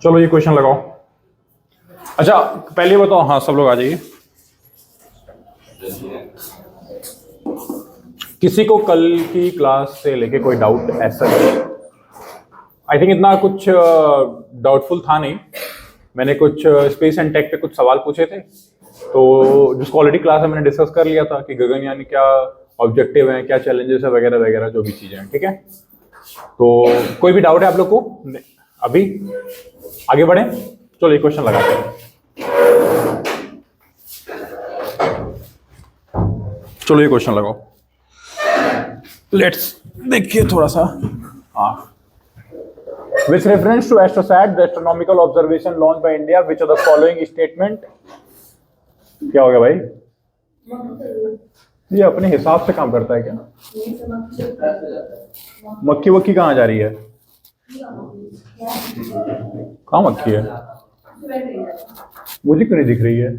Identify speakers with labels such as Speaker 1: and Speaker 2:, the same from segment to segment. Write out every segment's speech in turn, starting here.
Speaker 1: चलो ये क्वेश्चन लगाओ। अच्छा पहले बताओ, हाँ सब लोग आ जाइए। किसी को कल की क्लास से लेके कोई डाउट ऐसा? आई थिंक इतना कुछ डाउटफुल था नहीं। मैंने कुछ स्पेस एंड टेक पे कुछ सवाल पूछे थे, तो जिसको ऑलरेडी क्लास में मैंने डिस्कस कर लिया था कि गगनयान क्या ऑब्जेक्टिव हैं, क्या चैलेंजेस है, वगैरह वगैरह जो भी चीजें हैं। ठीक है, तो कोई भी डाउट है आप लोग को अभी? आगे बढ़े, चलो एक क्वेश्चन लगाते हैं। चलो ये क्वेश्चन लगाओ, लेट्स देखिए थोड़ा सा। हाँ, with reference to AstroSat, the astronomical observation launched by India, which of the following statement? क्या हो गया भाई? ये अपने हिसाब से काम करता है क्या? मक्खी वक्की कहाँ जा रही है? कहाँ मक्खी है? मुझे क्यों नहीं दिख रही है?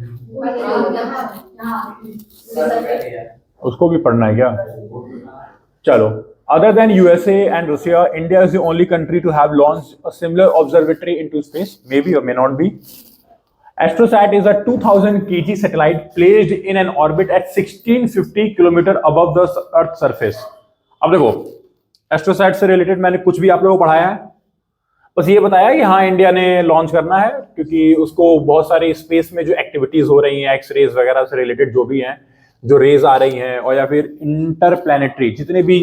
Speaker 1: उसको भी पढ़ना है क्या? चलो, other than USA and Russia, India is the only country to have launched a similar observatory into space. Maybe or may not be. AstroSat is a 2000 kg satellite placed in an orbit at 1650 km above the Earth's surface. अब देखो, एस्ट्रोसैट से related मैंने कुछ भी आप लोगों को पढ़ाया है? बस ये बताया कि हाँ इंडिया ने लॉन्च करना है, क्योंकि उसको बहुत सारी स्पेस में जो एक्टिविटीज हो रही हैं, एक्स रेज वगैरह से रिलेटेड जो भी हैं, जो रेज आ रही हैं, और या फिर इंटरप्लैनेटरी जितने भी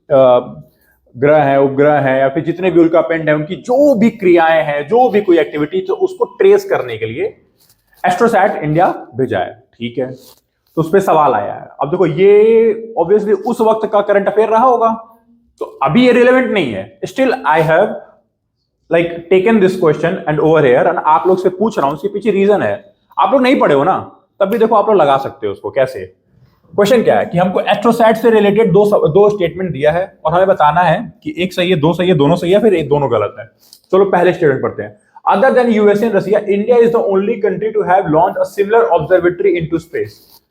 Speaker 1: ग्रह हैं, उपग्रह हैं, या फिर जितने भी उल्कापिंड हैं, उनकी जो भी क्रियाएं हैं, जो भी कोई एक्टिविटी, तो उसको ट्रेस करने के लिए एस्ट्रोसैट इंडिया भेजा है। ठीक है, तो उस पर सवाल आया है। अब देखो, ये ऑब्वियसली उस वक्त का करंट अफेयर रहा होगा, तो अभी ये रिलेवेंट नहीं है। Still I have like taken this question and over here, and आप लोग से पूछ रहा हूं। उसके पीछे रीजन है, आप लोग नहीं पढ़े हो ना, तब भी देखो आप लोग लगा सकते हो उसको। कैसे? क्वेश्चन क्या है कि हमको एस्ट्रोसैट से रिलेटेड दो स्टेटमेंट दिया है, और हमें बताना है कि एक सही है, दो सही है, दोनों सही है, फिर एक दोनों गलत है। चलो पहले स्टेटमेंट पढ़ते हैं। Other than USA and Russia, India is the only country to have launch a similar observatory into space.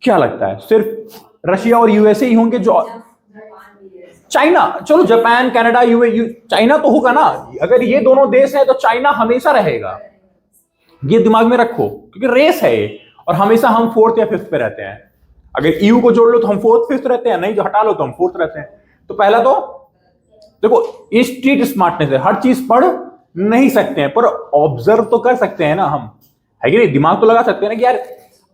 Speaker 1: क्या लगता है, सिर्फ रशिया और यूएसए ही होंगे जो? चाइना, चलो जापान, कनाडा, चाइना तो होगा ना। अगर ये दोनों देश हैं तो चाइना हमेशा रहेगा, ये दिमाग में रखो, क्योंकि रेस है ये, और हमेशा हम फोर्थ या फिफ्थ पे रहते हैं। अगर ईयू को जोड़ लो तो हम फोर्थ फिफ्थ रहते हैं, नहीं जो हटा लो तो हम फोर्थ रहते हैं। तो पहला तो देखो, स्ट्रीट स्मार्टनेस है, हर चीज पढ़ नहीं सकते हैं पर ऑब्जर्व तो कर सकते हैं ना हम, है कि नहीं? दिमाग तो लगा सकते हैं ना कि यार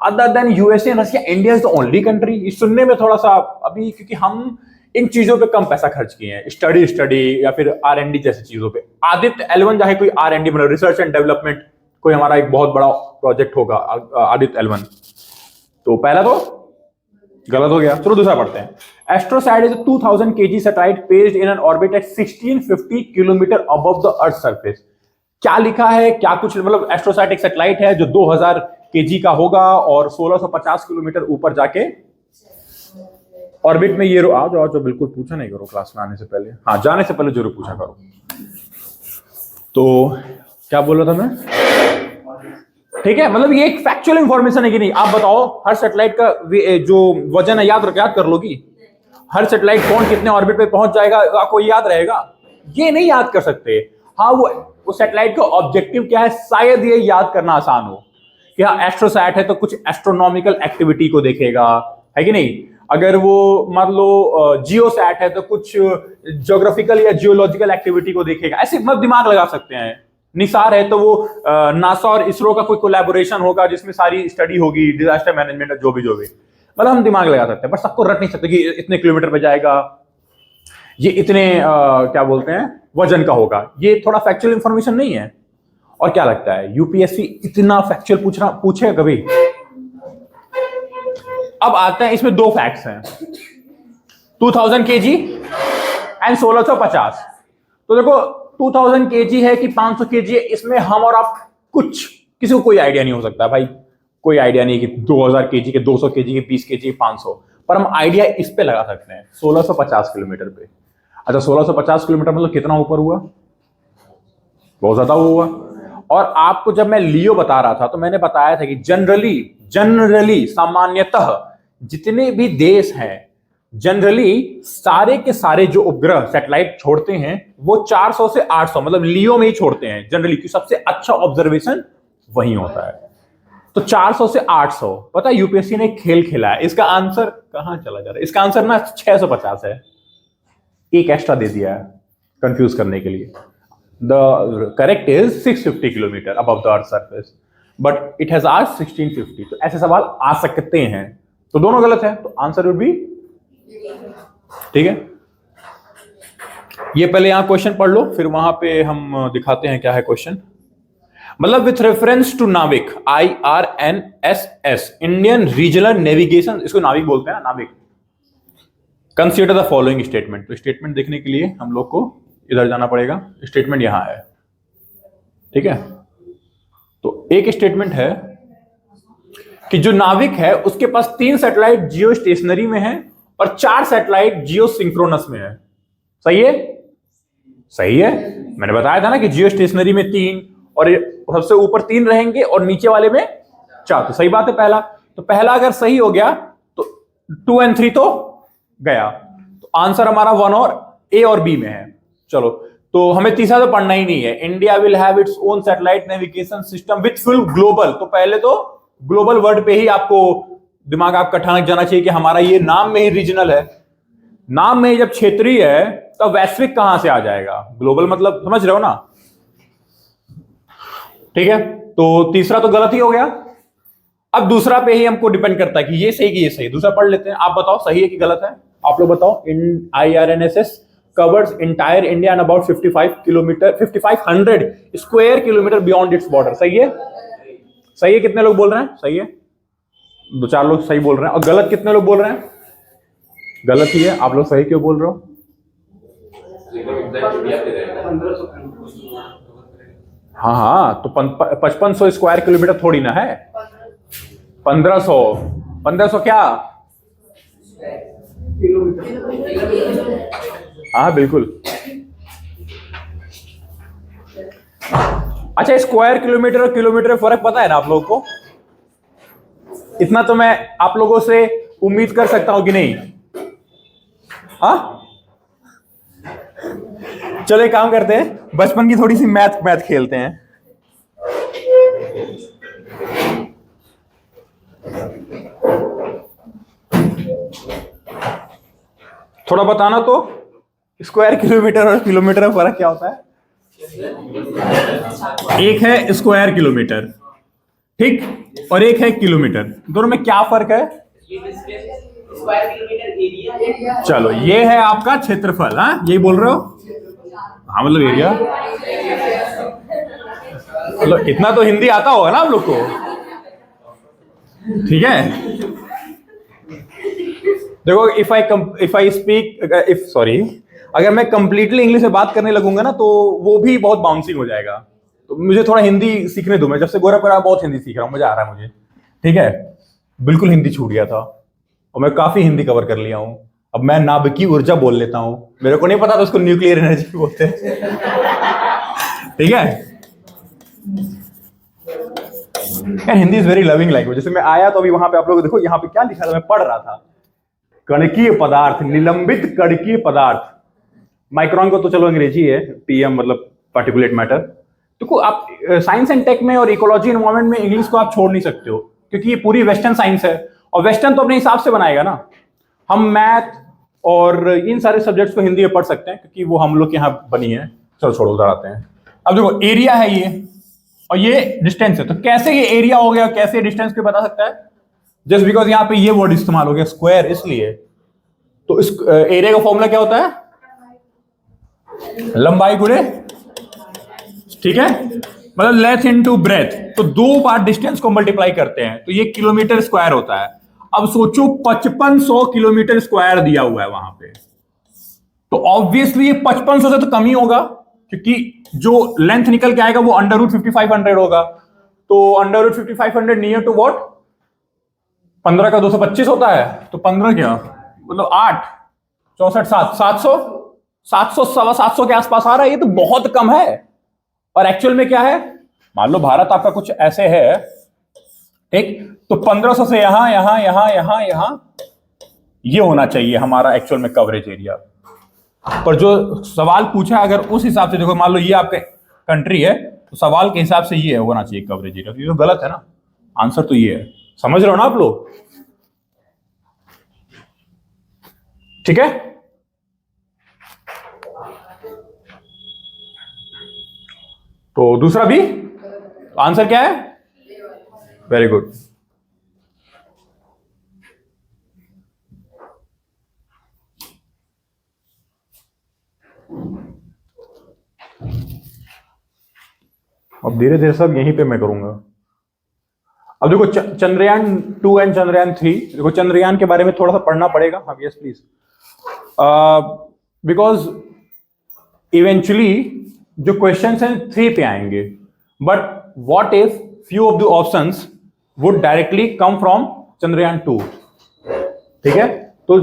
Speaker 1: other than USA and Russia, India is the only country. सुनने में थोड़ा सा अभी, क्योंकि हम इन चीजों पे कम पैसा खर्च किए हैं, स्टडी या फिर R&D जैसी चीजों पे। आदित्य L1 चाहे कोई R&D मतलब रिसर्च एंड डेवलपमेंट, कोई हमारा एक बहुत बड़ा प्रोजेक्ट होगा आदित्य L1, तो पहला तो गलत हो गया। चलो दूसरा पढ़ते हैं। AstroSat is 2000 kg satellite placed in an orbit at 1650 kilometre above the earth surface. क्या लिखा है, क्या कुछ, मतलब एस्ट्रोसैट एक सैटेलाइट है जो 2000 kg का होगा और 1650 किलोमीटर ऊपर जाके ऑर्बिट में ये आओ जो बिल्कुल पूछा नहीं करो क्लास में आने से पहले, हाँ जाने से पहले जरूर पूछा करो। तो क्या बोल रहा था मैं? ठीक है, मतलब ये एक फैक्चुअल इंफॉर्मेशन है कि नहीं? आप बताओ, हर सैटेलाइट का जो वजन है याद कर लोगी? हर सैटेलाइट कौन कितने ऑर्बिट पे पहुंच जाएगा, आपको याद रहेगा? ये नहीं याद कर सकते। हाँ, वो सैटेलाइट का ऑब्जेक्टिव क्या है, शायद ये याद करना आसान हो कि हाँ एस्ट्रोसैट है तो कुछ एस्ट्रोनॉमिकल एक्टिविटी को देखेगा, है कि नहीं? अगर वो मान लो जियोसैट है तो कुछ ज्योग्राफिकल या जियोलॉजिकल एक्टिविटी को देखेगा। ऐसे मतलब दिमाग लगा सकते हैं। निसार है तो वो नासा और इसरो का कोई कोलैबोरेशन होगा जिसमें सारी स्टडी होगी, डिजास्टर मैनेजमेंट, जो भी मतलब हम दिमाग लगा सकते हैं, बट सबको रट नहीं सकते कि इतने किलोमीटर पे जाएगा, ये इतने क्या बोलते हैं वजन का होगा। ये थोड़ा फैक्चुअल इंफॉर्मेशन नहीं है। और क्या लगता है यूपीएससी इतना फैक्चुअल पूछे कभी? अब आते हैं, इसमें दो फैक्ट्स हैं, 2000 kg एंड 1650। तो देखो 2000 kg है कि 500 kg है, इसमें हम और आप किसी को कोई आइडिया नहीं हो सकता भाई, कोई आइडिया नहीं कि 2000 kg के, 200 kg के, 20 kg के, 500, पर हम आइडिया इस पे लगा सकते हैं 1650 किलोमीटर पे। अच्छा 1650 किलोमीटर मतलब कितना ऊपर हुआ? बहुत ज्यादा हुआ। और आपको जब मैं लियो बता रहा था तो मैंने बताया था कि जनरली सामान्यतः जितने भी देश हैं जनरली सारे के सारे जो उपग्रह सैटेलाइट छोड़ते हैं वो 400 से 800 मतलब लियो में ही छोड़ते हैं जनरली, कि सबसे अच्छा ऑब्जर्वेशन वही होता है। तो 400 से 800, पता है यूपीएससी ने एक खेल खेला है, इसका आंसर कहां चला जा रहा है, इसका आंसर ना 650 है, एक एक्स्ट्रा दे दिया है कंफ्यूज करने के लिए। The correct is 650 kilometre above the earth surface, but it has asked 1650। तो ऐसे सवाल आ सकते हैं, तो दोनों गलत है, तो आंसर वुड बी, ठीक है। ये पहले यहां क्वेश्चन पढ़ लो, फिर वहां पे हम दिखाते हैं क्या है क्वेश्चन। मतलब विथ रेफरेंस टू नाविक IRNSS इंडियन रीजनल नेविगेशन, इसको नाविक बोलते हैं, नाविक। Consider the following statement. तो स्टेटमेंट देखने के लिए हम लोग को इधर जाना पड़ेगा, स्टेटमेंट यहां है, ठीक है। तो एक स्टेटमेंट है कि जो नाविक है उसके पास 3 सैटेलाइट जियो स्टेशनरी में है और 4 सैटेलाइट जियो सिंक्रोनस में है। सही है, सही है। मैंने बताया था ना कि जियो स्टेशनरी में 3 और सबसे ऊपर 3 रहेंगे और नीचे वाले में 4, तो सही बात है पहला। तो पहला अगर सही हो गया तो 2 और 3 तो गया, तो आंसर हमारा 1 और A और B में है। चलो, तो हमें तीसरा तो पढ़ना ही नहीं है। India will have its own satellite navigation system with full global. तो पहले तो ग्लोबल वर्ड पे ही आपको दिमाग आपका ठनक जाना चाहिए कि हमारा ये नाम में ही रीजनल है, नाम में जब क्षेत्रीय है तो वैश्विक कहां से आ जाएगा, ग्लोबल मतलब समझ रहे हो ना, ठीक है। तो तीसरा तो गलत ही हो गया। अब दूसरा पे ही हमको डिपेंड करता है कि ये सही कि ये सही। दूसरा पढ़ लेते हैं, आप बताओ सही है कि गलत है, आप लोग बताओ। इन IRNSS covers entire India and about 5500 square kilometre beyond its border. सही है, सही है। कितने लोग बोल रहे हैं सही है? 2-4 लोग सही बोल रहे हैं। और गलत कितने लोग बोल रहे हैं? गलत ही है। आप लोग सही क्यों बोल रहे हो? हाँ हाँ, तो 5500 स्क्वायर किलोमीटर थोड़ी ना है, 1500 क्या? हाँ बिल्कुल। अच्छा, स्क्वायर किलोमीटर और किलोमीटर में फर्क पता है ना आप लोगों को? इतना तो मैं आप लोगों से उम्मीद कर सकता हूं कि नहीं? हाँ, चलो एक काम करते हैं, बचपन की थोड़ी सी मैथ खेलते हैं। थोड़ा बताना तो, स्क्वायर किलोमीटर और किलोमीटर में फर्क क्या होता है? एक है स्क्वायर किलोमीटर, ठीक, और एक है किलोमीटर। दोनों में क्या फर्क है? Square kilometre area. चलो, ये है आपका क्षेत्रफल, हाँ यही बोल रहे हो? हाँ मतलब एरिया, मतलब इतना तो हिंदी आता होगा ना आप लोग को, ठीक है। देखो, अगर मैं कंप्लीटली इंग्लिश में बात करने लगूंगा ना तो वो भी बहुत बाउंसिंग हो जाएगा। तो मुझे थोड़ा हिंदी सीखने दो। मैं जब से गोरखपुर बहुत हिंदी सीख रहा हूँ, मजा आ रहा है मुझे, ठीक है। बिल्कुल हिंदी छूट गया था और मैं काफी हिंदी कवर कर लिया हूँ। अब मैं नाभिकीय ऊर्जा बोल लेता हूँ, मेरे को नहीं पता था उसको न्यूक्लियर एनर्जी बोलते हैं, ठीक है यार। Hindi is very loving language. जैसे मैं आया तो अभी वहां पे आप लोग देखो, यहाँ पे क्या लिखा था, मैं पढ़ रहा था, कणकीय पदार्थ, निलंबित कणकीय पदार्थ। माइक्रोन को तो चलो अंग्रेजी है, PM मतलब पार्टिकुलेट मैटर। देखो आप साइंस एंड टेक में और इकोलॉजी एनवायरनमेंट में इंग्लिश को आप छोड़ नहीं सकते हो, क्योंकि ये पूरी वेस्टर्न साइंस है और वेस्टर्न तो अपने हिसाब से बनाएगा ना। हम मैथ और इन सारे सब्जेक्ट्स को हिंदी में पढ़ सकते हैं क्योंकि वो हम लोग के यहाँ बनी है। चलो छोड़ो, उधर आते हैं। अब देखो, एरिया है ये और ये डिस्टेंस है, तो कैसे ये एरिया हो गया, कैसे डिस्टेंस को बता सकता है? जस्ट बिकॉज यहाँ पे ये वर्ड इस्तेमाल हो गया स्क्वायर, इसलिए। तो इस एरिया का फॉर्मूला क्या होता है? लंबाई गुणे, ठीक है, मतलब लेंथ इनटू ब्रेथ। तो 2 बार डिस्टेंस को मल्टीप्लाई करते हैं तो ये किलोमीटर स्क्वायर होता है। अब सोचो 5500 किलोमीटर स्क्वायर दिया हुआ है वहां पे, तो ऑब्वियसली ये 5500 से तो कम ही होगा, क्योंकि जो लेंथ निकल के आएगा वो √5500 होगा। तो √5500 नियर टू व्हाट? 15 का 225 होता है, तो 15 क्या मतलब 8, 64, 700 700 के आसपास आ रहा है। ये तो बहुत कम है। और एक्चुअल में क्या है, मान लो भारत आपका कुछ ऐसे है, ठीक, तो 1500 से यहां ये होना चाहिए हमारा एक्चुअल में कवरेज एरिया। पर जो सवाल पूछा अगर उस हिसाब से देखो, मान लो ये आपके कंट्री है तो सवाल के हिसाब से ये होना चाहिए कवरेज एरिया, तो ये तो गलत है ना। आंसर तो ये है, समझ रहे हो ना आप लोग? ठीक है, तो दूसरा भी आंसर क्या है? Very good. अब धीरे धीरे सब यहीं पे मैं करूंगा। अब देखो चंद्रयान 2 एंड चंद्रयान 3, देखो चंद्रयान के बारे में थोड़ा सा पढ़ना पड़ेगा। हाँ यस प्लीज, बिकॉज इवेंचुअली जो क्वेश्चंस हैं 3 पे आएंगे, but what if few of the options would directly come from Chandrayaan 2। ठीक है, तो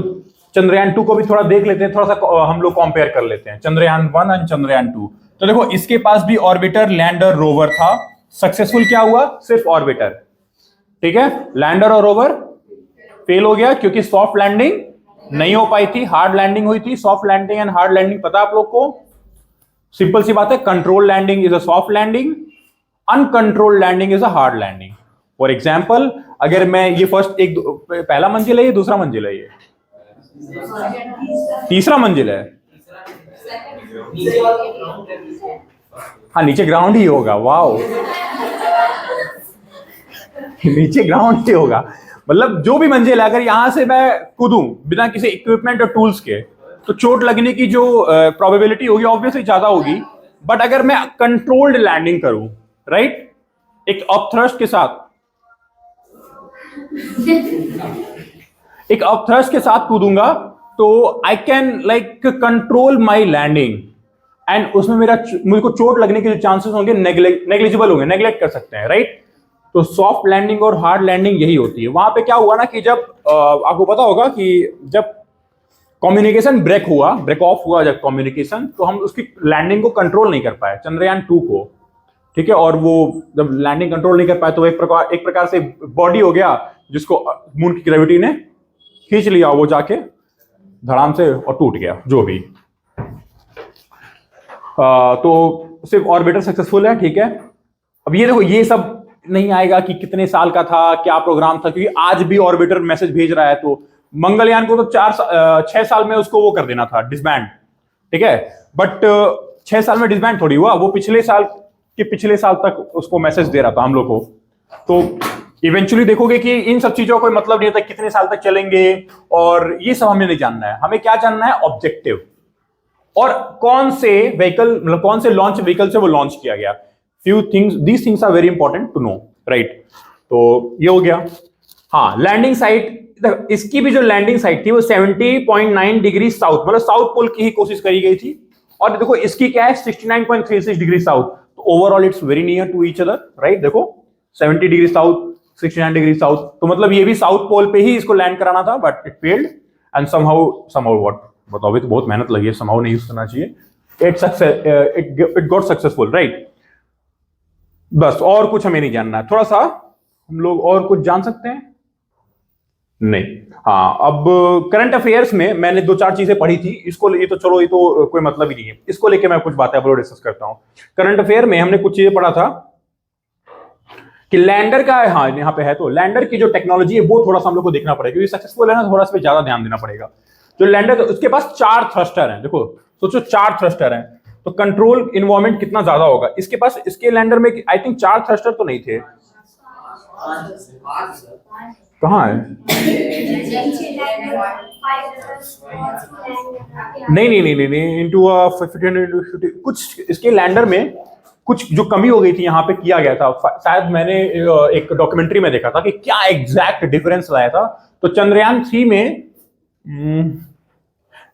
Speaker 1: चंद्रयान 2 को भी थोड़ा देख लेते हैं, थोड़ा सा हम लोग कंपेयर कर लेते हैं चंद्रयान 1 एंड चंद्रयान 2। तो देखो इसके पास भी ऑर्बिटर, लैंडर, रोवर था। सक्सेसफुल क्या हुआ? सिर्फ ऑर्बिटर। ठीक है, लैंडर और रोवर फेल हो गया क्योंकि सॉफ्ट लैंडिंग नहीं हो पाई थी, हार्ड लैंडिंग हुई थी। Soft landing and hard landing पता आप लोग को? सिंपल सी बात है, control landing is a soft landing, uncontrolled landing is a hard landing. For example, अगर मैं ये फर्स्ट एक पहला मंजिल है, ये दूसरा मंजिल है, ये तीसरा मंजिल है, हाँ नीचे ग्राउंड ही होगा। वाओ, नीचे ग्राउंड ही होगा, मतलब जो भी मंजिल है, अगर यहां से मैं कूदूं बिना किसी इक्विपमेंट और टूल्स के, तो चोट लगने की जो प्रोबेबिलिटी होगी ऑब्वियसली ज्यादा होगी। बट अगर मैं कंट्रोल्ड लैंडिंग करूं, राइट, एक अपथ्रस्ट के साथ, एक अपथ्रस्ट के साथ कूदूंगा, तो I can like control my landing, and उसमें मुझे को चोट लगने के जो चांसेस होंगे नेग्लिजिबल होंगे, नेग्लेक्ट कर सकते हैं, राइट। तो सॉफ्ट लैंडिंग और हार्ड लैंडिंग यही होती है। वहां पे क्या हुआ ना कि जब आपको पता होगा कि जब कम्युनिकेशन ब्रेक ऑफ हुआ जब कम्युनिकेशन, तो हम उसकी लैंडिंग को कंट्रोल नहीं कर पाए, चंद्रयान 2 को। ठीक है, और वो जब लैंडिंग कंट्रोल नहीं कर पाए तो एक प्रकार से बॉडी हो गया जिसको मून की ग्रेविटी ने खींच लिया, वो जाके धड़ाम से और टूट गया जो भी। तो सिर्फ ऑर्बिटर सक्सेसफुल है। ठीक है, अब ये देखो, ये सब नहीं आएगा कि कितने साल का था, क्या प्रोग्राम था, क्योंकि आज भी ऑर्बिटर मैसेज भेज रहा है। तो मंगलयान को तो 6 साल में उसको वो कर देना था, डिसबैंड। ठीक है, बट 6 साल में डिसबैंड थोड़ी हुआ, वो पिछले साल तक उसको मैसेज दे रहा था हम लोग को। तो इवेंचुअली देखोगे कि इन सब चीजों का कोई मतलब नहीं होता कितने साल तक चलेंगे, और ये सब हमें नहीं जानना है। हमें क्या जानना है? ऑब्जेक्टिव, और कौन से व्हीकल, मतलब कौन से लॉन्च व्हीकल से वो लॉन्च किया गया। Few things, these things are very important to know, right. तो ये हो गया। हाँ, लैंडिंग साइट, इसकी भी जो लैंडिंग साइट थी वो 70.9 डिग्री साउथ, मतलब साउथ पोल की ही कोशिश करी गई थी। और देखो इसकी क्या है, 69.36 डिग्री साउथ। तो overall it's very near to each other, right. देखो 70 डिग्री साउथ, 69 डिग्री साउथ, तो मतलब ये भी साउथ पोल पे ही इसको लैंड कराना था, but it failed. And somehow what बताओ, भी तो बहुत मेहनत लगी है, समहाउ नहीं यूज करना चाहिए। It got successful, right. बस, और कुछ हमें नहीं जानना है। थोड़ा सा हम लोग और कुछ जान सकते हैं? नहीं। हाँ, अब करंट अफेयर्स में मैंने 2-4 चीजें पढ़ी थी, इसको ये तो चलो, ये तो कोई मतलब ही नहीं है, इसको लेके मैं कुछ बातें आप लोग डिस्कस करता हूं। करंट अफेयर में हमने कुछ चीजें पढ़ा था कि लैंडर का, हाँ यहाँ पे है, तो लैंडर की जो टेक्नोलॉजी है वो थोड़ा सा हम लोग को देखना पड़ेगा, क्योंकि सक्सेसफुल है ना, थोड़ा सा ज्यादा ध्यान देना पड़ेगा। जो लैंडर, तो उसके पास 4 थ्रस्टर हैं। देखो सोचो, 4 थ्रस्टर हैं, तो कंट्रोल इन्वॉल्वमेंट कितना ज्यादा होगा इसके पास। इसके लैंडर में आई थिंक 4 थ्रस्टर तो नहीं थे। कहाँ है? नहीं, इनटू 50 कुछ इसके लैंडर में कुछ जो कमी हो गई थी, यहां पे किया गया था। शायद मैंने एक डॉक्यूमेंट्री में देखा था कि क्या एग्जैक्ट डिफरेंस लाया था। तो चंद्रयान 3 में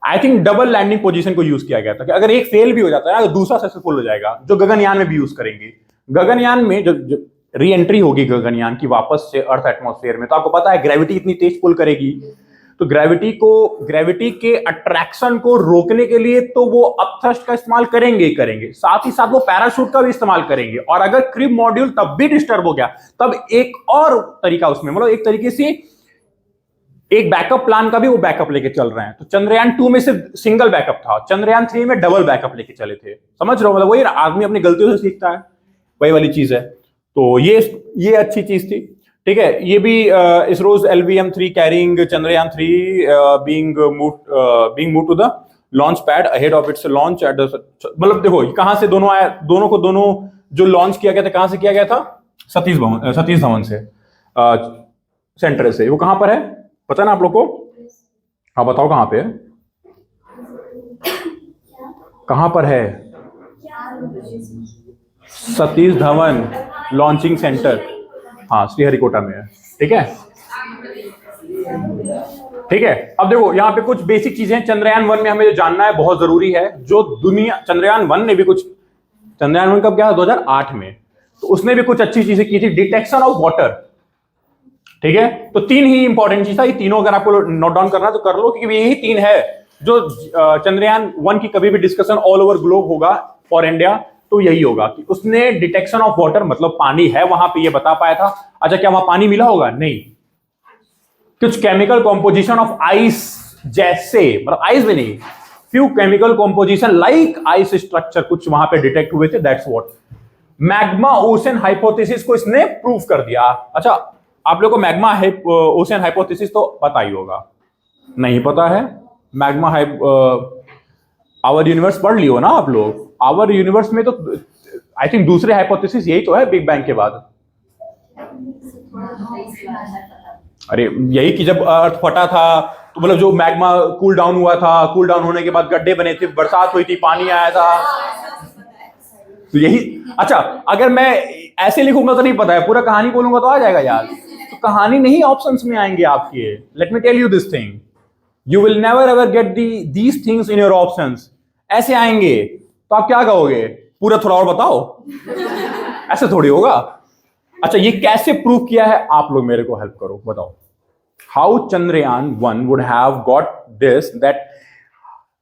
Speaker 1: I think double landing position को यूज किया गया था कि अगर एक फेल भी हो जाता है ना, तो दूसरा सक्सेसफुल हो जाएगा, जो गगनयान में भी यूज करेंगे। गगनयान में जो री एंट्री होगी गगनयान की वापस से अर्थ एटमॉस्फेयर में, तो आपको पता है ग्रेविटी इतनी तेज पुल करेगी, तो ग्रेविटी के अट्रैक्शन को रोकने के लिए तो वो अपथ्रस्ट का इस्तेमाल करेंगे, साथ ही साथ वो पैराशूट का भी इस्तेमाल करेंगे। और अगर क्रिब मॉड्यूल तब भी डिस्टर्ब हो गया, तब एक और तरीका उसमें, मतलब एक तरीके से एक बैकअप प्लान का भी वो बैकअप लेके चल रहे हैं। तो चंद्रयान 2 में सिर्फ सिंगल बैकअप था, चंद्रयान 3 में डबल बैकअप लेके चले थे। समझ रहे हो, मतलब वही आदमी अपनी गलतियों से सीखता है, वही वाली चीज है। तो ये अच्छी चीज थी, ठीक है। ये भी ISRO's LVM-3 carrying Chandrayaan 3 being move to the launch pad ahead of its launch at the, मतलब देखो कहां से दोनों आया, दोनों जो लॉन्च किया गया था कहां से किया गया था, सतीश धवन से, सेंटर से। वो कहां पर है पता ना आप लोग को? हाँ बताओ कहां पे है, कहां पर है? सतीश धवन लॉन्चिंग सेंटर, हाँ श्रीहरिकोटा में है, ठीक है। ठीक है, अब देखो यहाँ पे कुछ बेसिक चीजें चंद्रयान 1 में हमें जो जानना है बहुत जरूरी है, जो दुनिया चंद्रयान 1 ने भी कुछ, चंद्रयान 1 कब गया 2008 में, तो उसने भी कुछ अच्छी चीजें की थी। डिटेक्शन ऑफ वाटर, ठीक है। तो 3 ही इंपॉर्टेंट चीज था, ये तीनों अगर आपको नोट डाउन करना तो कर लो, क्योंकि यही 3 है जो चंद्रयान 1 की कभी भी डिस्कशन ऑल ओवर ग्लोब होगा फॉर इंडिया तो यही होगा कि उसने डिटेक्शन ऑफ वाटर, मतलब पानी है वहां पे, ये बता पाया था। अच्छा क्या वहां पानी मिला होगा? नहीं। कुछ केमिकल कॉम्पोजिशन ऑफ आइस जैसे, मतलब आइस भी नहीं, few chemical composition like ice structure कुछ वहां पे डिटेक्ट हुए थे, that's what. Magma ocean hypothesis को इसने प्रूव कर दिया। अच्छा आप लोगों को मैग्मा ओशन हाइपोथेसिस तो पता ही होगा, नहीं पता है? मैग्मा आवर यूनिवर्स पढ़ लियो ना आप लोग। आवर यूनिवर्स में तो आई थिंक दूसरे हाइपोथेसिस यही तो है बिग बैंग के बाद। अरे यही कि जब अर्थ फटा था तो मतलब जो मैग्मा कूल डाउन हुआ था, कूल डाउन होने के बाद गड्ढे बने थे, बरसात हुई थी, पानी आया था, तो यही। अच्छा अगर मैं ऐसे लिखूंगा तो नहीं पता है, पूरा कहानी बोलूंगा तो आ जाएगा यार। तो कहानी नहीं ऑप्शंस में आएंगे आपके। Let me tell you this thing, you will never ever get these things in your options. ऐसे आएंगे तो आप क्या कहोगे, पूरा थोड़ा और बताओ, ऐसे थोड़ी होगा। अच्छा ये कैसे प्रूव किया है, आप लोग मेरे को हेल्प करो, बताओ। How Chandrayaan 1 would have got this that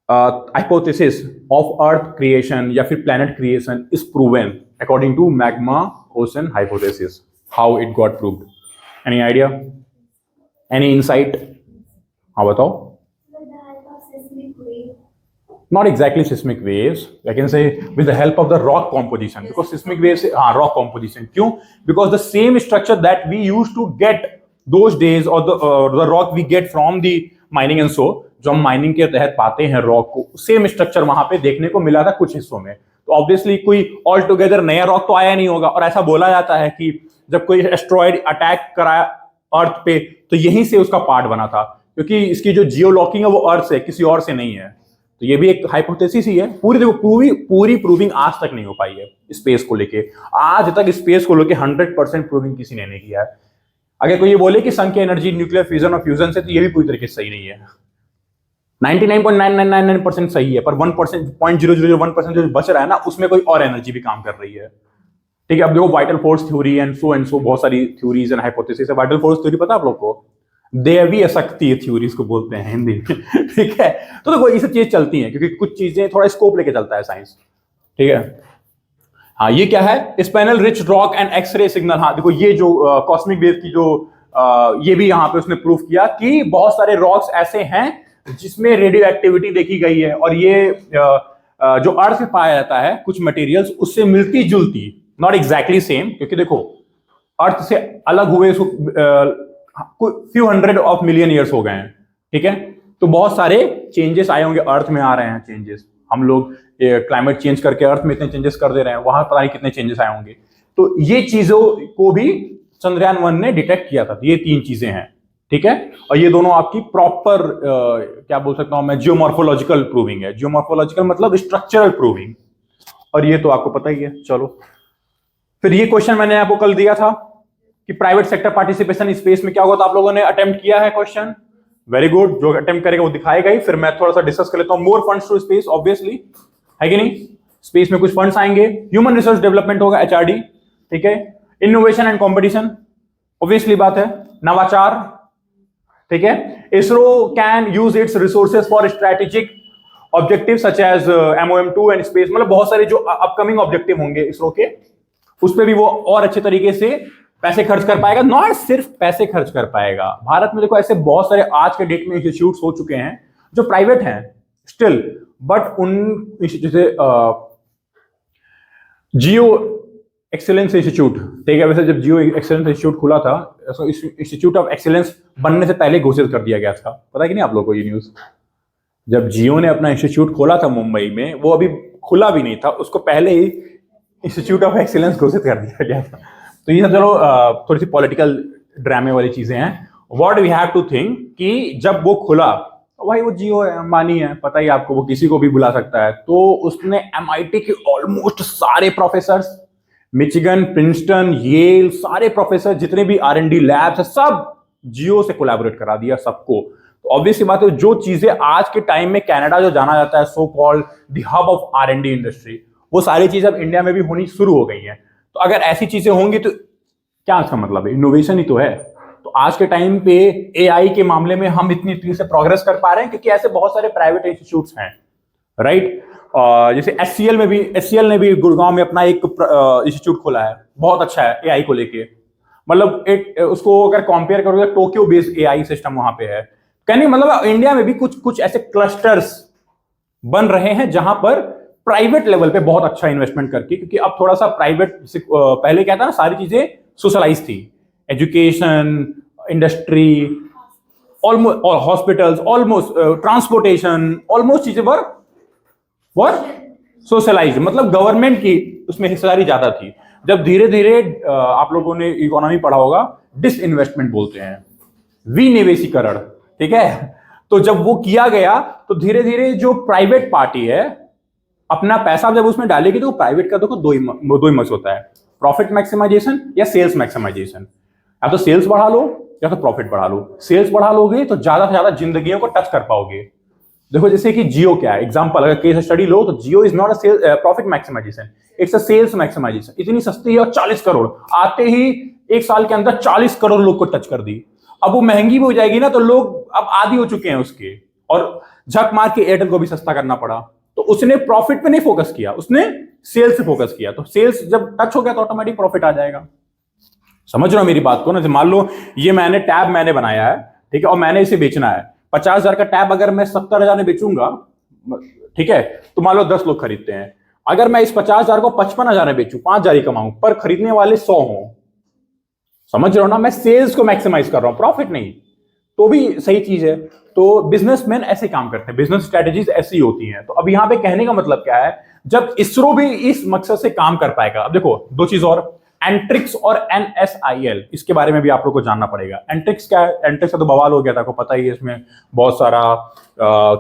Speaker 1: hypothesis of earth creation या फिर planet creation is proven according to magma ocean hypothesis? How it got proved? Any idea, any insight? हाँ बताओ। Not exactly seismic waves, I can say with the help of the rock composition, because seismic waves, rock composition. क्यों? Because the same structure that we used to get those days, or the rock we get from the mining and so, जो हम mining के तहत पाते हैं rock को, same structure वहां पे देखने को मिला था कुछ हिस्सों में। तो ऑब्वियसली कोई ऑल टुगेदर नया रॉक तो आया नहीं होगा, और ऐसा बोला जाता है कि जब कोई एस्ट्रॉयड अटैक कराया अर्थ पे तो यहीं से उसका पार्ट बना था, क्योंकि इसकी जो जियो लॉकिंग है वो अर्थ से, किसी और से नहीं है। तो ये भी एक हाइपोथेसिस ही है। पूरी देखो पूरी प्रूविंग आज तक नहीं हो पाई है स्पेस को लेके। आज तक स्पेस को लेके 100% प्रूविंग किसी ने नहीं किया है। अगर कोई ये बोले कि सन की एनर्जी न्यूक्लियर फ्यूजन और फ्यूजन से, तो ये भी पूरी तरीके से सही नहीं है। 99.9999% सही है, पर 1%, 0.0001% जो बच रहा है ना, उसमें कोई और एनर्जी भी काम कर रही है। ठीक है, अब देखो vital force theory and so बहुत सारी थ्योरीज एंड हाइपोथेसिस है। वाइटल फोर्स थ्योरी पता है आप लोग को? दैवीय शक्ति थ्योरी इसको बोलते हैं हिंदी में। ठीक है, तो देखो ये सब चीजें चलती हैं क्योंकि कुछ चीजें थोड़ा स्कोप लेके चलता है साइंस। ठीक है, हाँ ये क्या है? Spinal rich rock and x ray signal. हाँ देखो ये जो कॉस्मिक वेव की जो ये भी यहाँ पे उसने प्रूव किया कि बहुत सारे रॉक्स ऐसे हैं जिसमें रेडियो एक्टिविटी देखी गई है, और ये जो अर्थ में पाया जाता है कुछ मटेरियल्स उससे मिलती जुलती, नॉट एग्जैक्टली सेम, क्योंकि देखो अर्थ से अलग हुए few hundred of million years हो गए हैं। ठीक है, तो बहुत सारे चेंजेस आए होंगे, अर्थ में आ रहे हैं चेंजेस। हम लोग क्लाइमेट चेंज करके अर्थ में इतने चेंजेस कर दे रहे हैं, वहां पता नहीं कितने चेंजेस आए होंगे। तो ये चीजों को भी चंद्रयान 1 ने डिटेक्ट किया था। ये 3 चीजें हैं, ठीक है, और ये दोनों आपकी प्रॉपर क्या बोल सकता हूं मैं, जियोमॉर्फोलॉजिकल प्रूविंग है। जियोमॉर्फोलॉजिकल मतलब स्ट्रक्चरल प्रूविंग, और ये तो आपको पता ही है। चलो फिर ये क्वेश्चन मैंने आपको कल दिया था कि प्राइवेट सेक्टर पार्टिसिपेशन स्पेस में क्या होगा, तो आप लोगों ने अटेम्प्ट किया है क्वेश्चन। वेरी गुड, जो अटेम्प्ट करेगा वो दिखाएगा ही। फिर मैं थोड़ा सा डिस्कस कर लेता हूं। More funds to space, obviously है कि नहीं, स्पेस में कुछ फंड्स आएंगे। ह्यूमन रिसोर्स डेवलपमेंट होगा, HRD, ठीक है। इनोवेशन एंड कंपटीशन, ऑब्वियसली बात है, नवाचार, ठीक है। ISRO can use its resources for strategic objective such as MOM2 and space, मतलब बहुत सारे जो अपकमिंग ऑब्जेक्टिव होंगे इसरो के, उस पर भी वो और अच्छे तरीके से पैसे खर्च कर पाएगा, नॉट सिर्फ पैसे खर्च कर पाएगा। भारत में देखो ऐसे बहुत सारे आज के डेट में इंस्टीट्यूट्स हो चुके हैं जो प्राइवेट हैं स्टिल, बट उन जैसे जियो एक्सीलेंस इंस्टीट्यूट, ठीक है, वैसे जब जियो एक्सीलेंस इंस्टीट्यूट खुला था, इंस्टीट्यूट ऑफ एक्सीलेंस बनने से पहले घोषित कर दिया गया था, पता है कि नहीं आप लोगों को ये न्यूज? जब जियो ने अपना इंस्टीट्यूट खोला था मुंबई में, वो अभी खुला भी नहीं था, उसको पहले ही इंस्टीट्यूट ऑफ एक्सीलेंस घोषित कर दिया गया था। तो ये सब चलो थोड़ी सी पॉलिटिकल ड्रामे वाली चीजें हैं। What we have to think कि जब वो खुला, भाई वो जियो है, अंबानी है, पता ही आपको, वो किसी को भी बुला सकता है, तो उसने एमआईटी के ऑलमोस्ट सारे प्रोफेसर, मिचिगन, प्रिंसटन, येल, सारे प्रोफेसर, जितने भी R&D लैब्स है, सब जियो से कोलैबोरेट करा दिया सबको। तो ऑब्वियसली बात है, जो चीजें आज के टाइम में कनाडा जो जाना जाता है so called the hub of R&D industry, वो सारी चीजें अब इंडिया में भी होनी शुरू हो गई हैं। तो अगर ऐसी चीजें होंगी तो क्या इसका मतलब है? इनोवेशन ही तो है। तो आज के टाइम पे एआई के मामले में हम इतनी तेजी से प्रोग्रेस कर पा रहे हैं क्योंकि ऐसे बहुत सारे प्राइवेट इंस्टीट्यूट्स हैं, राइट? जैसे एचसीएल ने भी गुड़गांव में अपना एक इंस्टीट्यूट खोला है, बहुत अच्छा है एआई को लेके। मतलब एक उसको अगर कंपेयर करोगे, टोक्यो बेस्ड एआई सिस्टम वहां पे है। कहने मतलब इंडिया में भी कुछ ऐसे क्लस्टर्स बन रहे हैं जहां पर प्राइवेट लेवल पे बहुत अच्छा इन्वेस्टमेंट करके, क्योंकि अब थोड़ा सा प्राइवेट, पहले क्या था ना, सारी चीजें सोशलाइज थी, education, industry, almost hospitals, almost transportation, almost चीजें वर सोशलाइज, मतलब गवर्नमेंट की उसमें हिस्सेदारी ज्यादा थी। जब धीरे धीरे आप लोगों ने इकोनॉमी पढ़ा होगा, डिसइन्वेस्टमेंट बोलते हैं, विनिवेशीकरण, ठीक है? तो जब वो किया गया तो धीरे धीरे जो प्राइवेट पार्टी है अपना पैसा जब उसमें डालेगी, तो प्राइवेट का देखो दो ही मकसद होता है, प्रॉफिट मैक्सिमाइजेशन या सेल्स मैक्सिमाइजेशन। या तो सेल्स बढ़ा लो या तो प्रॉफिट बढ़ा लो। सेल्स बढ़ा लोगे तो ज्यादा से ज्यादा जिंदगियों को टच कर पाओगे। देखो जैसे कि जियो क्या है एग्जांपल, अगर केस स्टडी लो तो Jio is not a profit maximization, it's a sales maximization. इतनी सस्ती है और 40 करोड़ आते ही एक साल के अंदर 40 करोड़ लोग को टच कर दी। अब वो महंगी भी हो जाएगी ना, तो लोग अब आदी हो चुके हैं उसके, और झक मार के एयरटेल को भी सस्ता करना पड़ा। तो उसने प्रॉफिट पे नहीं फोकस किया, उसने सेल्स पे फोकस किया। तो सेल्स जब टच हो गया तो ऑटोमेटिक प्रॉफिट आ जाएगा। समझ रहे हो मेरी बात को ना? मान लो ये टैब मैंने बनाया है, ठीक है, और मैंने इसे बेचना है। 50,000 का टैब अगर मैं 70,000 में बेचूंगा, ठीक है, तो मान लो 10 लोग खरीदते हैं। अगर मैं इस 50,000 को 55,000 में बेचूं, 5,000 ही कमाऊं, पर खरीदने वाले 100 हों, समझ रहे हो ना? मैं सेल्स को मैक्सिमाइज कर रहा हूं, प्रॉफिट नहीं। तो भी सही चीज है। तो बिजनेसमैन ऐसे काम करते हैं, बिजनेस स्ट्रेटेजीज ऐसी होती हैं। तो अब यहां पे कहने का मतलब क्या है, जब इसरो भी इस मकसद से काम कर पाएगा। अब देखो दो चीज और, एंट्रिक्स और NSIL, इसके बारे में भी आप लोग को जानना पड़ेगा। एंट्रिक्स क्या है? एंट्रिक्स का तो बवाल हो गया था, आपको पता ही है, इसमें बहुत सारा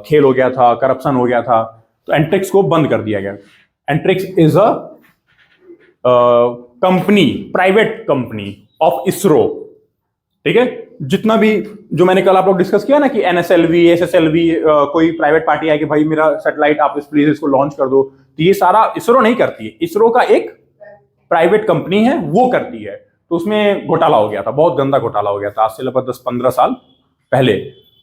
Speaker 1: खेल हो गया था, करप्शन हो गया था, तो एंट्रिक्स को बंद कर दिया गया। Antrix is a company, private company of ISRO, ठीक है? जितना भी जो मैंने कल आप लोग डिस्कस किया ना कि NSLV, SSLV, कोई प्राइवेट पार्टी है कि भाई मेरा सैटेलाइट आप प्लीज इसको लॉन्च कर दो, तो ये सारा इसरो नहीं करती है, इसरो का एक प्राइवेट कंपनी है वो करती है। तो उसमें घोटाला हो गया था, बहुत गंदा घोटाला हो गया था, आज से लगभग 10-15 साल पहले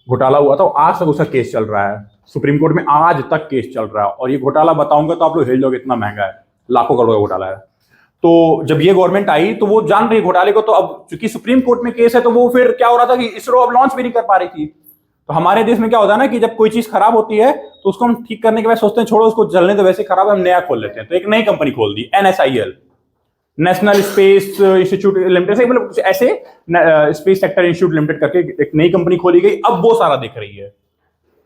Speaker 1: घोटाला हुआ था। आज तक उसका केस चल रहा है सुप्रीम कोर्ट में, आज तक केस चल रहा है। और ये घोटाला बताऊंगा तो आप लोग हिल जाओगे, इतना महंगा है, लाखों करोड़ का घोटाला है। तो जब ये गवर्नमेंट आई तो वो जान रही घोटाले को, तो अब चूंकि सुप्रीम कोर्ट में केस है, तो वो फिर क्या हो रहा था कि इसरो अब लॉन्च भी नहीं कर पा रही थी। तो हमारे देश में क्या होता है ना कि जब कोई चीज खराब होती है तो उसको हम ठीक करने के बाद सोचते हैं छोड़ो उसको चलने तो, वैसे खराब है, हम नया खोल लेते हैं। तो एक नई कंपनी खोल दी, NSIL, national space institute limited, मतलब कुछ ऐसे स्पेस सेक्टर इंस्टीट्यूट लिमिटेड करके एक नई कंपनी खोली गई। अब वो सारा दिख रही है,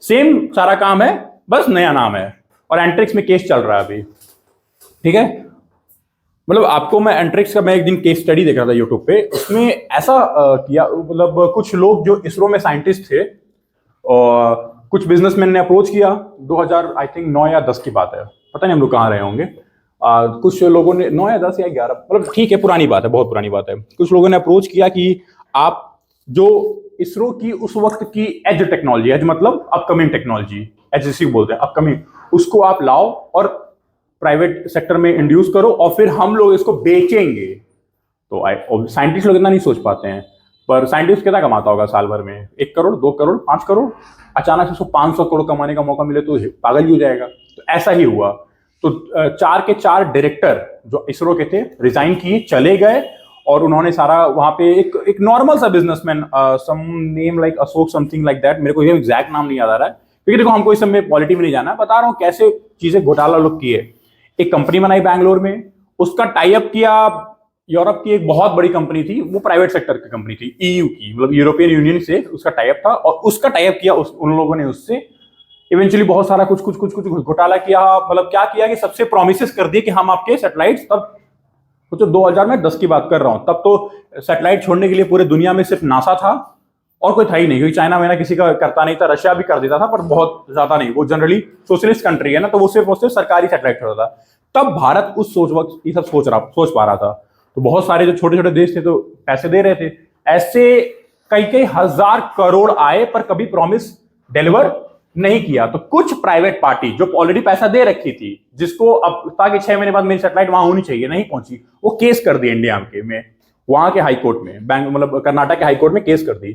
Speaker 1: सेम सारा काम है, बस नया नाम है। और एंट्रिक्स में केस चल रहा है अभी, ठीक है? मतलब आपको मैं एंट्रिक्स का, मैं एक दिन केस स्टडी देख रहा था यूट्यूब पे, उसमें ऐसा किया, मतलब कुछ लोग जो इसरो में साइंटिस्ट थे और कुछ बिजनेसमैन ने अप्रोच किया, 2000 आई थिंक 9 या 10 की बात है, पता नहीं हम लोग कहाँ रहे होंगे। कुछ लोगों ने 9 या 10 या 11, मतलब ठीक है, पुरानी बात है, बहुत पुरानी बात है। कुछ लोगों ने अप्रोच किया कि आप जो इसरो की उस वक्त की एज टेक्नोलॉजी, एज मतलब अपकमिंग टेक्नोलॉजी, एच बोलते हैं अपकमिंग, उसको आप लाओ और प्राइवेट सेक्टर में इंड्यूस करो और फिर हम लोग इसको बेचेंगे। तो साइंटिस्ट लोग इतना नहीं सोच पाते हैं, पर साइंटिस्ट कितना कमाता होगा साल भर में? 1 करोड़, 2 करोड़, 5 करोड़। अचानक से उसको 500 करोड़ कमाने का मौका मिले तो पागल ही हो जाएगा। तो ऐसा ही हुआ। तो 4 के 4 डायरेक्टर जो इसरो के थे रिजाइन किए, चले गए, और उन्होंने सारा वहां पे एक नॉर्मल सा businessman, some name like Ashok something like that, मेरे को ये एग्जैक्ट नाम नहीं याद आ रहा है क्योंकि देखो हमको इस समय पॉलिटी में नहीं जाना है, बता रहा हूँ कैसे चीजें घोटाला लोग किए। एक कंपनी बनाई बैंगलोर में, उसका टाई अप किया, यूरोप की एक बहुत बड़ी कंपनी थी, वो प्राइवेट सेक्टर की कंपनी थी, ईयू की, मतलब यूरोपियन यूनियन से उसका टाई अप था, और उसका टाई अप किया उन लोगों ने उससे इवेंचुअली बहुत सारा कुछ कुछ कुछ कुछ घोटाला किया। मतलब क्या किया कि सबसे प्रोमिस कर दिए कि हम आपके सैटेलाइट्स, तब तो 2010 की बात कर रहा हूं, तब तो सैटेलाइट छोड़ने के लिए पूरे दुनिया में सिर्फ नासा था और कोई था ही नहीं, क्योंकि चाइना में ना किसी का करता नहीं था, रशिया भी कर देता था पर बहुत ज्यादा नहीं, वो जनरली सोशलिस्ट कंट्री है ना, तो वो सिर्फ सरकारी सैटेलाइट छोड़ा था। तब भारत उस वक्त ये सब सोच पा रहा था, तो बहुत सारे जो छोटे छोटे देश थे तो पैसे दे रहे थे, ऐसे कई कई हजार करोड़ आए पर कभी प्रॉमिस डिलीवर नहीं किया। तो कुछ प्राइवेट पार्टी जो ऑलरेडी पैसा दे रखी थी, जिसको अब ताकि 6 महीने बाद मेरी सैटेलाइट वहां होनी चाहिए, नहीं पहुंची, वो केस कर दी इंडिया के में, वहां के हाई कोर्ट में, मतलब कर्नाटक के हाई कोर्ट में केस कर दी।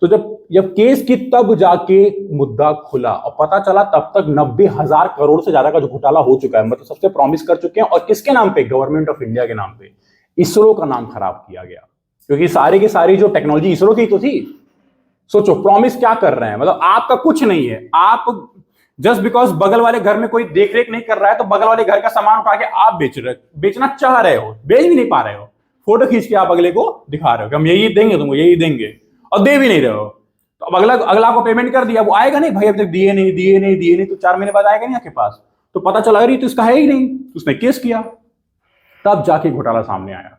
Speaker 1: तो जब केस की तब जाके मुद्दा खुला और पता चला तब तक 90,000 करोड़ से ज्यादा का जो घोटाला हो चुका है, मतलब सबसे प्रॉमिस कर चुके हैं, और किसके नाम पे? गवर्नमेंट ऑफ इंडिया के नाम पे। इसरो का नाम खराब किया गया, क्योंकि सारी की सारी जो टेक्नोलॉजी इसरो की तो थी। सोचो प्रॉमिस क्या कर रहे हैं, मतलब आपका कुछ नहीं है, आप जस्ट बिकॉज बगल वाले घर में कोई देख रेख नहीं कर रहा है तो बगल वाले घर का सामान उठा के आप बेचना चाह रहे हो, बेच भी नहीं पा रहे हो, फोटो खींच के आप अगले को दिखा रहे हो कि हम यही देंगे तुमको, यही देंगे, और दे भी नहीं रहे हो। तो अब अगला को पेमेंट कर दिया, वो आएगा नहीं, भाई अब तक दिए नहीं, तो 4 महीने बाद आएगा नहीं आपके पास, तो पता चला अरे तो इसका है ही नहीं, उसने केस किया, तब जाके घोटाला सामने आया।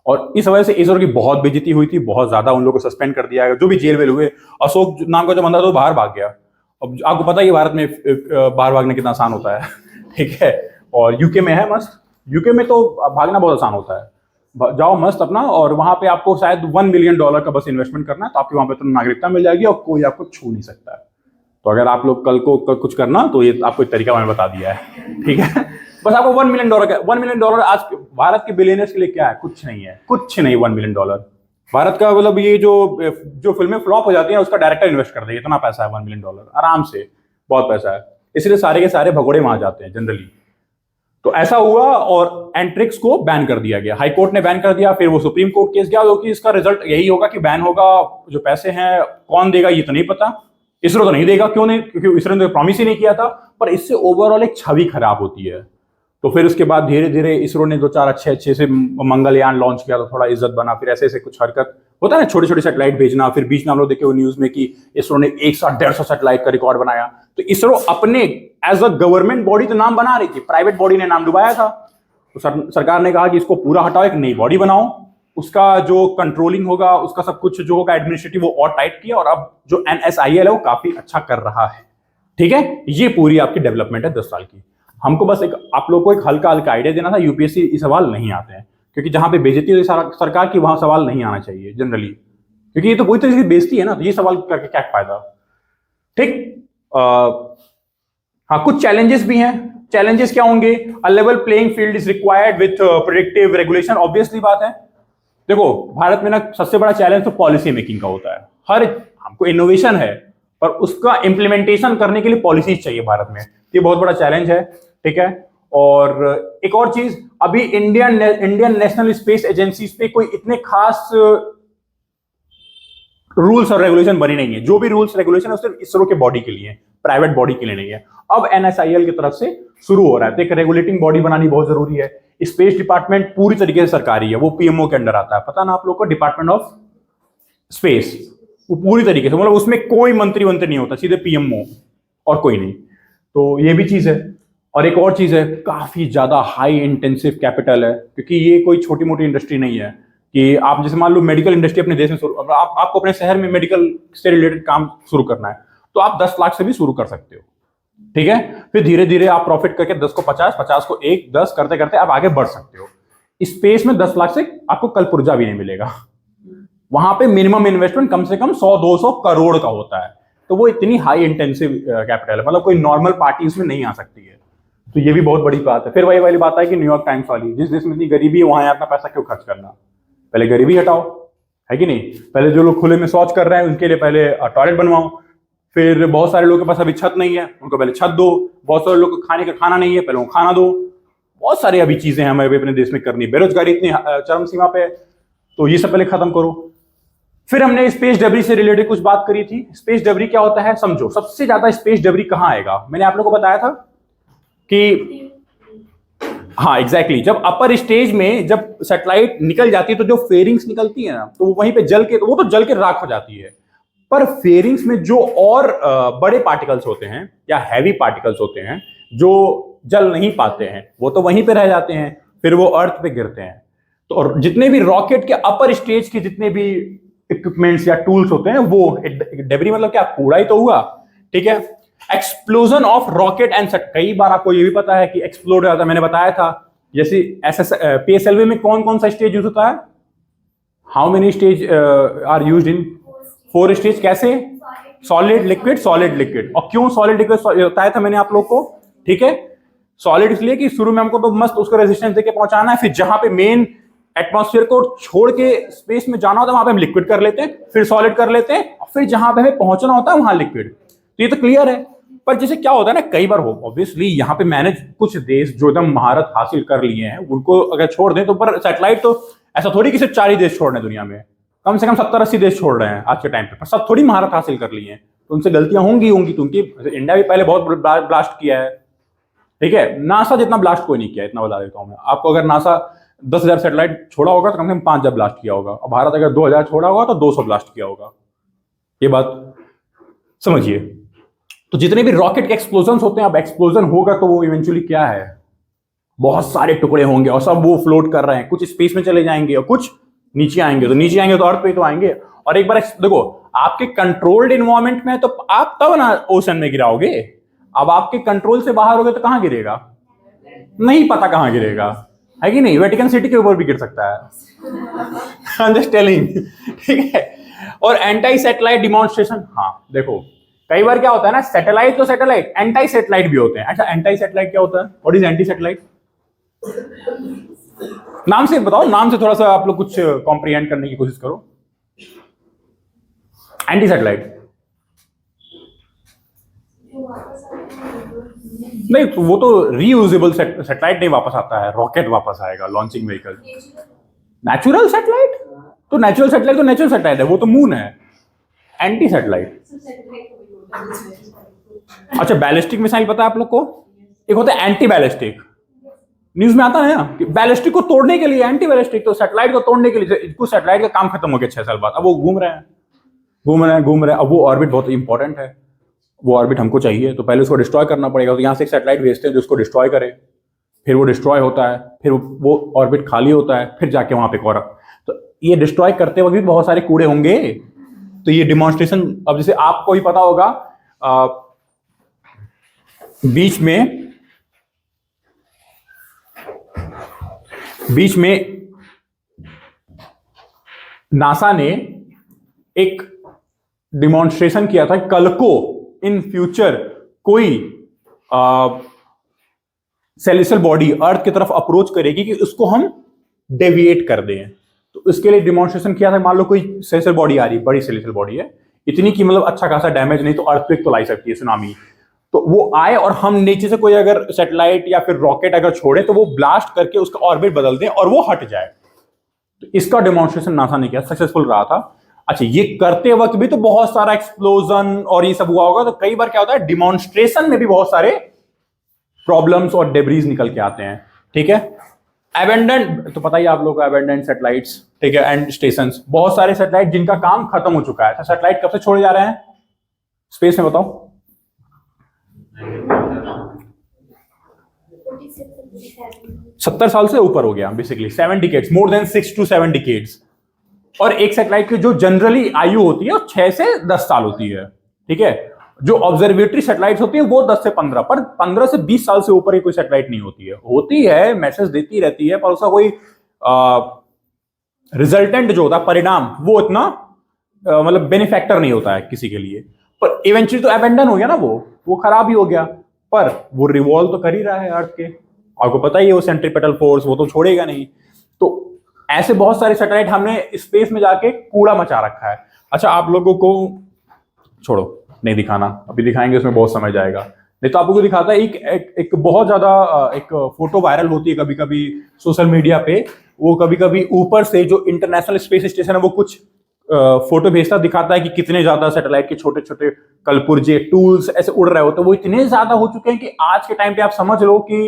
Speaker 1: और इस वजह से इसरो की बहुत बेइज्जती हुई थी, बहुत ज्यादा, उन लोगों को सस्पेंड कर दिया गया, जो भी जेल वेल हुए। अशोक नाम का जो बंदा था वो बाहर भाग गया। अब आपको पता ही भारत में बाहर भागना कितना आसान होता है ठीक है, और यूके में है मस्त, यूके में तो भागना बहुत आसान होता है, जाओ मस्त अपना, और वहां पे आपको शायद $1 मिलियन का बस इन्वेस्टमेंट करना है, तो आपकी वहां पे तो नागरिकता मिल जाएगी और कोई आपको छू नहीं सकता है। तो अगर आप लोग कल को कुछ करना तो ये आपको एक तरीका मैंने बता दिया है, ठीक है। बस आपको $1 मिलियन का, $1 मिलियन आज भारत के बिलियनर्स के लिए क्या है? कुछ नहीं है, कुछ नहीं। $1 मिलियन भारत का, मतलब ये जो फिल्में फ्लॉप हो जाती हैं उसका डायरेक्टर इन्वेस्ट कर देगा, इतना पैसा है $1 मिलियन, आराम से, बहुत पैसा है, इसलिए सारे के सारे भगोड़े वहां जाते हैं जनरली। तो ऐसा हुआ और एंट्रिक्स को बैन कर दिया गया, हाई कोर्ट ने बैन कर दिया, फिर वो सुप्रीम कोर्ट केस गया, क्योंकि इसका रिजल्ट यही होगा कि बैन होगा, जो पैसे हैं कौन देगा ये तो नहीं पता, इसरो तो नहीं देगा, क्यों नहीं? क्योंकि इसरो ने तो प्रॉमिस ही नहीं किया था, पर इससे ओवरऑल एक छवि खराब होती है। तो फिर उसके बाद धीरे धीरे इसरो ने 2-4 अच्छे से मंगलयान लॉन्च किया, तो थोड़ा इज्जत बना, फिर ऐसे ऐसे कुछ हरकत होता है ना, छोटे छोटे सैटेलाइट भेजना, फिर बीच में हम लोग देखे वो न्यूज में कि इसरो ने 100-150 सैटेलाइट का रिकॉर्ड बनाया। तो इसरो अपने एज अ गवर्नमेंट बॉडी तो नाम बना रही थी, प्राइवेट बॉडी ने नाम डुबाया था, तो सरकार ने कहा कि इसको पूरा हटाओ, एक नई बॉडी बनाओ, उसका जो कंट्रोलिंग होगा, उसका सब कुछ जो होगा एडमिनिस्ट्रेटिव, वो और टाइट किया, और अब जो NSIL है वो काफी अच्छा कर रहा है, ठीक है। ये पूरी आपकी डेवलपमेंट है 10 साल की। हमको बस आप लोग को एक हल्का हल्का आइडिया देना था, यूपीएससी ये सवाल नहीं आते हैं, क्योंकि जहां पे बेइज्जती हुई सरकार की वहां सवाल नहीं आना चाहिए जनरली, क्योंकि ये तो पूरी तरीके से बेइज्जती है ना, तो ये सवाल करके क्या फायदा, ठीक। हाँ, कुछ चैलेंजेस भी हैं। चैलेंजेस क्या होंगे? A level playing field is required with predictive regulation, obviously बात है। देखो भारत में ना सबसे बड़ा चैलेंज तो पॉलिसी मेकिंग का होता है, हमको इनोवेशन है पर उसका इंप्लीमेंटेशन करने के लिए पॉलिसीज चाहिए भारत में, ये बहुत बड़ा चैलेंज है, ठीक है। और एक और चीज, अभी इंडियन नेशनल स्पेस एजेंसीज पे कोई इतने खास रूल्स और रेगुलेशन बनी नहीं है, जो भी रूल्स रेगुलेशन है सिर्फ इसरो के बॉडी के लिए, प्राइवेट बॉडी के लिए नहीं है। अब NSIL की तरफ से शुरू हो रहा है, तो एक रेगुलेटिंग बॉडी बनानी बहुत जरूरी है। स्पेस डिपार्टमेंट पूरी तरीके से सरकारी है, वो PMO के अंडर आता है, पता ना आप लोग को, डिपार्टमेंट ऑफ स्पेस, वो पूरी तरीके से, मतलब उसमें कोई मंत्री नहीं होता, सीधे PMO और कोई नहीं, तो ये भी चीज है। और एक और चीज है, काफी ज्यादा हाई इंटेंसिव कैपिटल है, क्योंकि ये कोई छोटी मोटी इंडस्ट्री नहीं है कि आप जैसे मान लो मेडिकल इंडस्ट्री अपने देश में आपको अपने शहर में मेडिकल से रिलेटेड काम शुरू करना है, तो आप 10 लाख से भी शुरू कर सकते हो, ठीक है। फिर धीरे धीरे आप प्रॉफिट करके 10 को 50, 50 को 1, 10 करते करते आप आगे बढ़ सकते हो। स्पेस में 10 लाख से आपको कल पुर्जा भी नहीं मिलेगा, वहां पे मिनिमम इन्वेस्टमेंट कम से कम 100-200 करोड़ का होता है, तो वो इतनी हाई इंटेंसिव कैपिटल है, मतलब कोई नॉर्मल पार्टी उसमें नहीं आ सकती है, तो ये भी बहुत बड़ी बात है। फिर वही वाली बात है कि न्यूयॉर्क टाइम्स वाली, जिस देश में इतनी गरीबी है वहां अपना पैसा क्यों खर्च करना, पहले गरीबी हटाओ, है कि नहीं। पहले जो लोग खुले में शौच कर रहे हैं उनके लिए पहले टॉयलेट बनवाओ, फिर बहुत सारे लोगों के पास अभी छत नहीं है, उनको पहले छत दो, बहुत सारे लोग को खाने का खाना नहीं है, पहले उनको खाना दो, बहुत सारी अभी चीजें हमें अभी अपने देश में करनी है। बेरोजगारी इतनी चरम सीमा पे, तो ये सब पहले खत्म करो। फिर हमने स्पेस डेब्री से रिलेटेड कुछ बात करी थी। स्पेस डेब्री क्या होता है समझो। सबसे ज्यादा स्पेस डेब्री कहां आएगा, मैंने आप लोगों को बताया था कि हाँ एग्जैक्टली जब अपर स्टेज में जब सैटेलाइट निकल जाती है तो जो फेरिंग्स निकलती है ना, तो वो वहीं पे जल के, वो तो जल के राख हो जाती है। पर फेरिंग्स में जो और बड़े पार्टिकल्स होते हैं या हैवी पार्टिकल्स होते हैं जो जल नहीं पाते हैं, वो तो वहीं पे रह जाते हैं, फिर वो अर्थ पे गिरते हैं। तो और जितने भी रॉकेट के अपर स्टेज के जितने भी इक्विपमेंट्स या टूल्स होते हैं, वो डेब्री मतलब क्या, कूड़ा ही तो हुआ, ठीक है। एक्सप्लोजन ऑफ रॉकेट एंड कई बार आपको ये भी पता है कि एक्सप्लोड होता है, मैंने बताया था। जैसे पीएसएलवी में कौन कौन सा स्टेज यूज होता है, how many stage are used in 4 stage. कैसे, सॉलिड लिक्विड सॉलिड लिक्विड। और क्यों सॉलिड लिक्विड बताया था मैंने आप लोग को, ठीक है। सॉलिड इसलिए कि शुरू में हमको तो मस्त उसको रेजिस्टेंस देके पहुंचाना है, फिर जहां पे मेन एटमॉस्फेयर को छोड़ के स्पेस में जाना होता है वहां पे हम लिक्विड कर लेते हैं, फिर सॉलिड कर लेते हैं, और फिर जहां पे हमें पहुंचना होता है वहां लिक्विड। तो ये तो क्लियर है। पर जैसे क्या होता है ना, कई बार हो ऑब्वियसली यहाँ पे मैंने कुछ देश जो एकदम महारत हासिल कर लिए हैं उनको अगर छोड़ दें तो, पर सैटेलाइट तो ऐसा थोड़ी कि सिर्फ 4 ही देश छोड़ रहे हैं दुनिया में, कम से कम 70-80 देश छोड़ रहे हैं आज के टाइम पे, पर सब थोड़ी महारत हासिल कर लिए हैं, तो उनसे गलतियां होंगी तो उनकी। इंडिया भी पहले बहुत ब्लास्ट किया है, ठीक है। नासा जितना ब्लास्ट कोई नहीं किया, इतना बता देता हूं मैं आपको। अगर नासा 10,000 सैटेलाइट छोड़ा होगा तो कम से कम 5,000 ब्लास्ट किया होगा, और भारत अगर 2,000 छोड़ा होगा तो 200 ब्लास्ट किया होगा। ये बात समझिए। तो जितने भी रॉकेट के एक्सप्लोजन होते हैं, अब एक्सप्लोजन होगा तो वो इवेंचुअली क्या है, बहुत सारे टुकड़े होंगे और सब वो फ्लोट कर रहे हैं, कुछ स्पेस में चले जाएंगे और कुछ नीचे आएंगे, तो नीचे आएंगे तो अर्थ पे तो आएंगे। और एक बार देखो, आपके कंट्रोल्ड इन्वायरमेंट में तो आप तब ना ओशन में गिराओगे, अब आपके कंट्रोल से बाहर हो गए तो कहां गिरेगा, नहीं पता कहां गिरेगा, है कि नहीं। वेटिकन सिटी के ऊपर भी गिर सकता है। आई एम जस्ट टेलिंग, ठीक है। और एंटी सैटेलाइट डिमॉन्स्ट्रेशन, हाँ देखो कई बार क्या होता है ना, सैटेलाइट तो सैटेलाइट, एंटी सैटेलाइट भी होते हैं। अच्छा एंटी सैटेलाइट क्या होता है, व्हाट इज एंटी सैटेलाइट, नाम से बताओ, नाम से थोड़ा सा आप लोग कुछ कॉम्प्रिहेंड करने की कोशिश करो। एंटी सैटेलाइट नहीं, तो वो तो रीयूजेबल सैटेलाइट नहीं वापस आता है, रॉकेट वापस आएगा, लॉन्चिंग व्हीकल। नेचुरल सैटेलाइट तो नेचुरल सैटेलाइट है, वो तो मून है। एंटी सैटेलाइट, अच्छा बैलिस्टिक मिसाइल पता है आप लोग को, एक होता है एंटी बैलिस्टिक, न्यूज में आता है ना कि बैलिस्टिक को तोड़ने के लिए एंटी बैलिस्टिक, तो सैटेलाइट को तोड़ने के लिए, कुछ सैटेलाइट का काम खत्म हो गया 6 साल बाद, अब वो घूम रहे हैं। अब वो ऑर्बिट बहुत इंपॉर्टेंट है, वो ऑर्बिट हमको चाहिए, तो पहले उसको डिस्ट्रॉय करना पड़ेगा। तो यहाँ से एक सैटेलाइट भेजते हैं जो उसको डिस्ट्रॉय करे, फिर वो डिस्ट्रॉय होता है, फिर वो ऑर्बिट खाली होता है, फिर जाके वहां पे और, तो ये डिस्ट्रॉय करते वक्त भी बहुत सारे कूड़े होंगे। तो ये डिमॉन्स्ट्रेशन, अब जैसे आपको ही पता होगा बीच में नासा ने एक डिमॉन्स्ट्रेशन किया था, कल को इन फ्यूचर कोई सेलेस्टियल बॉडी अर्थ की तरफ अप्रोच करेगी कि उसको हम डेविएट कर दें, तो इसके लिए डिमॉन्स्ट्रेशन किया था। मान लो कोई सेलेस्टियल बॉडी आ रही, बड़ी सेलेस्टियल बॉडी है, इतनी कि मतलब अच्छा खासा डैमेज नहीं तो अर्थक्वेक तो ला सकती है, सुनामी, तो वो आए और हम नीचे से कोई अगर सैटेलाइट या फिर रॉकेट अगर छोड़े तो वो ब्लास्ट करके उसका ऑर्बिट बदल दें और वो हट जाए। तो इसका डेमोन्स्ट्रेशन नासा ने किया, सक्सेसफुल रहा था। अच्छा, ये करते वक्त भी तो बहुत सारा एक्सप्लोजन और ये सब हुआ होगा, तो कई बार क्या होता है डिमॉन्स्ट्रेशन में भी बहुत सारे प्रॉब्लम्स और डेब्रीज निकल के आते हैं, ठीक है। अबेंडेंट तो पता ही आप लोगों को, अबेंडेंट सैटेलाइट्स, ठीक है, एंड स्टेशंस, बहुत सारे सैटेलाइट जिनका काम खत्म हो चुका है। तो सैटेलाइट कब से छोड़े जा रहे हैं स्पेस में, बताओ? 70 साल से ऊपर हो गया basically, 7 decades, more than 6 to 7 decades. और एक सैटेलाइट की जो जनरली आयु होती है वो 6 से 10 साल होती है, ठीक है। जो ऑब्जर्वेटरी सैटेलाइट्स होती है वो 10 से 15, पर 15 से 20 साल से ऊपर ही कोई सैटेलाइट नहीं होती है, मैसेज देती रहती है, पर उसका कोई रिजल्टेंट जो होता है, परिणाम, वो इतना मतलब बेनिफैक्टर नहीं होता है किसी के लिए। पर इवेंचुअली तो अबेंडन हो गया ना, वो खराब ही हो गया, पर वो रिवॉल्व तो कर ही रहा है अर्थ के, आपको पता ही है, वो सेंट्रीपेटल फोर्स वो तो छोड़ेगा नहीं। तो ऐसे बहुत सारे सैटेलाइट हमने स्पेस में जाके कूड़ा मचा रखा है। अच्छा, आप लोगों को छोड़ो, नहीं दिखाना, अभी दिखाएंगे उसमें बहुत समय जाएगा, नहीं तो आपको को दिखाता है। एक बहुत ज्यादा एक फोटो वायरल होती है कभी कभी सोशल मीडिया पे, वो कभी कभी ऊपर से जो इंटरनेशनल स्पेस स्टेशन है वो कुछ फोटो भेजता, दिखाता है कि कितने ज्यादा सैटेलाइट के छोटे छोटे कलपुर्जे टूल्स ऐसे उड़ रहे होते हैं। वो इतने ज्यादा हो चुके हैं कि आज के टाइम पे आप समझ लो कि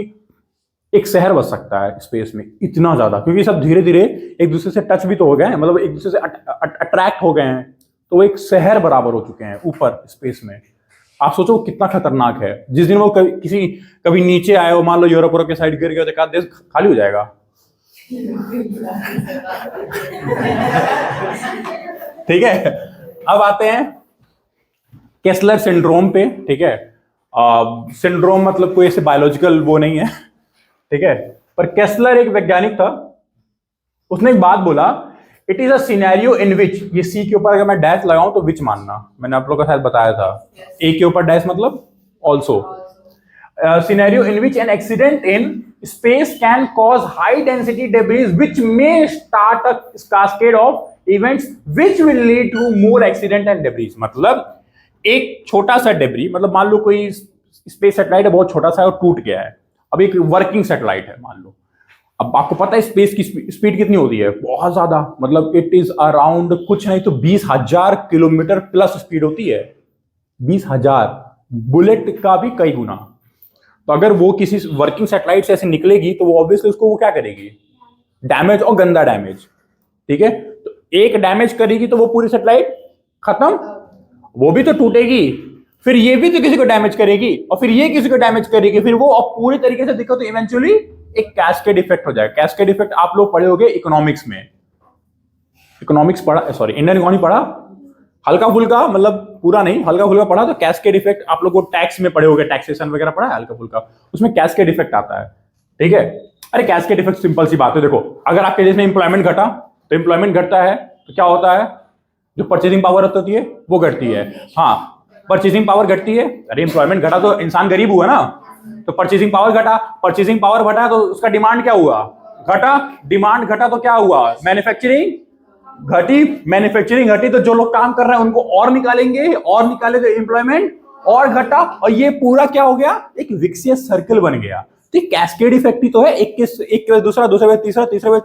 Speaker 1: एक शहर बस सकता है स्पेस में, इतना ज्यादा, क्योंकि सब धीरे धीरे एक दूसरे से टच भी तो हो गए हैं, मतलब एक दूसरे से अट्रैक्ट हो गए हैं, तो वो एक शहर बराबर हो चुके हैं ऊपर स्पेस में। आप सोचो कितना खतरनाक है। जिस दिन वो कभी नीचे आए हो, मान लो यूरोप के साइड गिर गया, तो देश खाली हो जाएगा। ठीक है, अब आते हैं केस्लर सिंड्रोम पे। ठीक है, सिंड्रोम मतलब कोई ऐसे बायोलॉजिकल वो नहीं है, ठीक है, पर केस्लर एक वैज्ञानिक था, उसने एक बात बोला, it is a scenario in which, ये सी के ऊपर अगर मैं डैश लगाऊं तो विच मानना, मैंने आप लोगों को शायद बताया था, ए के ऊपर डैश मतलब also, scenario in which an accident in space can cause high density debris which may start a cascade of events which will lead to more accident and debris. मतलब एक छोटा सा डेब्री, मतलब मान लो कोई स्पेस सैटेलाइट है, बहुत छोटा सा है और टूट गया है, अब एक वर्किंग सैटेलाइट है मान लो, अब आपको पता है स्पेस की स्पीड कितनी होती है, बहुत ज्यादा, मतलब इट इज अराउंड कुछ नहीं तो 20,000 किलोमीटर प्लस स्पीड होती है, 20,000, बुलेट का भी कई गुना। तो अगर वो किसी वर्किंग सैटेलाइट से ऐसे निकलेगी तो वो ऑब्वियसली उसको वो क्या करेगी, डैमेज, और गंदा डैमेज। ठीक है, तो एक डैमेज करेगी तो वो पूरी सैटेलाइट खत्म, वो भी तो टूटेगी, फिर ये भी तो किसी को डैमेज करेगी, और फिर ये किसी को डैमेज करेगी, फिर वो पूरी तरीके से देखो तो इवेंचुअली एक कैस्केड इफेक्ट हो जाएगा। कैस्केड इफेक्ट आप लोग पढ़े होंगे इकोनॉमिक्स में, इकोनॉमिक्स पढ़ा, सॉरी इंडियन इकोनॉमी पढ़ा, हल्का फुल्का, मतलब पूरा नहीं, हल्का फुल्का पढ़ा। तो कैस्केड इफेक्ट आप लोग को टैक्स में पढ़े होंगे, टैक्सेशन वगैरह पढ़ा है हल्का फुल्का, उसमें कैस्केड इफेक्ट आता है। ठीक है, अरे कैस्केड इफेक्ट सिंपल सी बात है, देखो अगर आपके देश में इंप्लॉयमेंट घटा तो इंप्लॉयमेंट घटता है तो क्या होता है, जो परचेजिंग पावर होती है वो घटती है। हाँ, परचेजिंग पावर घटती है, अरे इंप्लॉयमेंट घटा तो इंसान गरीब हुआ ना, तो परचेजिंग पावर घटा, परचेजिंग पावर घटा तो उसका डिमांड क्या हुआ, घटा, डिमांड घटा तो क्या हुआ, मैन्युफैक्चरिंग घटी, मैन्युफैक्चरिंग घटी तो जो लोग काम कर रहे हैं उनको और निकालेंगे, और निकाले तो एम्प्लॉयमेंट और घटा, और ये पूरा क्या हो गया, एक विक्सियस सर्कल बन गया। तो कैस्केड इफेक्ट ही तो है, एक दूसरा दूसरा तीसरा तीसरा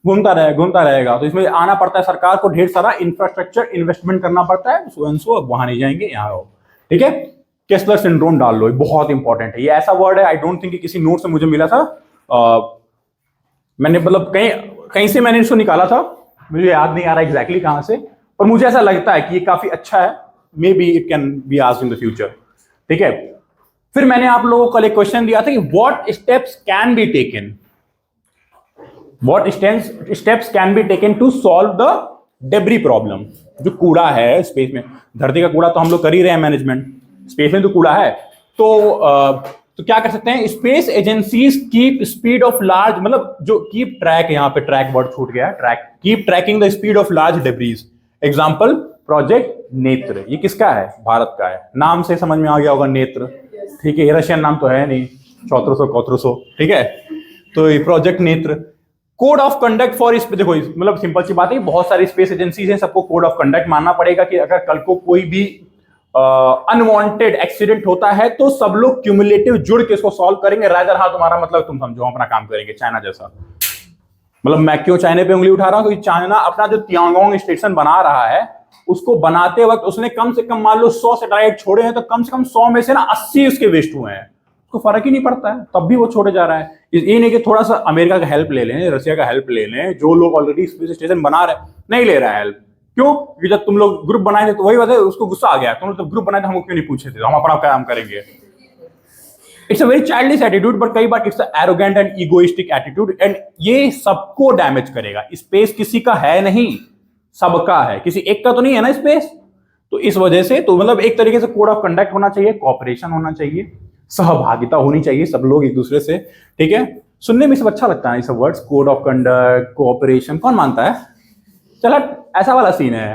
Speaker 1: घूमता रहेगा। तो इसमें आना पड़ता है सरकार को, ढेर सारा इंफ्रास्ट्रक्चर इन्वेस्टमेंट करना पड़ता है, सो वहां नहीं जाएंगे, यहाँ आओ। ठीक है, केस्लर सिंड्रोम डाल लो, बहुत इंपॉर्टेंट है, ये ऐसा वर्ड है, आई डोंट थिंक कि किसी नोट से मुझे मिला था, मैंने मतलब कहीं से मैंने इसको निकाला था, मुझे याद नहीं आ रहा एग्जैक्टली कहां से, पर मुझे ऐसा लगता है कि ये काफी अच्छा है, may be it can be asked in the future. ठीक है, फिर मैंने आप लोगों को कल एक क्वेश्चन दिया था कि what steps can be taken, what steps can be taken to solve the debris problem. जो कूड़ा है स्पेस में, धरती का कूड़ा तो हम लोग कर ही रहे हैं मैनेजमेंट, स्पेस में तो कूड़ा है, तो क्या कर सकते हैं, space agencies keep speed of large, मतलब जो कीप ट्रैक, यहाँ पे ट्रैक वर्ड छूट गया, track, keep tracking the speed of large debris. Example project नेत्र, ये किसका है, भारत का है, नाम से समझ में आ गया होगा नेत्र। ठीक है, ये रशियन नाम तो है नहीं, चौत्रसो, ठीक है, तो ये प्रोजेक्ट नेत्र। कोड ऑफ कंडक्ट फॉर इस, देखो मतलब सिंपल सी बात है, बहुत सारी स्पेस एजेंसीज हैं, सबको कोड ऑफ कंडक्ट मानना पड़ेगा कि अगर कल को कोई भी अनवांटेड एक्सीडेंट होता है तो सब लोग क्यूमुलेटिव जुड़ के इसको सॉल्व करेंगे। रादर, हाँ तुम्हारा मतलब तुम समझो, अपना काम करेंगे, चाइना जैसा, मतलब मैं क्यों चाइना पे उंगली उठा रहा हूं, क्योंकि चाइना अपना जो तियांगोंग स्टेशन बना रहा है, उसको बनाते वक्त उसने कम से कम मान लो 100 सैटेलाइट छोड़े हैं, तो कम से कम 100 में से ना 80 उसके वेस्ट हुए हैं, उसको फर्क ही नहीं पड़ता है, तब भी वो छोड़े जा रहा है। ये नहीं कि थोड़ा सा अमेरिका का हेल्प ले लें, रशिया का हेल्प ले लें, जो लोग ऑलरेडी स्पेस स्टेशन बना रहे, नहीं ले रहा है हेल्प। क्यों? क्योंकि जब तुम लोग ग्रुप बनाए थे तो वही बात है, उसको गुस्सा आ गया, तुम लोग ग्रुप बनाए थे, हमको क्यों नहीं पूछे थे, हम अपना काम करेंगे। It's a very childish attitude, but कई बार it's arrogant and egoistic attitude, and ये सबको डैमेज करेगा। स्पेस किसी का है नहीं, सबका है, किसी एक का तो नहीं है ना स्पेस। तो इस वजह से तो मतलब एक तरीके से कोड ऑफ कंडक्ट होना चाहिए, कोऑपरेशन होना चाहिए, सहभागिता होनी चाहिए, सब लोग एक दूसरे से। ठीक है, सुनने में सब अच्छा लगता है ये सब words, code of conduct, cooperation, कौन मानता है? चला ऐसा वाला सीन है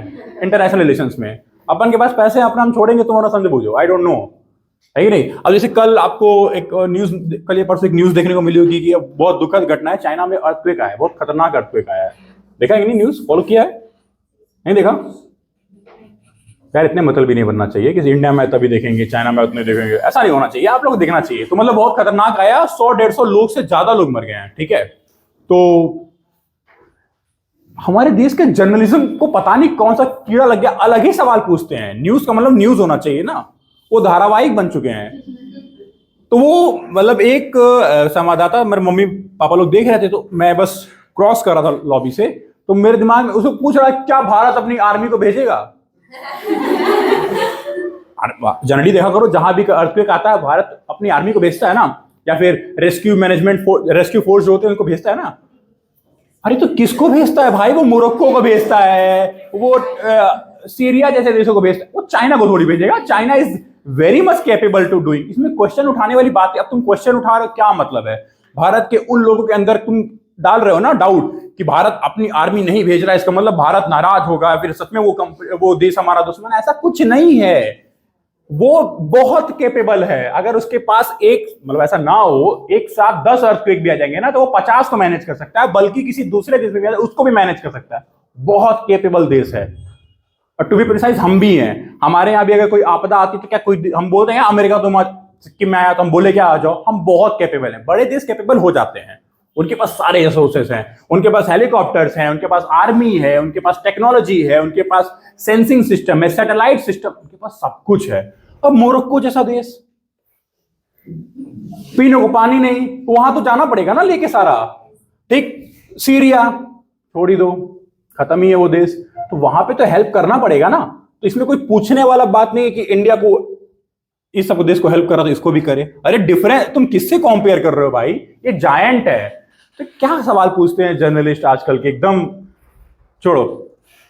Speaker 1: इंटरनेशनल रिलेशंस में, अपन के पास पैसे अपना हम छोड़ेंगे, तुम और समझ बूझो, आई डोंट नो, है कि नहीं। अब जैसे कल आपको एक न्यूज, कल या परसों एक न्यूज देखने को मिली होगी कि बहुत दुखद घटना है, चाइना में अर्थक्वेक आया है, बहुत खतरनाक अर्थक्वेक आया है, देखा कि नहीं, न्यूज फॉलो किया है, नहीं देखा? यार इतने मतलब भी नहीं बनना चाहिए कि इंडिया में तभी देखेंगे, चाइना में उतने देखेंगे, ऐसा नहीं होना चाहिए, आप लोग देखना चाहिए। तो मतलब बहुत खतरनाक आया, 100-150 लोग से ज्यादा लोग मर गए हैं। ठीक है, तो हमारे देश के जर्नलिज्म को पता नहीं कौन सा कीड़ा लग गया, अलग ही सवाल पूछते हैं। न्यूज का मतलब न्यूज होना चाहिए ना, वो धारावाहिक बन चुके हैं। तो वो मतलब एक संवाददाता, मेरे मम्मी पापा लोग देख रहे थे, तो मैं बस क्रॉस कर रहा था लॉबी से, तो मेरे दिमाग में उसको पूछ रहा क्या भारत अपनी आर्मी को भेजेगा? जनरली देखा करो, जहां भी अर्थक्वेक आता है भारत अपनी आर्मी को भेजता है ना, या फिर रेस्क्यू फोर्स जो होते हैं उनको भेजता है ना। अरे तो किसको भेजता है भाई? वो मोरक्को को भेजता है, वो सीरिया जैसे देशों को भेजता है, वो चाइना को थोड़ी भेजेगा। China is very much capable to doing. इसमें क्वेश्चन उठाने वाली बात है। अब तुम क्वेश्चन उठा रहे हो, क्या मतलब है? भारत के उन लोगों के अंदर तुम डाल रहे हो ना डाउट कि भारत अपनी आर्मी नहीं भेज रहा है, इसका मतलब भारत नाराज होगा, फिर सच में वो देश हमारा दुश्मन है। ऐसा कुछ नहीं है। वो बहुत कैपेबल है। अगर उसके पास एक मतलब ऐसा ना हो, एक साथ 10 अर्थक्वेक भी आ जाएंगे ना, तो वो 50 तो मैनेज कर सकता है, बल्कि किसी दूसरे देश में उसको भी मैनेज कर सकता है। बहुत कैपेबल देश है। और टू बी प्रिसाइज हम भी हैं। हमारे यहाँ भी अगर कोई आपदा आती तो क्या कोई हम बोलते हैं अमेरिका तुम सिक्किम में आया तो हम बोले क्या आ जाओ? हम बहुत कैपेबल हैं। बड़े देश कैपेबल हो जाते हैं। उनके पास सारे रिसोर्सेस हैं, उनके पास हेलीकॉप्टर्स हैं, उनके पास आर्मी है, उनके पास टेक्नोलॉजी है, उनके पास सेंसिंग सिस्टम है, सैटेलाइट सिस्टम, उनके पास सब कुछ है। अब मोरक्को जैसा देश, पीने को पानी नहीं, वहां तो जाना पड़ेगा ना लेके सारा। ठीक, सीरिया छोड़ ही दो, खत्म ही है वो देश, तो वहां पे तो हेल्प करना पड़ेगा ना। तो इसमें कोई पूछने वाला बात नहीं है कि इंडिया को इस सब देश को हेल्प करा तो इसको भी करे। अरे डिफरेंस तुम किससे कंपेयर कर रहे हो भाई? ये जायंट है। तो क्या सवाल पूछते हैं जर्नलिस्ट आजकल के, एकदम छोड़ो।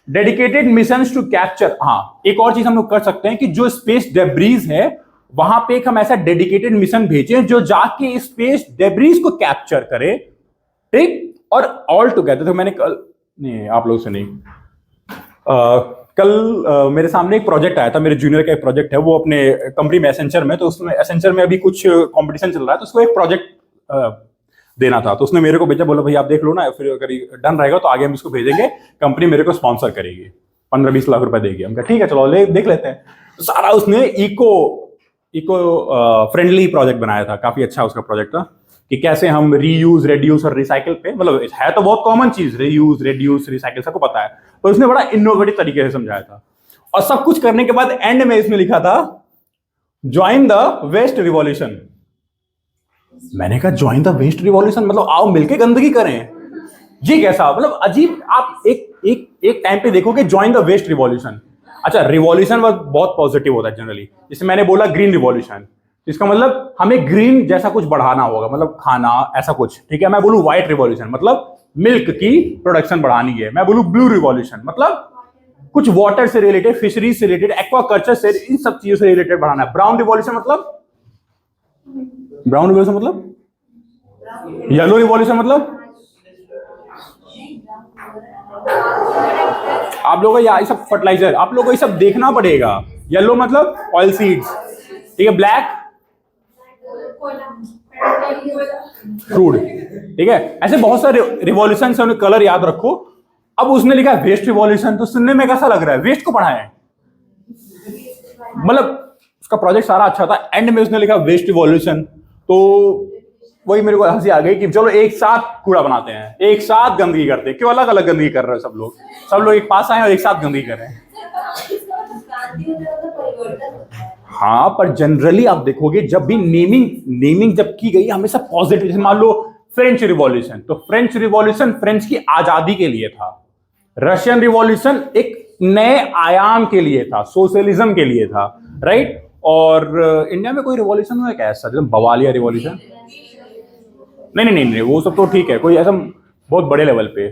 Speaker 1: डेडिकेटेड मिशन टू कैप्चर, हाँ एक और चीज हम लोग कर सकते हैं कि जो स्पेस डेब्रीज है वहां पे एक हम ऐसा डेडिकेटेड मिशन भेजें जो जाके स्पेस डेब्रीज को कैप्चर करे। ठीक, और ऑल टुगेदर। तो मैंने कल नहीं, आप लोगों से नहीं, कल मेरे सामने एक प्रोजेक्ट आया था, मेरे जूनियर का एक प्रोजेक्ट है, वो अपने कंपनी में एसेंचर में, तो उसमें एसेंचर में अभी कुछ कंपटीशन चल रहा है, तो उसको एक प्रोजेक्ट देना था। तो उसने मेरे को भेजा, बोला भाई आप देख लो ना, फिर अगर डन रहेगा तो आगे हम इसको भेजेंगे, कंपनी मेरे को स्पॉन्सर करेगी, 15-20 लाख रुपए देगी। हम कहा ठीक है चलो देख लेते हैं। तो सारा उसने इको फ्रेंडली प्रोजेक्ट बनाया था, काफी अच्छा उसका प्रोजेक्ट था कि कैसे हम रीयूज, रेड्यूस और रिसाइकिल पे, मतलब है तो बहुत कॉमन चीज, रीयूज, रेड्यूस, रिसाइकिल सबको पता है, पर उसने बड़ा इनोवेटिव तरीके से समझाया था। और सब कुछ करने के बाद एंड में इसमें लिखा था ज्वाइन द वेस्ट रिवॉल्यूशन। मैंने कहा ज्वाइन द वेस्ट रिवॉल्यूशन मतलब आओ मिलके गंदगी करें? ये कैसा, मतलब अजीब। आप एक टाइम पे देखोगे ज्वाइन द वेस्ट रिवॉल्यूशन। अच्छा, रिवॉल्यूशन बहुत पॉजिटिव होता है जनरली, जैसे मैंने बोला ग्रीन रिवॉल्यूशन, इसका मतलब हमें ग्रीन जैसा कुछ बढ़ाना होगा, मतलब खाना ऐसा कुछ। ठीक है, मैं बोलूं व्हाइट रिवॉल्यूशन मतलब मिल्क की प्रोडक्शन बढ़ानी है। मैं बोलूं ब्लू रिवॉल्यूशन मतलब कुछ वाटर से रिलेटेड, फिशरीज से रिलेटेड, एक्वाकल्चर से, इन सब चीजों से रिलेटेड बढ़ाना है। ब्राउन रिवॉल्यूशन मतलब येलो रिवॉल्यूशन मतलब आप लोगों को ये सब फर्टिलाइजर, आप लोगों को ये सब देखना पड़ेगा। येलो मतलब ऑयल सीड्स, ठीक है, ब्लैक क्रूड, ठीक है। ऐसे बहुत सारे रिवॉल्यूशन से उन्हें कलर याद रखो। अब उसने लिखा है वेस्ट रिवॉल्यूशन, तो सुनने में कैसा लग रहा है? वेस्ट को पढ़ाएं, मतलब उसका प्रोजेक्ट सारा अच्छा था, एंड में उसने लिखा वेस्ट रिवॉल्यूशन। तो वही मेरे को हंसी आ गई कि चलो एक साथ कूड़ा बनाते हैं, एक साथ गंदगी करते हैं। क्यों अलग अलग गंदगी कर रहे हो? सब लोग एक पास आए और एक साथ गंदगी कर रहे हैं। हाँ, पर जनरली आप देखोगे जब भी नेमिंग जब की गई हमेशा पॉजिटिव। मान लो फ्रेंच रिवॉल्यूशन, तो फ्रेंच रिवॉल्यूशन फ्रेंच की आजादी के लिए था। रशियन रिवॉल्यूशन एक नए आयाम के लिए था, सोशलिज्म के लिए था, राइट। और इंडिया में कोई रिवॉल्यूशन हुआ क्या ऐसा, बवालिया रिवॉल्यूशन? नहीं, वो सब तो ठीक है, कोई ऐसा बहुत बड़े लेवल पे।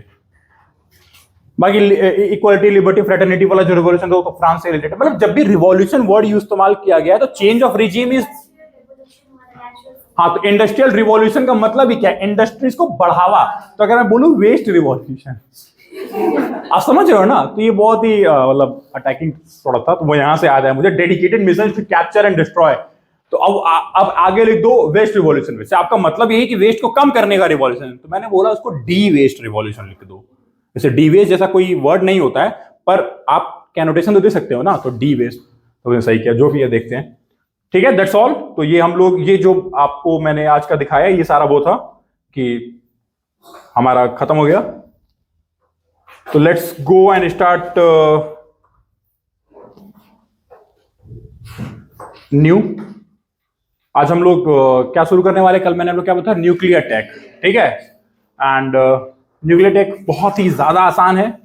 Speaker 1: बाकी इक्वालिटी, लिबर्टी, फ्रेटर्निटी वाला जो रिवॉल्यूशन था तो फ्रांस से रिलेटेड। मतलब जब भी रिवॉल्यूशन वर्ड इस्तेमाल किया गया है तो चेंज ऑफ रिजीम इज, हाँ, तो इंडस्ट्रियल रिवॉल्यूशन का मतलब ही क्या है? इंडस्ट्रीज को बढ़ावा। तो अगर मैं बोलूं वेस्ट रिवॉल्यूशन, आप समझ रहे हो ना? तो ये बहुत ही मतलब अटैकिंग थोड़ा था, तो वो यहां से आ जाए मुझे dedicated mission to capture and destroy. तो अब आगे लिख दो वेस्ट रिवॉल्यूशन। वैसे आपका मतलब यही कि वेस्ट को कम करने का रिवॉल्यूशन, तो मैंने बोला उसको डी वेस्ट रिवॉल्यूशन लिख दो। जैसे डी वेस्ट जैसा कोई वर्ड नहीं होता है, पर आप कैनोटेशन तो दे सकते हो ना, तो डी वेस्ट तो सही किया। जो भी है देखते हैं, ठीक है, दैट्स ऑल। तो ये हम लोग, ये जो आपको मैंने आज का दिखाया, ये सारा वो था कि हमारा खत्म हो गया। तो let's go and start new. आज हम लोग क्या शुरू करने वाले, कल मैंने हम लोग क्या बताया, न्यूक्लियर टेक, ठीक है। एंड न्यूक्लियर टेक बहुत ही ज्यादा आसान है,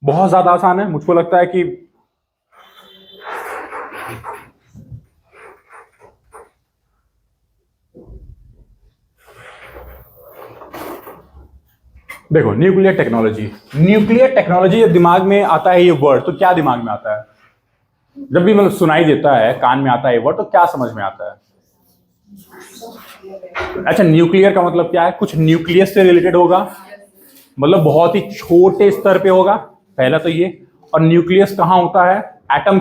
Speaker 1: बहुत ज्यादा आसान है। मुझको लगता है कि देखो न्यूक्लियर टेक्नोलॉजी जब दिमाग में आता है ये वर्ड, तो क्या दिमाग में आता है? जब भी मतलब सुनाई देता है, कान में आता है ये वर्ड, तो क्या समझ में आता है? अच्छा, न्यूक्लियर का मतलब क्या है? कुछ न्यूक्लियस से रिलेटेड होगा, मतलब बहुत ही छोटे स्तर पे होगा, पहला तो ये। और न्यूक्लियस कहां होता है? एटम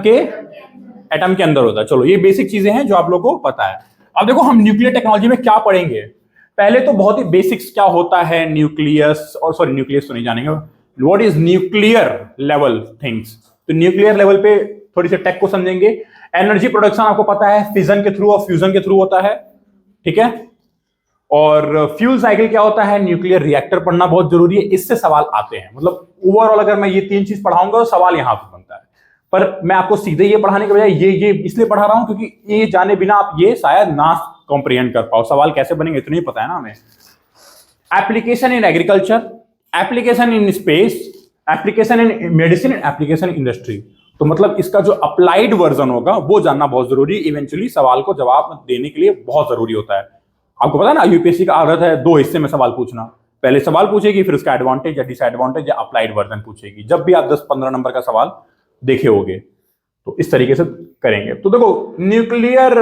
Speaker 1: के अंदर होता है। चलो ये बेसिक चीजें हैं जो आप लोगों को पता है। अब देखो हम न्यूक्लियर टेक्नोलॉजी में क्या पढ़ेंगे। पहले तो बहुत ही बेसिक्स, क्या होता है न्यूक्लियस, और सॉरी न्यूक्लियस तो नहीं जानेंगे, what is nuclear level things. तो न्यूक्लियर लेवल पे थोड़ी सी टेक को समझेंगे। एनर्जी प्रोडक्शन आपको पता है फिजन के थ्रू और फ्यूजन के थ्रू होता है, ठीक है। और फ्यूल साइकिल क्या होता है, न्यूक्लियर रिएक्टर पढ़ना बहुत जरूरी है, इससे सवाल आते हैं। मतलब ओवरऑल अगर मैं ये तीन चीज पढ़ाऊंगा तो सवाल यहां पर बनता है। पर मैं आपको सीधे ये पढ़ाने के बजाय ये इसलिए पढ़ा रहा हूं क्योंकि ये जाने बिना आप ये शायद ना कॉम्प्रिहेंड कर पाओ। सवाल कैसे बनेंगे इतना ही पता है ना हमें। Application in agriculture, application in space, application in medicine, application industry. तो मतलब इसका जो अप्लाइड वर्जन होगा वो जानना बहुत जरूरी, इवेंचुअली सवाल को जवाब देने के लिए बहुत जरूरी होता है। आपको पता है ना यूपीएससी का आदत है दो हिस्से में सवाल पूछना, पहले सवाल पूछेगी फिर उसका एडवांटेज या डिसएडवांटेज या अप्लाइड वर्जन पूछेगी। जब भी आप 10-15 नंबर का सवाल देखे होगे तो इस तरीके से करेंगे। तो देखो न्यूक्लियर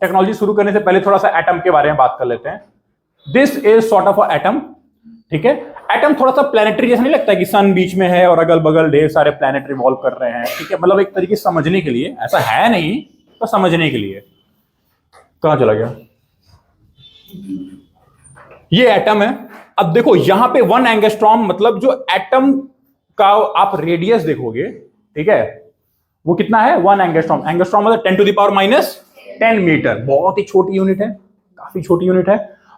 Speaker 1: टेक्नोलॉजी शुरू करने से पहले थोड़ा सा एटम के बारे में बात कर लेते हैं। This is sort of a atom, ठीक है। एटम थोड़ा सा प्लैनेटरी जैसा नहीं लगता है कि सन बीच में है और अगल बगल ढेर सारे प्लैनेट रिवॉल्व कर रहे हैं, ठीक है। मतलब एक तरीके से समझने के लिए, ऐसा है नहीं तो समझने के लिए। कहां चला गया? ये एटम है। अब देखो यहां पे 1 एंगस्ट्रॉम, मतलब जो एटम का आप रेडियस देखोगे, ठीक है, वो कितना है? 1 एंगस्ट्रॉम। एंगस्ट्रॉम मतलब 10⁻10 मीटर, बहुत ही छोटी यूनिट है, काफी छोटी यूनिट है।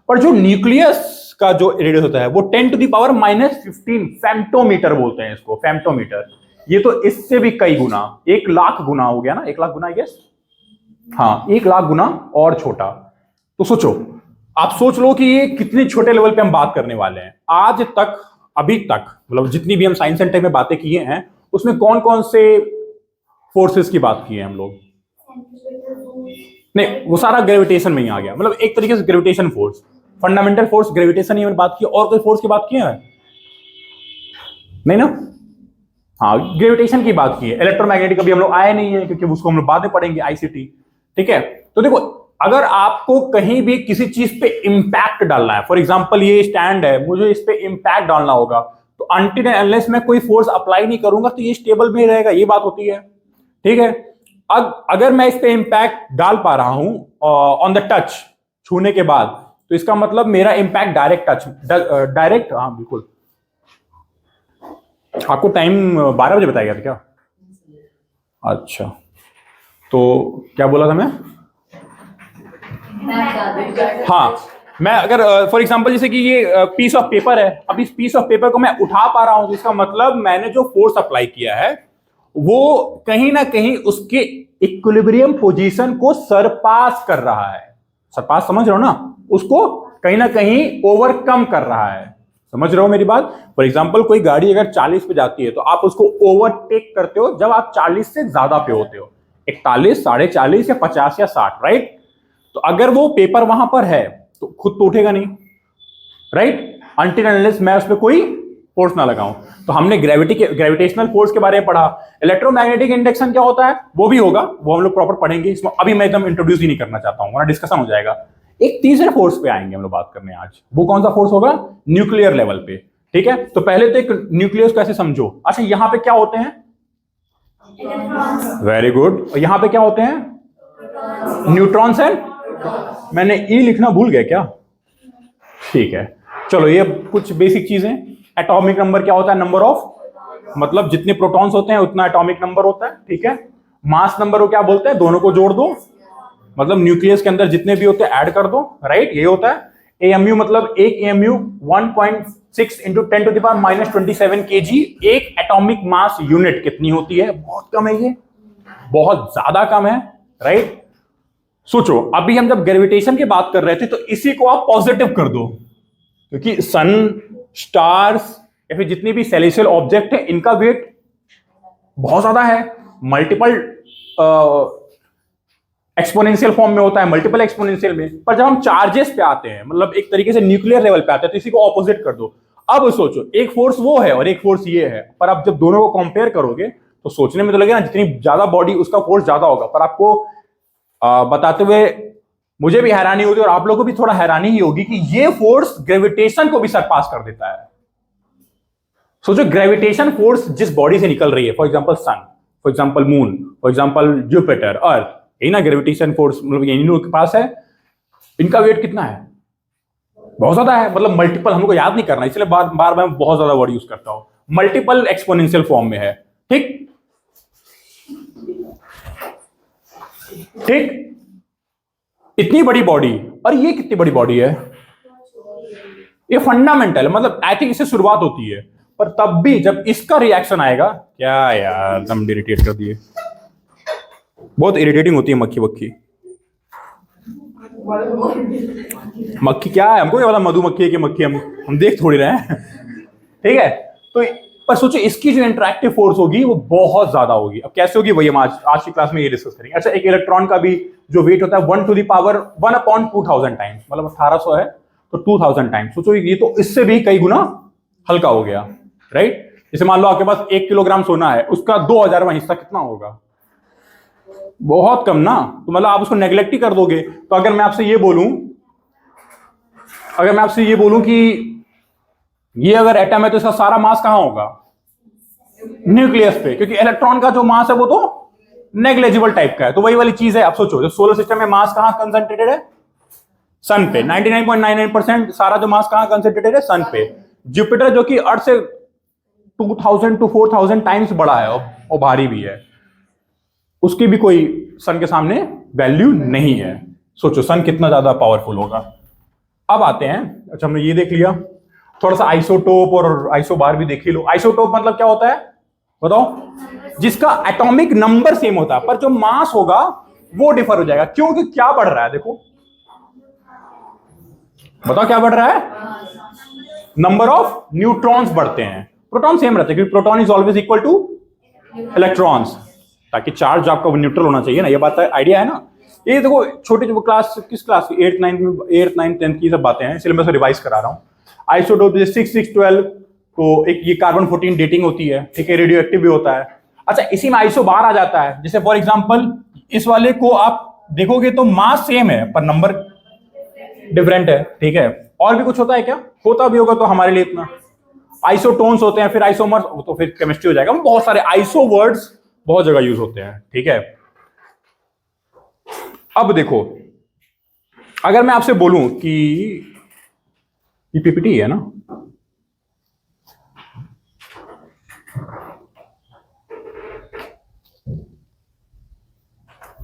Speaker 1: पर जो न्यूक्लियस का जो रेडियस होता है वो 10⁻15 फेम्टोमीटर बोलते हैं इसको, फेम्टोमीटर। ये तो इससे भी कई गुना, 1,00,000 गुना हो गया ना, 1,00,000 गुना, यस हाँ, 1,00,000 गुना और छोटा। तो सोचो, आप सोच लो कि ये कितने छोटे लेवल पे हम बात करने वाले हैं। आज तक, अभी तक, मतलब जितनी भी हम साइंस एंड टेक में बातें किए हैं उसमें कौन कौन से फोर्सेस की बात की है हम लोग? नहीं, वो सारा ग्रेविटेशन में ही आ गया। मतलब एक तरीके से gravitation force, fundamental force gravitation ही बात की। और कोई फोर्स की बात की है? नहीं ना? हाँ, ग्रेविटेशन की बात की है। इलेक्ट्रोमैग्नेटिक अभी हम लोग आए नहीं है क्योंकि उसको हम लोग बाद में पढ़ेंगे, आईसीटी, ठीक है। तो देखो अगर आपको कहीं भी किसी चीज पे इंपैक्ट डालना है, फॉर एग्जांपल ये स्टैंड है, मुझे इस पे इंपैक्ट डालना होगा, तो अनटिल एंड अनलेस मैं कोई फोर्स अप्लाई नहीं करूंगा तो ये स्टेबल में रहेगा, ये बात होती है, ठीक है। अब अगर मैं इस पे इंपैक्ट डाल पा रहा हूं ऑन द टच, छूने के बाद, तो इसका मतलब मेरा इंपैक्ट डायरेक्ट टच, डायरेक्ट, हाँ बिल्कुल। आपको टाइम 12 बजे बताया गया था क्या? अच्छा, तो क्या बोला था मैं? हाँ, मैं अगर फॉर एग्जांपल जैसे कि ये पीस ऑफ पेपर है, अब इस पीस ऑफ पेपर को मैं उठा पा रहा हूं, तो इसका मतलब मैंने जो फोर्स अप्लाई किया है वो कहीं ना कहीं उसके इक्विलिब्रियम पोजीशन को सरपास कर रहा है। सरपास समझ रहे हो ना? उसको कहीं ना कहीं ओवरकम कर रहा है। समझ रहे हो मेरी बात? फॉर एग्जांपल कोई गाड़ी अगर 40 पे जाती है तो आप उसको ओवरटेक करते हो जब आप 40 से ज्यादा पे होते हो, 41, 40.5 या 50 या 60, राइट। तो अगर वो पेपर वहां पर है तो खुद तो उठेगा नहीं, राइट, अनटिल अनलेस मैं उस पर कोई फोर्स ना लगाऊं। तो हमने ग्रेविटेशनल फोर्स के बारे में पढ़ा। इलेक्ट्रोमैग्नेटिक इंडक्शन क्या होता है वो भी होगा, वो हम लोग प्रॉपर पढ़ेंगे। इसमें अभी मैं एकदम इंट्रोड्यूस ही नहीं करना चाहता हूं, वरना डिस्कशन हो जाएगा। एक तीसरे फोर्स पे आएंगे हम लोग बात करने आज। वो कौन सा फोर्स होगा? न्यूक्लियर लेवल पे, ठीक है। तो पहले तो एक न्यूक्लियस कैसे समझो। अच्छा, यहां पे क्या होते हैं? Very good. यहां पे क्या होते हैं? न्यूट्रॉन्स एंड, मैंने ई लिखना भूल गया क्या? ठीक है, चलो ये कुछ बेसिक चीजें। एटॉमिक नंबर क्या होता है? नंबर ऑफ, मतलब जितने प्रोटॉन्स होते हैं उतना एटॉमिक नंबर होता है, ठीक है। मास नंबर को क्या बोलते हैं? दोनों को जोड़ दो, मतलब न्यूक्लियस के अंदर जितने भी होते हैं ऐड कर दो, राइट, ये होता है। AMU मतलब एक AMU 1.6 इंटू 10⁻⁻27 kg, एक एटॉमिक मास यूनिट कितनी होती है? बहुत कम है, ये बहुत ज्यादा कम है, राइट? सोचो अभी हम जब ग्रेविटेशन की बात कर रहे थे तो इसी को आप पॉजिटिव कर दो, क्योंकि सन, स्टार्स या फिर जितनी भी सेलेस्टियल ऑब्जेक्ट है इनका वेट बहुत ज्यादा है, मल्टीपल एक्सपोनेंशियल फॉर्म में होता है, मल्टीपल एक्सपोनेंशियल में। पर जब हम चार्जेस पे आते हैं, मतलब एक तरीके से न्यूक्लियर लेवल पे आते हैं, तो इसी को ऑपोजिट कर दो। अब सोचो एक फोर्स वो है और एक फोर्स ये है, पर आप जब दोनों को कंपेयर करोगे तो सोचने में तो लगेगा ना जितनी ज्यादा बॉडी उसका फोर्स ज्यादा होगा, पर आपको बताते हुए मुझे भी हैरानी होगी और आप लोगों को भी थोड़ा हैरानी ही होगी कि ये फोर्स ग्रेविटेशन को भी सरपास कर देता है। सोचो ग्रेविटेशन फोर्स जिस बॉडी से निकल रही है, for example sun, for example moon, for example Jupiter, earth, यही ना ग्रेविटेशन फोर्स, मतलब इन्हीं के पास है। इनका वेट कितना है? बहुत ज्यादा है, मतलब मल्टीपल, हमको याद नहीं करना इसलिए बार बार मैं बहुत ज्यादा वर्ड यूज करता हूं, मल्टीपल एक्सपोनेंशियल फॉर्म में है। ठीक ठीक, इतनी बड़ी बॉडी, और ये कितनी बड़ी बॉडी है? ये फंडामेंटल है, मतलब आई थिंक इससे शुरुआत होती है, पर तब भी जब इसका रिएक्शन आएगा, क्या यार दम इरिटेट कर दिए, बहुत इरिटेटिंग होती है मक्खी वक्खी। मक्खी क्या है, हमको क्या पता मधुमक्खी है कि मक्खी, हम देख थोड़ी रहे हैं। ठीक है, तो पर सोचो इसकी जो इंटरैक्टिव फोर्स होगी वो बहुत ज्यादा होगी। अब कैसे होगी वही हम आज की क्लास में ये डिस्कस करेंगे। अच्छा, एक इलेक्ट्रॉन का भी जो वेट होता है 1⁻1/2000 टाइम्स, मतलब 1800 है तो 2000 टाइम्स। सोचो ये तो इससे भी कई गुना हल्का हो गया, राइट? जैसे मान लो आपके पास 1 किलोग्राम सोना है, उसका 2000वां हिस्सा कितना होगा? बहुत कम ना, तो मतलब आप उसको नेग्लेक्ट ही कर दोगे। तो अगर मैं आपसे ये बोलूं कि ये अगर एटम है तो इसका सारा मास कहां होगा? न्यूक्लियस पे, क्योंकि इलेक्ट्रॉन का जो मास है वो तो नेग्लेजिबल टाइप का है। तो वही वाली चीज है। अब सोचो, जो सोलर सिस्टम में मास कहां कंसंट्रेटेड है? सन पे। 99.99% सारा जो मास कहां कंसंट्रेटेड है? सन पे। जुपिटर जो कि अर्थ से 2000 to 4000 टाइम्स बड़ा है और भारी भी है, उसकी भी कोई सन के सामने वैल्यू नहीं है। सोचो सन कितना ज्यादा पावरफुल होगा। अब आते हैं, अच्छा हमने ये देख लिया, थोड़ा सा आइसोटोप और आइसोबार भी देख ही लो। आइसोटोप मतलब क्या होता है बताओ? जिसका एटॉमिक नंबर सेम होता है पर जो मास होगा वो डिफर हो जाएगा। क्योंकि क्या बढ़ रहा है? देखो बताओ क्या बढ़ रहा है? नंबर ऑफ न्यूट्रॉन्स बढ़ते हैं, प्रोटॉन सेम रहते हैं, क्योंकि proton is always equal two electrons, ताकि चार्ज आपका न्यूट्रल होना चाहिए ना। ये बात आइडिया है ना। ये देखो छोटे जो क्लास, किस क्लास की, 8th 9th 10th की सब बातें हैं, इसलिए मैं रिवाइज करा रहा हूं। आइसोटोप जैसे 6 6 12, तो एक ये कार्बन 14 डेटिंग होती है, ठीक है, रेडियो एक्टिव भी होता है। अच्छा, इसी में आइसोबार आ जाता है। जैसे फॉर एग्जांपल इस वाले को आप देखोगे तो मास सेम है पर नंबर डिफरेंट है, ठीक है। और भी कुछ होता है क्या? होता भी होगा तो हमारे लिए इतना। आइसोटोन्स होते हैं, फिर आइसोमर्स, तो फिर केमिस्ट्री हो जाएगा। बहुत सारे आइसो वर्ड्स बहुत जगह यूज होते हैं, ठीक है। अब देखो, अगर मैं आपसे बोलूं कि ये पीपीटी है ना,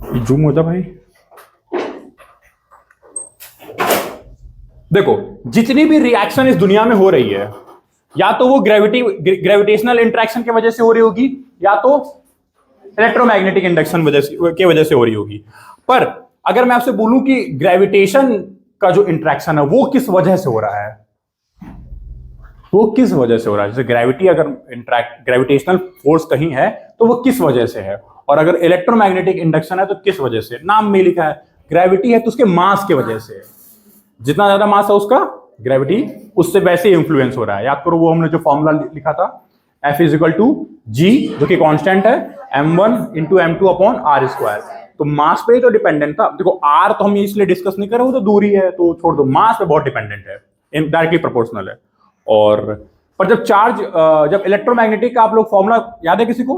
Speaker 1: ये जूम होता भाई, देखो जितनी भी रिएक्शन इस दुनिया में हो रही है, या तो वो ग्रेविटेशनल इंटरेक्शन की वजह से हो रही होगी, या तो इलेक्ट्रोमैग्नेटिक इंडक्शन की वजह से हो रही होगी। पर अगर मैं आपसे बोलूं कि ग्रेविटेशन का जो इंटरेक्शन है वो किस वजह से हो रहा है, वो किस वजह से हो रहा है? जैसे ग्रेविटी, अगर ग्रेविटेशनल फोर्स कहीं है तो वो किस वजह से है, और अगर इलेक्ट्रोमैग्नेटिक इंडक्शन है तो किस वजह से? नाम में लिखा है ग्रेविटी है तो उसके मास की वजह से। जितना ज्यादा मास है उसका ग्रेविटी उससे वैसे इंफ्लुएंस हो रहा है। याद करो वो हमने जो फॉर्मूला लिखा था, F = G, जो कि कांस्टेंट है, m1 × m2/r²। तो मास पे तो डिपेंडेंट था। देखो r तो हम इसलिए डिस्कस नहीं कर रहे, वो तो दूरी है तो छोड़ दो। मास पे बहुत डिपेंडेंट है, डायरेक्टली प्रोपोर्शनल है। और पर जब चार्ज, जब इलेक्ट्रोमैग्नेटिक का आप लोग फॉर्मूला याद है किसी को?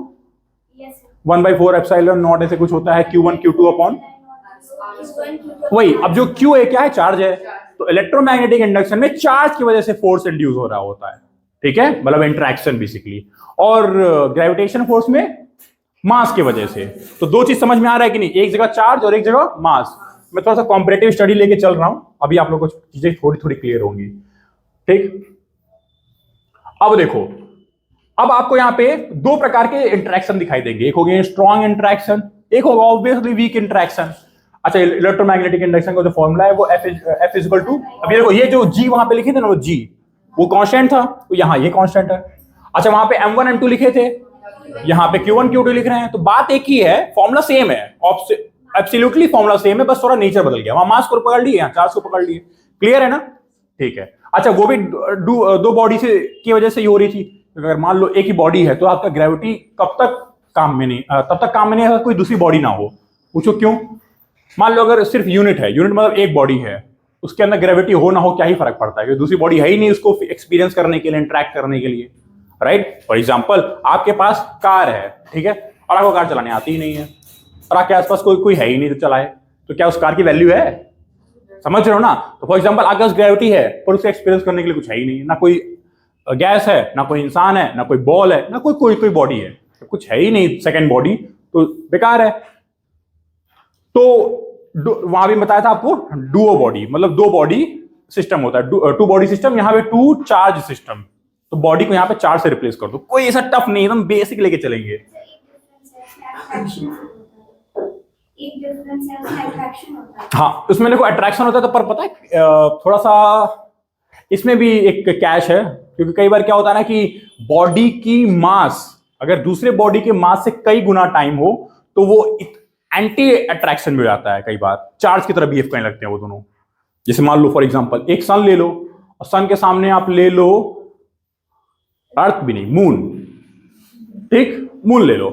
Speaker 1: 1/4ε0 ऐसे कुछ होता है, Q1 Q2 वही। अब जो Q है क्या है? चार्ज है। तो इलेक्ट्रोमैग्नेटिक इंडक्शन में चार्ज की वजह से फोर्स इंड्यूस हो रहा होता है, ठीक है, मतलब इंटरेक्शन बेसिकली। और ग्रेविटेशन फोर्स में मास की वजह से। तो दो चीज समझ में आ रहा है कि नहीं? एक जगह चार्ज और एक जगह मास। मैं थोड़ा सा कॉम्परेटिव स्टडी लेके चल रहा हूं, अभी आप लोगों को चीजें थोड़ी थोड़ी क्लियर होंगी। ठीक, अब देखो, अब आपको यहाँ पे दो प्रकार के इंटरेक्शन दिखाई देंगे, एक हो गया स्ट्रॉन्ग इंटरेक्शन, एक होगा ऑब्वियसली वीक इंटरेक्शन। अच्छा, इलेक्ट्रोमैग्नेटिक इंडक्शन का जो फॉर्मूला है वो F इक्वल टू, अभी देखो ये जो G वहां पे लिखे थे ना, वो G वो कांस्टेंट था, तो यहाँ ये कांस्टेंट है। अच्छा, वहां पे M1 M2 लिखे थे, यहाँ पे Q1 Q2 लिख रहे हैं, तो बात एक ही है, फॉर्मूला सेम है, एब्सोल्युटली फॉर्मूला सेम है, बस थोड़ा नेचर बदल गया, वहां मास को पकड़ लिए, यहाँ चार्ज को पकड़ लिए। क्लियर है ना? ठीक है। अच्छा, वो भी दो बॉडी से की वजह से ही हो रही थी। अगर मान लो एक ही बॉडी है तो आपका ग्रेविटी कब तक काम में नहीं, तब तक काम में नहीं अगर कोई दूसरी बॉडी ना हो। पूछो क्यों? मान लो अगर सिर्फ यूनिट है, यूनिट मतलब एक बॉडी है, उसके अंदर ग्रेविटी हो ना हो क्या ही फर्क पड़ता है, क्योंकि दूसरी बॉडी है ही नहीं उसको एक्सपीरियंस करने के लिए, इंटरेक्ट करने के लिए, राइट? फॉर एग्जाम्पल आपके पास कार है, ठीक है, और आपको कार चलाने आती ही नहीं है, और आपके आसपास कोई है ही नहीं तो चलाए, तो क्या उस कार की वैल्यू है? समझ रहे हो ना? तो फॉर एग्जाम्पल आपके पास ग्रेविटी है पर उसे एक्सपीरियंस करने के लिए कुछ है ही नहीं, ना कोई गैस है, ना कोई इंसान है, ना कोई बॉल है, ना कोई बॉडी है, तो कुछ है ही नहीं सेकेंड बॉडी, तो बेकार है। तो वहां भी बताया था आपको डुओ बॉडी, मतलब दो बॉडी सिस्टम होता है, टू बॉडी सिस्टम, यहाँ पे टू चार्ज सिस्टम, तो बॉडी को यहाँ पे चार्ज से रिप्लेस कर दो, कोई ऐसा टफ नहीं, एकदम बेसिक लेके चलेंगे।
Speaker 2: एक डिफरेंस है उसमें अट्रैक्शन होता है।
Speaker 1: हाँ, उसमें देखो अट्रैक्शन होता है, तो पर पता है थोड़ा सा इसमें भी एक कैच है, क्योंकि कई बार क्या होता है ना कि बॉडी की मास अगर दूसरे बॉडी के मास से कई गुना टाइम हो तो वो एंटी अट्रैक्शन में हो जाता है, कई बार चार्ज की तरह बिहेव करने लगते हैं वो दोनों। जैसे मान लो फॉर एग्जांपल एक सन ले लो, और सन के सामने आप ले लो अर्थ भी नहीं, मून, ठीक, मून ले लो,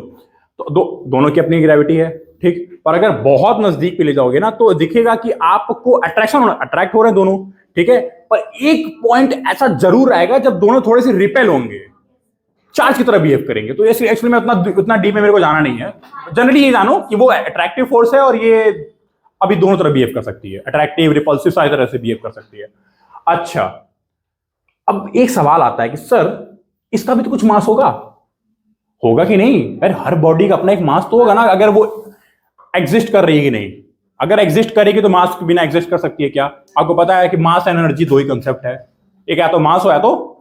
Speaker 1: तो दोनों की अपनी ग्रेविटी है, ठीक, पर अगर बहुत नजदीक पे ले जाओगे ना तो दिखेगा कि आपको अट्रैक्ट हो रहे हैं दोनों, ठीक है, पर एक पॉइंट ऐसा जरूर आएगा जब दोनों थोड़े से रिपेल होंगे, चार्ज की तरह बिहेव करेंगे। तो एक्चुअली में उतना डीप में मेरे को जाना नहीं है, जनरली ये जानो कि वो अट्रैक्टिव फोर्स है और ये अभी दोनों तरह बिहेव कर सकती है, अट्रैक्टिव रिपल्सिव सारी तरह से बिहेव कर सकती है। अच्छा, अब एक सवाल आता है कि सर इसका भी तो कुछ मास होगा कि नहीं? यार हर बॉडी का अपना एक मास तो होगा ना, अगर वो एग्जिस्ट कर रही है कि नहीं। अगर एग्जिस्ट करेगी तो मास के बिना एग्जिस्ट कर सकती है क्या? आपको पता है कि मास एंड एनर्जी दो ही कंसेप्ट है, एक या तो मास हो या तो,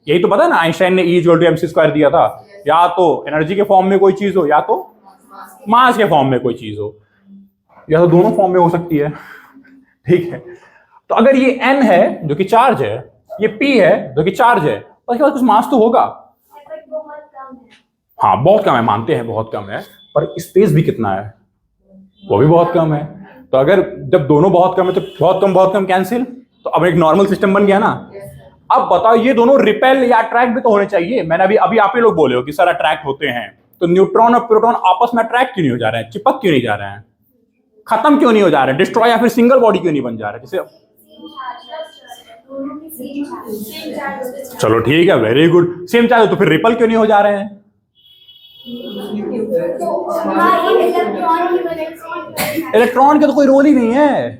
Speaker 1: यही तो पता है ना, आइंस्टाइन ने E=mc² दिया था, या तो एनर्जी के फॉर्म में कोई चीज हो या तो मास के फॉर्म में कोई चीज हो, या तो दोनों फॉर्म में हो सकती है, ठीक है। तो अगर ये n है जो कि चार्ज है, ये p है जो कि चार्ज है, तो इसके बाद कुछ मास तो होगा। हाँ बहुत कम है, मानते हैं बहुत कम है, पर स्पेस भी कितना है वो भी बहुत कम है। तो अगर जब दोनों बहुत कम है तो बहुत कम कैंसिल, तो अब एक नॉर्मल सिस्टम बन गया ना। अब बताओ ये दोनों रिपेल या अट्रैक्ट भी तो होने चाहिए। मैंने अभी आप ही लोग बोले हो कि सर अट्रैक्ट होते हैं, तो न्यूट्रॉन और प्रोटॉन आपस में अट्रैक्ट क्यों नहीं हो जा रहे हैं, चिपक क्यों नहीं जा रहे हैं, खत्म क्यों नहीं हो जा रहे हैं, डिस्ट्रॉय या फिर सिंगल बॉडी क्यों नहीं बन जा रहे? जैसे चलो ठीक है, वेरी गुड, सेम चार्ज, तो फिर रिपल क्यों नहीं हो जा रहे हैं? इलेक्ट्रॉन का तो कोई रोल ही नहीं है,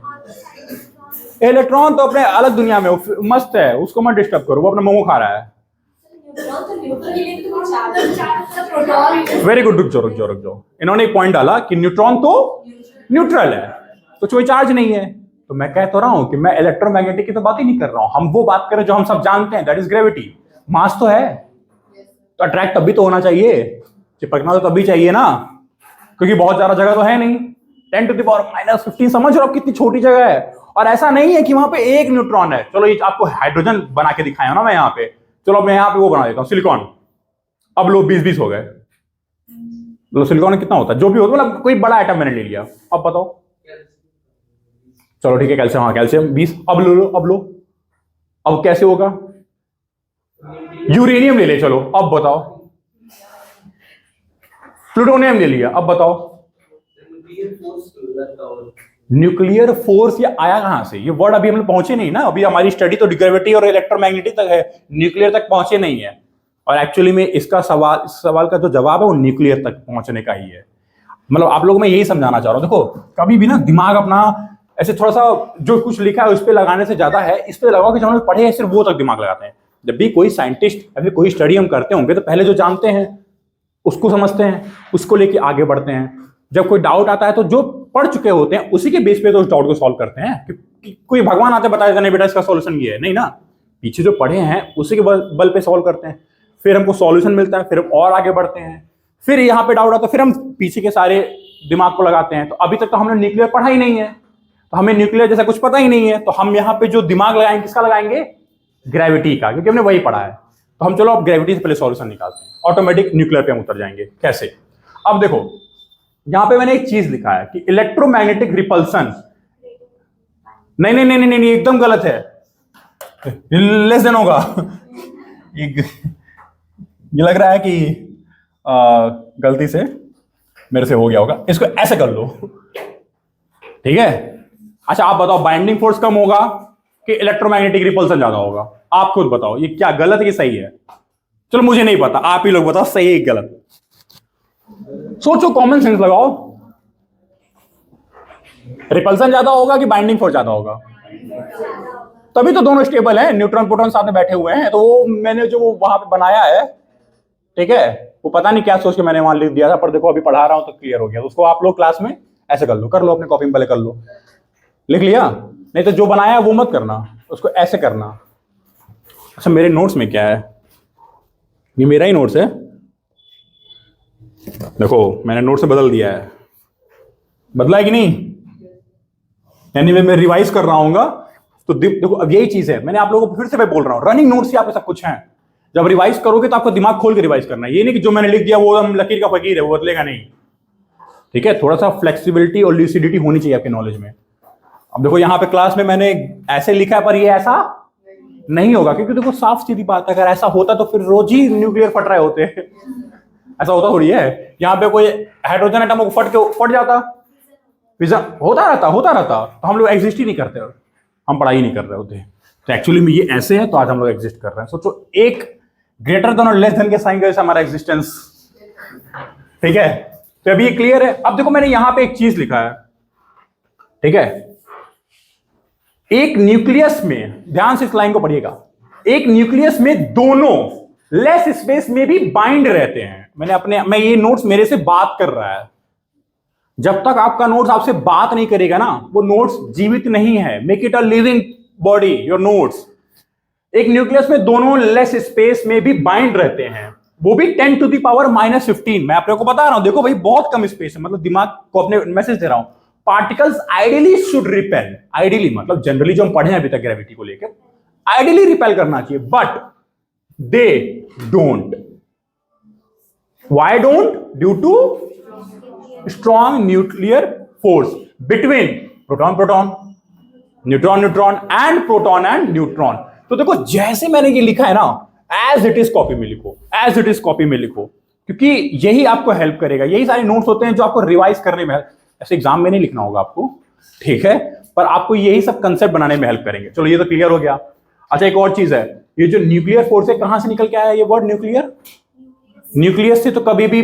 Speaker 1: इलेक्ट्रॉन तो अपने अलग दुनिया में मस्त है, उसको मत डिस्टर्ब करो, वो अपना मोमो खा रहा है। वेरी गुड, रुक जाओ, इन्होंने एक पॉइंट डाला कि न्यूट्रॉन तो न्यूट्रल है, तो कोई चार्ज नहीं है। तो मैं कह तो रहा हूं कि मैं इलेक्ट्रोमैग्नेटिक की तो बात ही नहीं कर रहा हूं, हम वो बात करें जो हम सब जानते हैं, दैट इज ग्रेविटी। मास तो है, तो अट्रैक्ट तभी तो होना चाहिए, चिपकना तो तभी चाहिए ना, क्योंकि बहुत ज्यादा जगह तो है नहीं, 10⁻⁻15, समझ रहे हो कितनी छोटी जगह है। और ऐसा नहीं है कि वहां पे एक न्यूट्रॉन है, चलो ये आपको हाइड्रोजन बना के दिखाया ना मैं यहाँ पे, चलो मैं यहाँ पे वो बना देता हूँ सिलिकॉन, अब लो 20-20 हो गए, लो सिलिकॉन कितना होता है, जो भी होता है, मतलब कोई बड़ा आइटम मैंने ले लिया, अब बताओ, चलो ठीक है कैल्शियम, हाँ कैल्शियम 20, अब लो, अब कैसे होगा? यूरेनियम ले ले, चलो अब बताओ, प्लूटोनियम ले लिया, अब बताओ न्यूक्लियर फोर्स ये आया कहां से? ये वर्ड अभी हम लोग पहुंचे नहीं ना, अभी हमारी स्टडी तो ग्रेविटी और इलेक्ट्रोमैग्नेटिक तक है, न्यूक्लियर तक पहुंचे नहीं है। और एक्चुअली में इसका सवाल का जो जवाब है वो न्यूक्लियर तक पहुंचने का ही है। मतलब आप लोगों में यही समझाना चाह रहा हूं, देखो कभी भी ना दिमाग अपना ऐसे थोड़ा सा जो कुछ लिखा है उस पर लगाने से ज्यादा है इस पर लगाओ कि जो हम लोग पढ़े हैं सिर्फ वो तक दिमाग लगाते हैं। जब भी कोई साइंटिस्ट या फिर कोई स्टडी हम करते होंगे तो पहले जो जानते हैं उसको समझते हैं, उसको लेके आगे बढ़ते हैं। जब कोई डाउट आता है तो जो
Speaker 3: पढ़ चुके होते हैं उसी के बेस पे तो उस डाउट को सॉल्व करते हैं कि कोई भगवान आते बता देता नहीं बेटा इसका सॉल्यूशन ये है, नहीं ना, पीछे जो पढ़े हैं उसी के बल पे सॉल्व करते हैं, फिर हमको सॉल्यूशन मिलता है, फिर हम और आगे बढ़ते हैं, फिर यहाँ पे डाउट आता है, फिर हम पीछे के सारे दिमाग को लगाते हैं। तो अभी तक तो हमने न्यूक्लियर पढ़ा ही नहीं है, तो हमें न्यूक्लियर जैसा कुछ पता ही नहीं है, तो हम यहाँ पे जो दिमाग लगाएंगे किसका लगाएंगे, ग्रेविटी का, क्योंकि हमने वही पढ़ा है। तो हम चलो अब ग्रेविटी से पहले सॉल्यूशन निकालते हैं, ऑटोमेटिक न्यूक्लियर पे हम उतर जाएंगे। कैसे? अब देखो यहां पे मैंने एक चीज लिखा है कि इलेक्ट्रोमैग्नेटिक रिपल्सन, नहीं नहीं नहीं नहीं नहीं, एकदम गलत है, लेस देन होगा। ये लग रहा है कि गलती से मेरे से हो गया होगा, इसको ऐसे कर लो, ठीक है। अच्छा आप बताओ बाइंडिंग फोर्स कम होगा कि इलेक्ट्रोमैग्नेटिक रिपल्सन ज्यादा होगा? आप खुद बताओ ये क्या गलत कि सही है? चलो मुझे नहीं पता, आप ही लोग बताओ सही है गलत। सोचो, कॉमन सेंस लगाओ, रिपल्सन ज्यादा होगा कि बाइंडिंग फोर्स ज्यादा होगा? तभी तो दोनों स्टेबल हैं, न्यूट्रॉन प्रोटॉन साथ में बैठे हुए हैं। तो वो मैंने जो वहां पे बनाया है, ठीक है, वो पता नहीं क्या सोच के मैंने वहां लिख दिया था, पर देखो अभी पढ़ा रहा हूं तो क्लियर हो गया। तो उसको आप लोग क्लास में ऐसे कर लो अपने कॉपी में, पहले कर लो, लिख लिया? नहीं तो जो बनाया है वो मत करना, उसको ऐसे करना। अच्छा मेरे नोट्स में क्या है, ये मेरा ही नोट्स है, देखो मैंने नोट्स में बदल दिया है, बदला है कि नहीं? यानी मैं रिवाइज कर रहा हूँगा तो देखो अब यही चीज है, मैंने आप लोगों को फिर से मैं बोल रहा हूँ, रनिंग नोट्स ही आपके सब कुछ है। जब रिवाइज करोगे तो आपको दिमाग खोल के रिवाइज करना है, ये नहीं कि जो मैंने लिख दिया वो हम लकीर का फकीर है, वो बदलेगा नहीं, ठीक है। थोड़ा सा फ्लेक्सिबिलिटी और ल्यूसिडिटी होनी चाहिए आपके नॉलेज में। अब देखो यहाँ पे क्लास में मैंने ऐसे लिखा है, पर ये ऐसा नहीं होगा, क्योंकि देखो साफ सीधी बात है, अगर ऐसा होता तो फिर रोज ही न्यूक्लियर फट रहे होते। ऐसा होता थोड़ी है, यहाँ पे कोई हाइड्रोजन एटम को फट जाता, होता रहता, तो हम लोग एग्जिस्ट ही नहीं करते, हम पढ़ाई नहीं कर रहे होते। तो एक्चुअली में ये ऐसे है, तो आज हम लोग एग्जिस्ट कर रहे हैं। सोचो एक ग्रेटर देन और लेस देन के साइन का हमारा एग्जिस्टेंस, ठीक है। तो अभी ये क्लियर है। अब देखो मैंने यहां पे एक चीज लिखा है, ठीक है, एक न्यूक्लियस में, ध्यान से इस लाइन को पढ़िएगा, एक न्यूक्लियस में दोनों लेस स्पेस में भी बाइंड रहते हैं। मैं ये नोट्स मेरे से बात कर रहा है, जब तक आपका नोट्स आपसे बात नहीं करेगा ना, वो नोट्स जीवित नहीं है। Make it a living body, your notes. एक न्यूक्लियस में दोनों लेस स्पेस में भी बाइंड रहते हैं, वो भी 10 टू द पावर -15। मैं आप लोगों को बता रहा हूं, देखो भाई बहुत कम स्पेस है, मतलब दिमाग को अपने मैसेज दे रहा हूं। Particles ideally should repel, ideally मतलब जनरली जो हम पढ़े हैं अभी तक ग्रेविटी को लेकर, आइडियली रिपेल करना चाहिए, but they don't. Why don't? Due to strong nuclear force between proton neutron and proton and neutron. तो देखो जैसे मैंने ये लिखा है ना, एज इट इज कॉपी में लिखो, एज इट इज कॉपी में लिखो, क्योंकि यही आपको हेल्प करेगा। यही सारे नोट्स होते हैं जो आपको रिवाइज करने में, ऐसे एग्जाम में नहीं लिखना होगा आपको, ठीक है, पर आपको यही सब कंसेप्ट बनाने में हेल्प करेंगे। चलो ये तो क्लियर हो गया। अच्छा एक और चीज है, ये जो न्यूक्लियर फोर्स है कहां से निकल के आया ये वर्ड न्यूक्लियर? न्यूक्लियस से तो कभी भी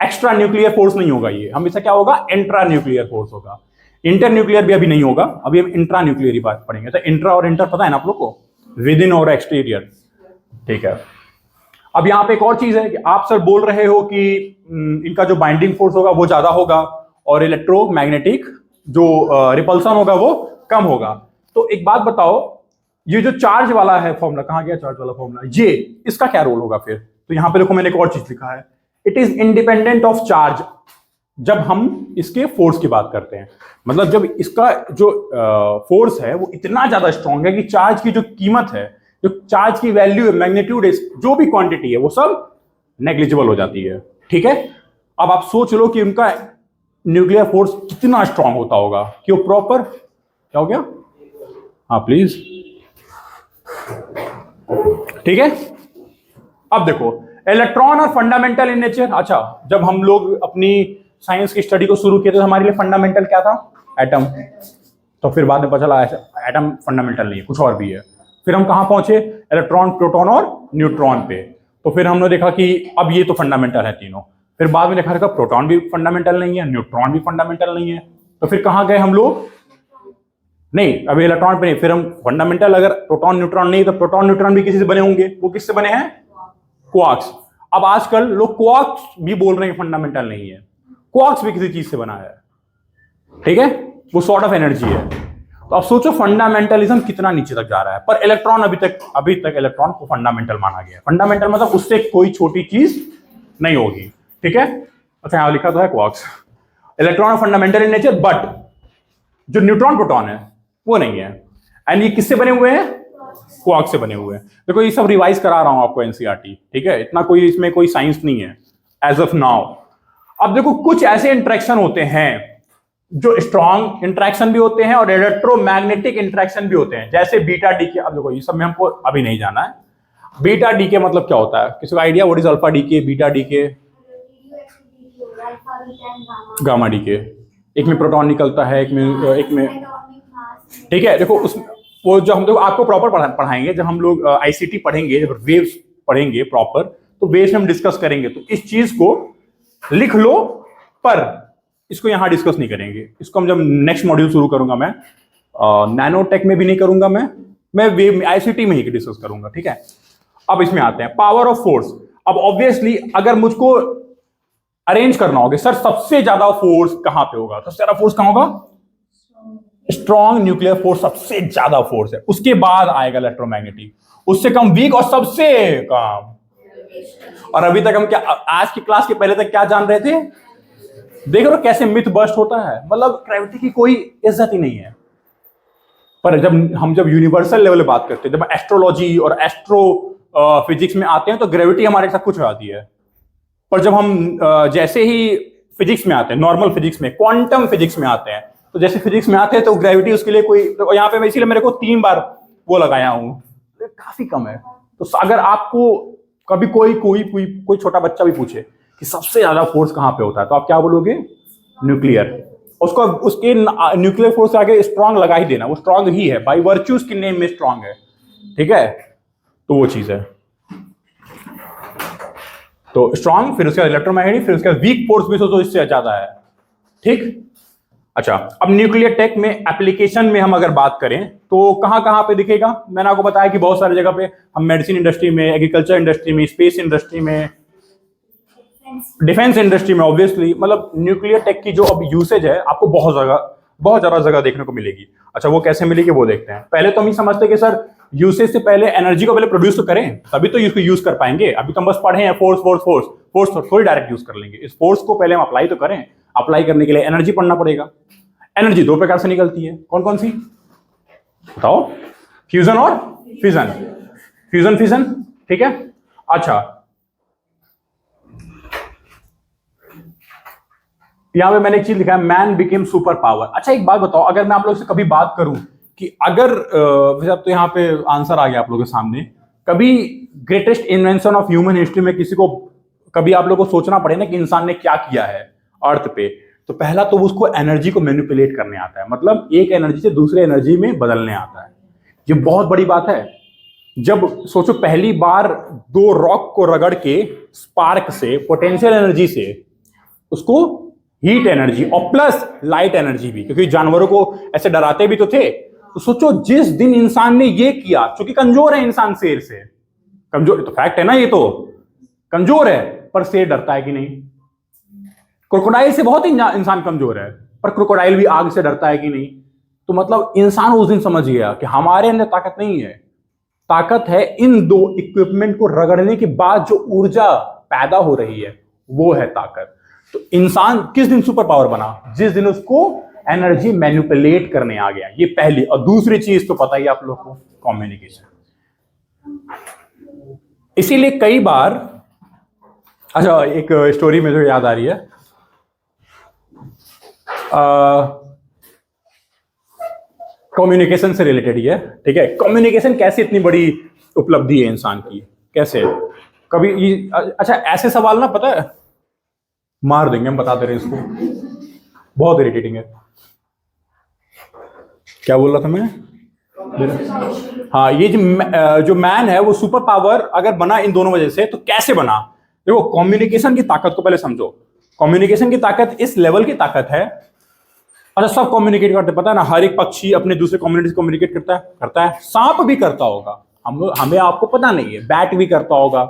Speaker 3: एक्स्ट्रा न्यूक्लियर फोर्स नहीं होगा, ये हमेशा क्या होगा, इंट्रा न्यूक्लियर फोर्स होगा। इंटर न्यूक्लियर भी अभी नहीं होगा, अभी हम इंट्रा न्यूक्लियर ही बात पढ़ेंगे। तो इंट्रा और इंटर पता है ना आप लोग को, विद इन और एक्सटीरियर, ठीक है। अब यहां पे एक और चीज है कि आप सर बोल रहे हो कि इनका जो बाइंडिंग फोर्स होगा वो ज्यादा होगा और इलेक्ट्रोमैग्नेटिक जो रिपल्सन होगा वो कम होगा। तो एक बात बताओ, ये जो चार्ज वाला है फॉर्मूला, कहां गया चार्ज वाला फॉर्मूला, ये इसका क्या रोल होगा फिर? तो यहां पे देखो मैंने एक और चीज लिखा है, it is independent of charge. जब हम इसके फोर्स की बात करते हैं, मतलब जब इसका जो फोर्स है वो इतना ज्यादा स्ट्रांग है कि चार्ज की जो कीमत है, जो चार्ज की वैल्यू है, मैग्नीट्यूड है, जो भी क्वांटिटी है, वो सब नेग्लिजिबल हो जाती है, ठीक है। अब आप सोच लो कि उनका न्यूक्लियर फोर्स कितना स्ट्रांग होता होगा कि वो प्रॉपर, क्या हो गया, हाँ प्लीज, ठीक है। अब देखो इलेक्ट्रॉन और फंडामेंटल इन नेचर। अच्छा जब हम लोग अपनी साइंस की स्टडी को शुरू किए थे तो हमारे लिए फंडामेंटल क्या था, एटम। तो फिर बाद में पता चला एटम फंडामेंटल नहीं है, कुछ और भी है। फिर हम कहां पहुंचे, इलेक्ट्रॉन, प्रोटॉन और न्यूट्रॉन पे। तो फिर हमने देखा कि अब ये तो फंडामेंटल है तीनों। फिर बाद में देखा प्रोटॉन भी फंडामेंटल नहीं है, न्यूट्रॉन भी फंडामेंटल नहीं है। तो फिर कहां गए हम लोग, नहीं अभी इलेक्ट्रॉन पे नहीं, फिर हम फंडामेंटल, अगर प्रोटॉन न्यूट्रॉन नहीं तो प्रोटॉन न्यूट्रॉन भी किसी से बने होंगे, वो किससे बने हैं, क्वार्क्स। अब आजकल लोग क्वार्क्स भी बोल रहे हैं फंडामेंटल नहीं है, क्वार्क्स भी किसी चीज से बना है, ठीक है, वो सॉर्ट ऑफ एनर्जी है। तो अब सोचो फंडामेंटलिज्म कितना नीचे तक जा रहा है, पर इलेक्ट्रॉन अभी तक इलेक्ट्रॉन को फंडामेंटल माना गया है। फंडामेंटल मतलब उससे कोई छोटी चीज नहीं होगी, ठीक है। अच्छा यहां लिखा तो है quarks, electron fundamental in nature, but जो न्यूट्रॉन प्रोटॉन है वो नहीं है। एंड ये किससे बने हुए हैं? क्वार्क से बने हुए हैं। देखो ये सब रिवाइज करा रहा हूं आपको एनसीईआरटी, ठीक है, इतना कोई इसमें कोई साइंस नहीं है एज ऑफ नाउ। अब देखो कुछ ऐसे इंटरेक्शन होते हैं जो स्ट्रॉन्ग इंटरेक्शन भी होते हैं और इलेक्ट्रोमैग्नेटिक इंटरेक्शन भी होते हैं, जैसे बीटा डी के। अब देखो ये सब में हमको अभी नहीं जाना है। बीटा डी के मतलब क्या होता है, किसी का idea? What is alpha D के, बीटा डी के, गामा डी के? एक में प्रोटॉन निकलता है, एक में ठीक है। देखो उस वो जो हम लोग आपको प्रॉपर पढ़ाएंगे, जब हम लोग आईसीटी पढ़ेंगे, जब वेव्स पढ़ेंगे प्रॉपर, तो वेव्स में हम डिस्कस करेंगे। तो इस चीज को लिख लो, पर इसको यहां डिस्कस नहीं करेंगे। इसको हम जब नेक्स्ट मॉड्यूल शुरू करूंगा, मैं नैनोटेक में भी नहीं करूंगा, मैं वेव आईसीटी में ही डिस्कस करूंगा, ठीक है। अब इसमें आते हैं पावर ऑफ फोर्स। अब ऑब्वियसली अगर मुझको अरेंज करना होगा, सर सबसे ज्यादा फोर्स कहां पे होगा, सबसे ज्यादा फोर्स कहां होगा? स्ट्रॉन्ग न्यूक्लियर फोर्स सबसे ज्यादा फोर्स है, उसके बाद आएगा इलेक्ट्रोमैग्नेटिक, उससे कम वीक और सबसे कम। और अभी तक हम क्या आज की क्लास के पहले तक क्या जान रहे थे? देख रहे हो कैसे मिथ बस्ट होता है, मतलब ग्रेविटी की कोई इज्जत ही नहीं है। पर जब यूनिवर्सल लेवल पे बात करते हैं, जब एस्ट्रोलॉजी और एस्ट्रो फिजिक्स में आते हैं, तो ग्रेविटी हमारे साथ कुछ हो जाती है। पर जब हम जैसे ही फिजिक्स में आते हैं, नॉर्मल फिजिक्स में, क्वांटम फिजिक्स में आते हैं, तो जैसे फिजिक्स में आते हैं तो ग्रेविटी उसके लिए कोई, तो यहाँ पे मैं इसीलिए मेरे को 3 बार वो लगाया हूं, तो काफी कम है। तो अगर आपको कभी कोई छोटा बच्चा भी पूछे कि सबसे ज्यादा फोर्स कहां पे होता है, तो आप क्या बोलोगे? न्यूक्लियर। उसको उसके न्यूक्लियर फोर्स आगे स्ट्रांग लगा ही देना, वो स्ट्रांग ही है, बाय वर्च्यू उसके नेम में स्ट्रांग है, ठीक है। तो वो चीज है, तो स्ट्रांग, फिर उसके बाद इलेक्ट्रोमैग्नेटिक, फिर उसके बाद वीक फोर्स भी सोचो इससे ज्यादा है, ठीक। अच्छा, अब न्यूक्लियर टेक में एप्लीकेशन में हम अगर बात करें तो कहां पे दिखेगा? मैंने आपको बताया कि बहुत सारी जगह पे, हम मेडिसिन इंडस्ट्री में, एग्रीकल्चर इंडस्ट्री में, स्पेस इंडस्ट्री में, डिफेंस इंडस्ट्री में, ऑब्वियसली मतलब न्यूक्लियर टेक की जो अब यूसेज है आपको बहुत ज्यादा जगह देखने को मिलेगी। अच्छा वो कैसे मिलेगी वो देखते हैं। पहले तो हम ही समझते कि सर यूसेज से पहले एनर्जी को पहले प्रोड्यूस तो करें, तभी तो इसको यूज कर पाएंगे। अभी तो हम बस पढ़े हैं फोर्स थोड़ी डायरेक्ट यूज कर लेंगे। इस फोर्स को पहले हम अप्लाई तो करें। अप्लाई करने के लिए एनर्जी पढ़ना पड़ेगा। एनर्जी 2 प्रकार से निकलती है, कौन कौन सी बताओ? फ्यूजन और फिजन। फ्यूजन फिजन, ठीक है। अच्छा यहां पे मैंने एक चीज लिखा है, मैन बिकेम सुपर पावर। अच्छा एक बात बताओ, अगर मैं आप लोग से कभी बात करूं कि अगर तो यहाँ पे आंसर आ गया आप लोगों के सामने, कभी greatest invention of human history में किसी को कभी आप लोगों को सोचना पड़े ना कि इंसान ने क्या किया है अर्थ पे, तो पहला तो उसको एनर्जी को मैनिपुलेट करने आता है, मतलब एक एनर्जी से दूसरे एनर्जी में बदलने आता है। ये बहुत बड़ी बात है। जब सोचो पहली बार 2 रॉक को रगड़ के स्पार्क से, पोटेंशियल एनर्जी से, उसको हीट एनर्जी और प्लस लाइट एनर्जी भी, क्योंकि जानवरों को ऐसे डराते भी तो थे। तो सोचो जिस दिन इंसान ने ये किया, क्योंकि कमजोर है इंसान शेर से, कमजोर तो फैक्ट है ना, ये तो कमजोर है, पर शेर डरता है कि नहीं? क्रोकोडाइल से बहुत इंसान कमजोर है, पर क्रोकोडाइल भी आग से डरता है कि नहीं? तो मतलब इंसान उस दिन समझ गया कि हमारे अंदर ताकत नहीं है, ताकत है इन 2 इक्विपमेंट को रगड़ने के बाद जो ऊर्जा पैदा हो रही है, वो है ताकत। तो इंसान किस दिन सुपर पावर बना? जिस दिन उसको एनर्जी मैनिपुलेट करने आ गया। ये पहली। और दूसरी चीज तो पता ही आप लोग को, कम्युनिकेशन। इसीलिए कई बार, अच्छा एक स्टोरी में जो याद आ रही है, कम्युनिकेशन से रिलेटेड ही है, ठीक है। कम्युनिकेशन कैसे इतनी बड़ी उपलब्धि है इंसान की, कैसे? कभी अच्छा ऐसे सवाल ना, पता है मार देंगे हम, बता दे रहे हैं इसको, बहुत इरिटेटिंग है। क्या बोल रहा था मैं? हाँ, ये जो मैन है वो सुपर पावर अगर बना इन दोनों वजह से, तो कैसे बना? देखो कम्युनिकेशन की ताकत को पहले समझो। कम्युनिकेशन की ताकत इस लेवल की ताकत है, अच्छा सब कम्युनिकेट करते, पता है ना, हर एक पक्षी अपने दूसरे कम्युनिटी से कम्युनिकेट करता है। सांप भी करता होगा, हमें आपको पता नहीं है। बैट भी करता होगा,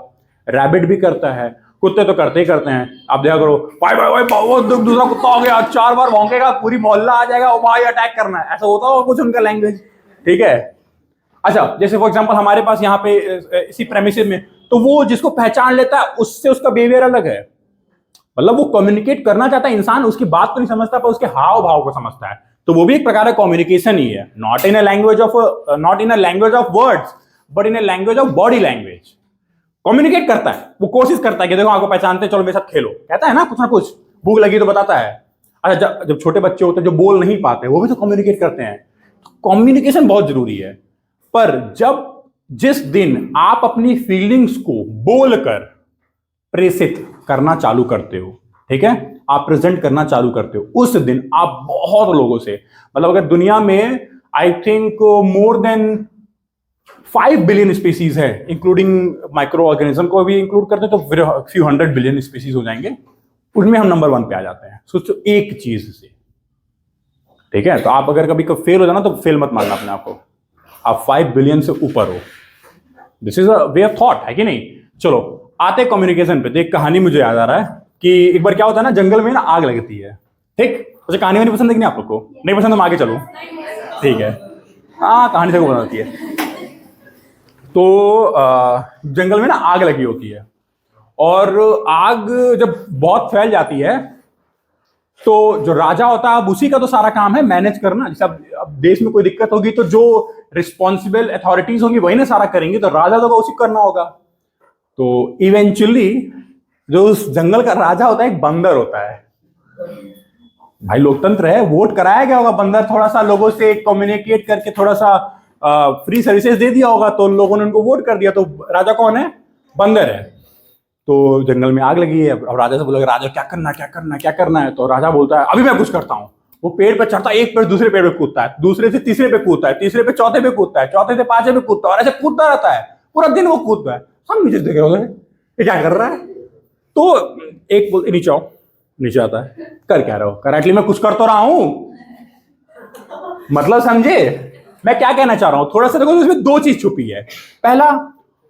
Speaker 3: रैबिट भी करता है, कुत्ते तो करते ही करते हैं। आप देखा करो, भाई भाई भाई बहुत दूसरा कुत्ता हो गया, 4 बार भौंकेगा, पूरी मोहल्ला आ जाएगा, ओ भाई अटैक करना है, ऐसा होता होगा कुछ उनका लैंग्वेज, ठीक है। अच्छा, जैसे फॉर एग्जांपल हमारे पास यहाँ पे इसी प्रेमिसेस में, तो वो जिसको पहचान लेता है उससे उसका बिहेवियर अलग है। मतलब वो कम्युनिकेट करना चाहता है, इंसान उसकी बात को नहीं समझता पर उसके हाव भाव को समझता है, तो वो भी एक प्रकार का कम्युनिकेशन ही है। Not in a language of words but in a language of body language. Communicate करता है, वो कोशिश करता है कि देखो आपको पहचानते, चलो मेरे साथ खेलो, कहता है ना कुछ, भूख लगी तो बताता है। अच्छा, जब छोटे बच्चे होते हैं जो बोल नहीं पाते, वो भी तो कम्युनिकेट करते हैं। कम्युनिकेशन बहुत जरूरी है। पर जिस दिन आप अपनी फीलिंग्स को बोलकर प्रेषित करना चालू करते हो, ठीक है, आप प्रेजेंट करना चालू करते हो, उस दिन आप बहुत लोगों से, मतलब अगर दुनिया में I think more than 5 billion species है, इंक्लूडिंग माइक्रो ऑर्गेनिज्म को भी इंक्लूड करते हैं तो फिर फ्यू 100 बिलियन स्पीसीज हो जाएंगे, उनमें हम नंबर 1 पे आ जाते हैं। सोचो एक चीज से, ठीक है। तो आप अगर कभी फेल हो जाना तो फेल मत मानना अपने आप को, आप 5 बिलियन से ऊपर हो। This is a way of thought, है कि नहीं। चलो आते कम्युनिकेशन पे। एक कहानी मुझे याद आ रहा है कि एक बार क्या होता है ना, जंगल में ना आग लगती है, ठीक। मुझे कहानी में नहीं पसंद है कि नहीं, आप लोग को नहीं पसंद, तो आगे चलो, ठीक है। हाँ, कहानी से को बनाती है। तो जंगल में ना आग लगी होती है, और आग जब बहुत फैल जाती है तो जो राजा होता है, अब उसी का तो सारा काम है मैनेज करना। जैसे अब देश में कोई दिक्कत होगी तो जो रिस्पॉन्सिबल अथॉरिटीज होंगी वही ना सारा करेंगी, तो राजा तो उसी करना होगा। तो इवेंचुअली जो उस जंगल का राजा होता है एक बंदर होता है। भाई लोकतंत्र है, वोट कराया गया होगा, बंदर थोड़ा सा लोगों से कम्युनिकेट करके थोड़ा सा फ्री सर्विसेज दे दिया होगा, तो लोगों ने उनको वोट कर दिया। तो राजा कौन है? बंदर है। तो जंगल में आग लगी है, अब राजा से बोला राजा क्या करना है। तो राजा बोलता है अभी मैं कुछ करता हूँ। वो पेड़ पे चढ़ता है, एक पेड़ दूसरे पेड़ पे कूदता है, दूसरे से तीसरे पे कूदता है, तीसरे पे चौथे पे कूदता है, चौथे से पांचवें पे कूदता है, और ऐसे कूदता रहता है पूरा दिन। वो कूदता है, सब नीचे देख रहे होते हैं ये क्या कर रहा है। तो एक बोल नीचे आओ, नीचे आता है, कर क्या रहे हो? करेक्टली मैं कुछ कर तो रहा हूं। मतलब समझे मैं क्या कहना चाह रहा हूं? थोड़ा सा देखो, इसमें 2 चीज छुपी है। पहला,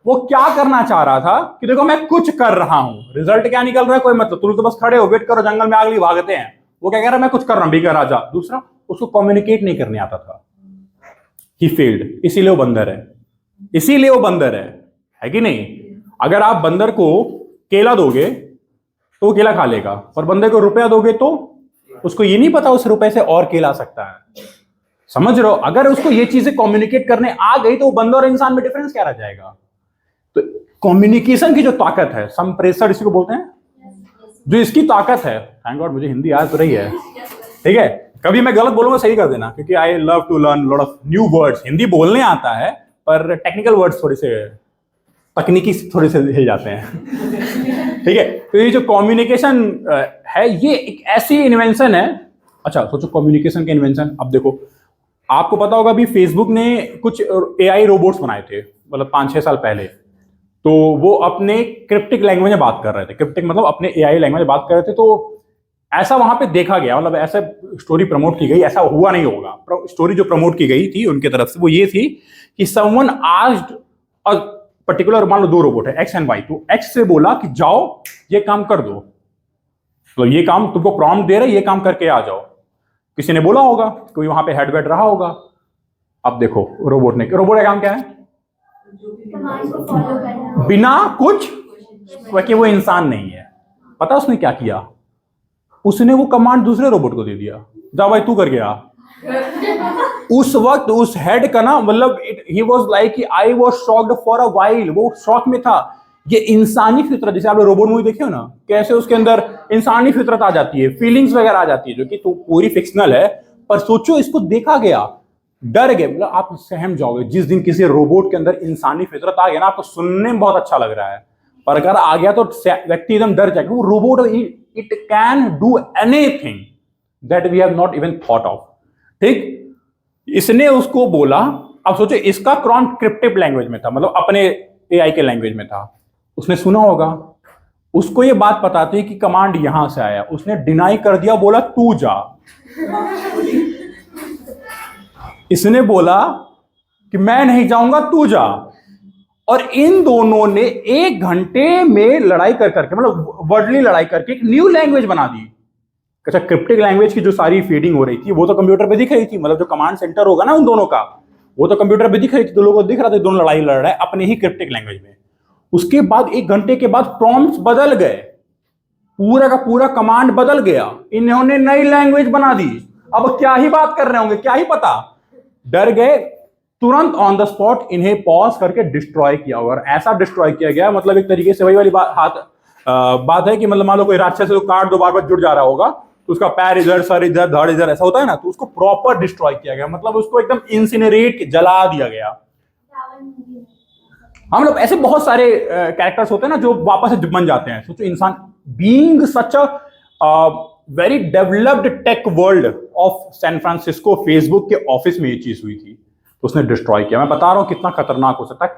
Speaker 3: वो क्या करना चाह रहा था कि देखो मैं कुछ कर रहा हूं, रिजल्ट क्या निकल रहा है कोई मतलब, तुम तो बस खड़े हो, वेट करो, जंगल में आग लगी भागते हैं। वो क्या कह रहा है? मैं कुछ कर रहा हूं, बिका राजा। दूसरा, उसको कम्युनिकेट नहीं करने आता था, ही फेल्ड, इसीलिए वो बंदर है कि नहीं। अगर आप बंदर को केला दोगे तो वो केला खा लेगा, और बंदे को रुपया दोगे तो उसको ये नहीं पता उस रुपए से और केला आ सकता है। समझ रहे हो? अगर उसको ये चीजें कम्युनिकेट करने आ गई तो बंदर और इंसान में डिफरेंस क्या रह जाएगा। तो कम्युनिकेशन की जो ताकत है, संप्रेषण इसी को बोलते हैं, जो इसकी ताकत है, थैंक गॉड मुझे हिंदी याद तो रही है, ठीक है। कभी मैं गलत बोलूंगा सही कर देना, क्योंकि I love to learn lot of new words. Hindi बोलने आता है पर टेक्निकल वर्ड्स थोड़े से तकनीकी थोड़े से हिल जाते हैं, ठीक है। तो ये जो कम्युनिकेशन है, ये एक ऐसी इन्वेंशन है। अच्छा सोचो, कम्युनिकेशन के इन्वेंशन। अब देखो, आपको पता होगा अभी फेसबुक ने कुछ एआई रोबोट्स बनाए थे, मतलब 5-6 साल पहले। तो वो अपने क्रिप्टिक लैंग्वेज में बात कर रहे थे, क्रिप्टिक मतलब अपने एआई लैंग्वेज में बात कर रहे थे। तो ऐसा वहां पे देखा गया, मतलब ऐसा स्टोरी प्रमोट की गई, ऐसा हुआ नहीं होगा। स्टोरी जो प्रमोट की गई थी उनके तरफ से वो ये थी कि समवन आस्क्ड अ पर्टिकुलर, मान लो 2 रोबोट है एक्स एंड वाई, तो एक्स से बोला कि जाओ ये काम कर दो, तो ये काम तुमको प्रॉम्प्ट दे रहे, ये काम करके आ जाओ। किसी ने बोला होगा, कोई वहां पे हेड वेड रहा होगा। अब देखो रोबोट का काम क्या है?
Speaker 2: कमांड को फॉलो करना।
Speaker 3: बिना कुछ, क्योंकि वो इंसान नहीं है। पता उसने क्या किया? उसने वो कमांड दूसरे रोबोट को दे दिया, जा भाई तू करके आ। उस वक्त उस हेड का ना, मतलब he was like I was shocked for a while, वो शॉक में था। ये इंसानी फितरत, जैसे आप लोग रोबोट मूवी देखे हो ना, कैसे उसके अंदर इंसानी फितरत आ जाती है, फीलिंग्स वगैरह आ जाती है, जो कि तो पूरी फिक्शनल है। पर सोचो इसको देखा गया, डर गए। मतलब आप सहम जाओगे जिस दिन किसी रोबोट के अंदर इंसानी फितरत आ गया ना, आपको सुनने में बहुत अच्छा लग रहा है, पर अगर आ गया तो व्यक्ति एकदम डर जाएगा। वो robot, it can do anything that we have not even thought of, ठीक। इसने उसको बोला, अब सोचो इसका क्रॉन्ट क्रिप्टिव लैंग्वेज में था, मतलब अपने एआई के लैंग्वेज में था। उसने सुना होगा, उसको ये बात पता थी कि कमांड यहां से आया, उसने डिनाई कर दिया, बोला तू जा। इसने बोला कि मैं नहीं जाऊंगा, तू जा। और इन दोनों ने 1 घंटे में लड़ाई कर करके, मतलब वर्डली लड़ाई करके, एक न्यू लैंग्वेज बना दी। अच्छा, क्रिप्टिक लैंग्वेज की जो सारी फीडिंग हो रही थी वो तो कंप्यूटर पे दिख रही थी, मतलब जो कमांड सेंटर होगा ना उन दोनों का, वो तो कंप्यूटर पे दिख रही थी, तो लोगों को दिख रहा था दोनों लड़ाई लड़ रहे हैं अपने ही क्रिप्टिक लैंग्वेज में। उसके बाद 1 घंटे के बाद प्रॉम्प्ट्स बदल गए, पूरा का पूरा कमांड बदल गया, इन्होंने नई लैंग्वेज बना दी। अब क्या ही बात कर रहे होंगे, क्या ही पता, डर गए, तुरंत ऑन द स्पॉट इन्हें पॉज करके डिस्ट्रॉय किया। और ऐसा डिस्ट्रॉय किया गया, मतलब एक तरीके से वही वाली बात है कि मतलब मान लो कोई राक्षस से काट दो, बार बार जुड़ जा रहा होगा, तो उसका पैर इधर, सर इधर, धड़ इधर, ऐसा होता है ना, तो उसको प्रॉपर डिस्ट्रॉय किया गया, मतलब उसको एकदम इंसिनरेट, जला दिया गया। हम लोग ऐसे बहुत सारे कैरेक्टर्स होते हैं ना जो वापस से बन जाते हैं। सोचो, इंसान being such a very developed tech world of San Francisco, Facebook के ऑफिस में ये चीज हुई थी, तो उसने डिस्ट्रॉय किया। मैं बता रहा हूं कितना खतरनाक हो सकता है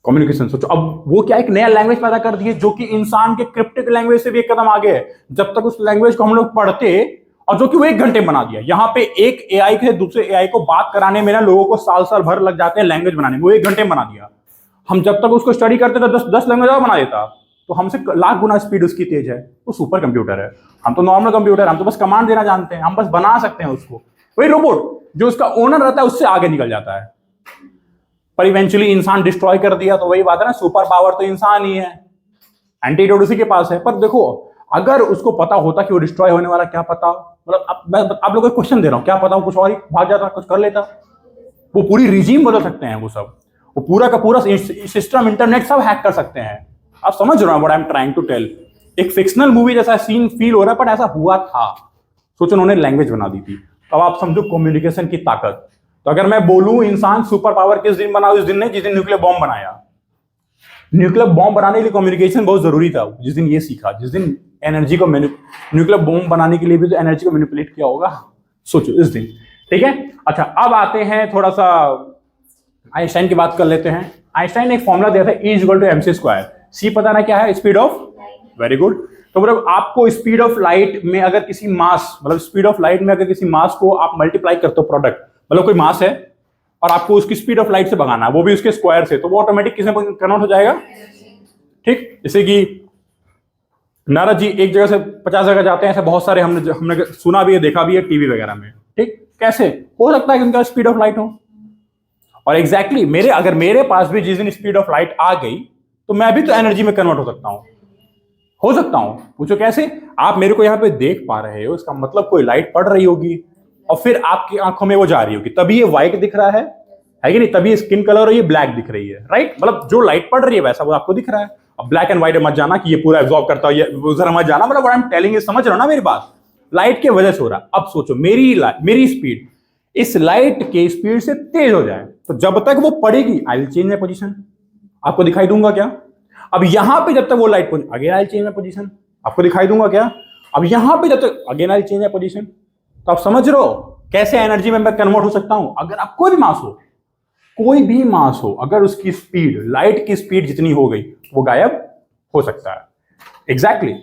Speaker 3: कम्युनिकेशन। सोचो, अब वो क्या एक नया लैंग्वेज पैदा कर दी है जो कि इंसान के क्रिप्टिक लैंग्वेज से भी एक कदम आगे है। जब तक उस लैंग्वेज को हम लोग पढ़ते, और जो कि वो 1 घंटे बना दिया। यहाँ पे एक एआई से दूसरे एआई को बात कराने में ना लोगों को साल भर लग जाते हैं लैंग्वेज बनाने में, वो 1 घंटे में बना दिया। हम जब तक उसको स्टडी करते तो 10 लैंग्वेज और बना देता, तो हमसे लाख गुना स्पीड उसकी तेज है। वो सुपर कंप्यूटर है, हम तो नॉर्मल कंप्यूटर, हम तो बस कमांड देना जानते हैं, हम बस बना सकते हैं उसको। वही रोबोट जो उसका ओनर रहता है उससे आगे निकल जाता है। पर इवेंचुअली इंसान डिस्ट्रॉय कर दिया, तो वही बात है ना, सुपर पावर तो इंसान ही है, एंटीडोट उसी के पास है। पर देखो, अगर उसको पता होता कि वो डिस्ट्रॉय होने वाला, क्या पता, मतलब मैं आप लोगों को क्वेश्चन दे रहा हूं, क्या पता वो कुछ और ही भाग जाता, कुछ कर लेता। वो पूरी रिजीम बदल सकते हैं, वो सब, वो पूरा का पूरा सिस्टम, इंटरनेट सब हैक कर सकते हैं। आप समझ रहे हो what I am trying to tell? एक फिक्शनल मूवी जैसा सीन फील हो रहा है, पर ऐसा हुआ था। सोचो, उन्होंने लैंग्वेज बना दी थी। अब आप समझो कम्युनिकेशन की ताकत। तो अगर मैं बोलूं इंसान सुपर पावर किस दिन बना, उस दिन नहीं जिस दिन न्यूक्लियर बॉम्ब बनाया। न्यूक्लियर बॉम्ब बनाने के लिए कम्युनिकेशन बहुत जरूरी था। जिस दिन ये सीखा, जिस दिन एनर्जी को, न्यूक्लियर बॉम्ब बनाने के लिए भी तो एनर्जी को मैनिपुलेट किया होगा, सोचो इस दिन। ठीक है, अच्छा, अब आते हैं थोड़ा सा आइंस्टाइन की बात कर लेते हैं। आइंस्टाइन ने एक फॉर्मूला दिया था, E=mc²। सी पता ना क्या है? Speed of, very good. तो मतलब आपको स्पीड ऑफ लाइट में अगर किसी मास, मतलब स्पीड ऑफ लाइट में अगर किसी मास को आप मल्टीप्लाई करते हो, प्रोडक्ट, मतलब कोई मास है और आपको उसकी स्पीड ऑफ लाइट से भगाना है, वो भी उसके स्क्वायर से, तो वो ऑटोमेटिक किसमें कन्वर्ट हो जाएगा? ठीक, जैसे कि नारद जी एक जगह से 50 जगह जाते हैं, ऐसे बहुत सारे हमने सुना भी है, देखा भी है टीवी वगैरह में। ठीक, कैसे हो सकता है कि उनका स्पीड ऑफ लाइट हो? और एग्जैक्टली अगर मेरे पास भी जिस दिन स्पीड ऑफ लाइट आ गई, तो मैं भी तो एनर्जी में कन्वर्ट हो सकता हूं। पूछो कैसे? आप मेरे को यहां पे देख पा रहे हो, इसका मतलब कोई लाइट पड़ रही होगी और फिर आपकी आंखों में वो जा रही होगी, तभी ये व्हाइट दिख रहा है कि नहीं? तभी स्किन कलर और ये ब्लैक दिख रही है, राइट? मतलब जो लाइट पड़ रही है वैसा वो आपको दिख रहा है। अब ब्लैक एंड व्हाइट मत जाना कि ये पूरा एब्जॉर्ब करता है, ये उधर मत जाना, मतलब व्हाट आई एम टेलिंग, समझ रहे हो ना मेरी बात? लाइट के वजह से हो रहा है। अब सोचो, मेरी स्पीड इस लाइट के स्पीड से तेज हो जाए, तो जब तक वो पड़ेगी I will change my position, आपको दिखाई दूंगा क्या? अब यहां पे जब तक वो light again I change my position, आपको दिखाई दूंगा क्या? अब यहां पे जब तक again I change my position. तो आप समझ रहे हो कैसे एनर्जी में मैं कन्वर्ट हो सकता हूं? अगर आप कोई भी मास हो, अगर उसकी स्पीड, लाइट की स्पीड जितनी हो गई, वो गायब हो सकता है। एग्जैक्टली।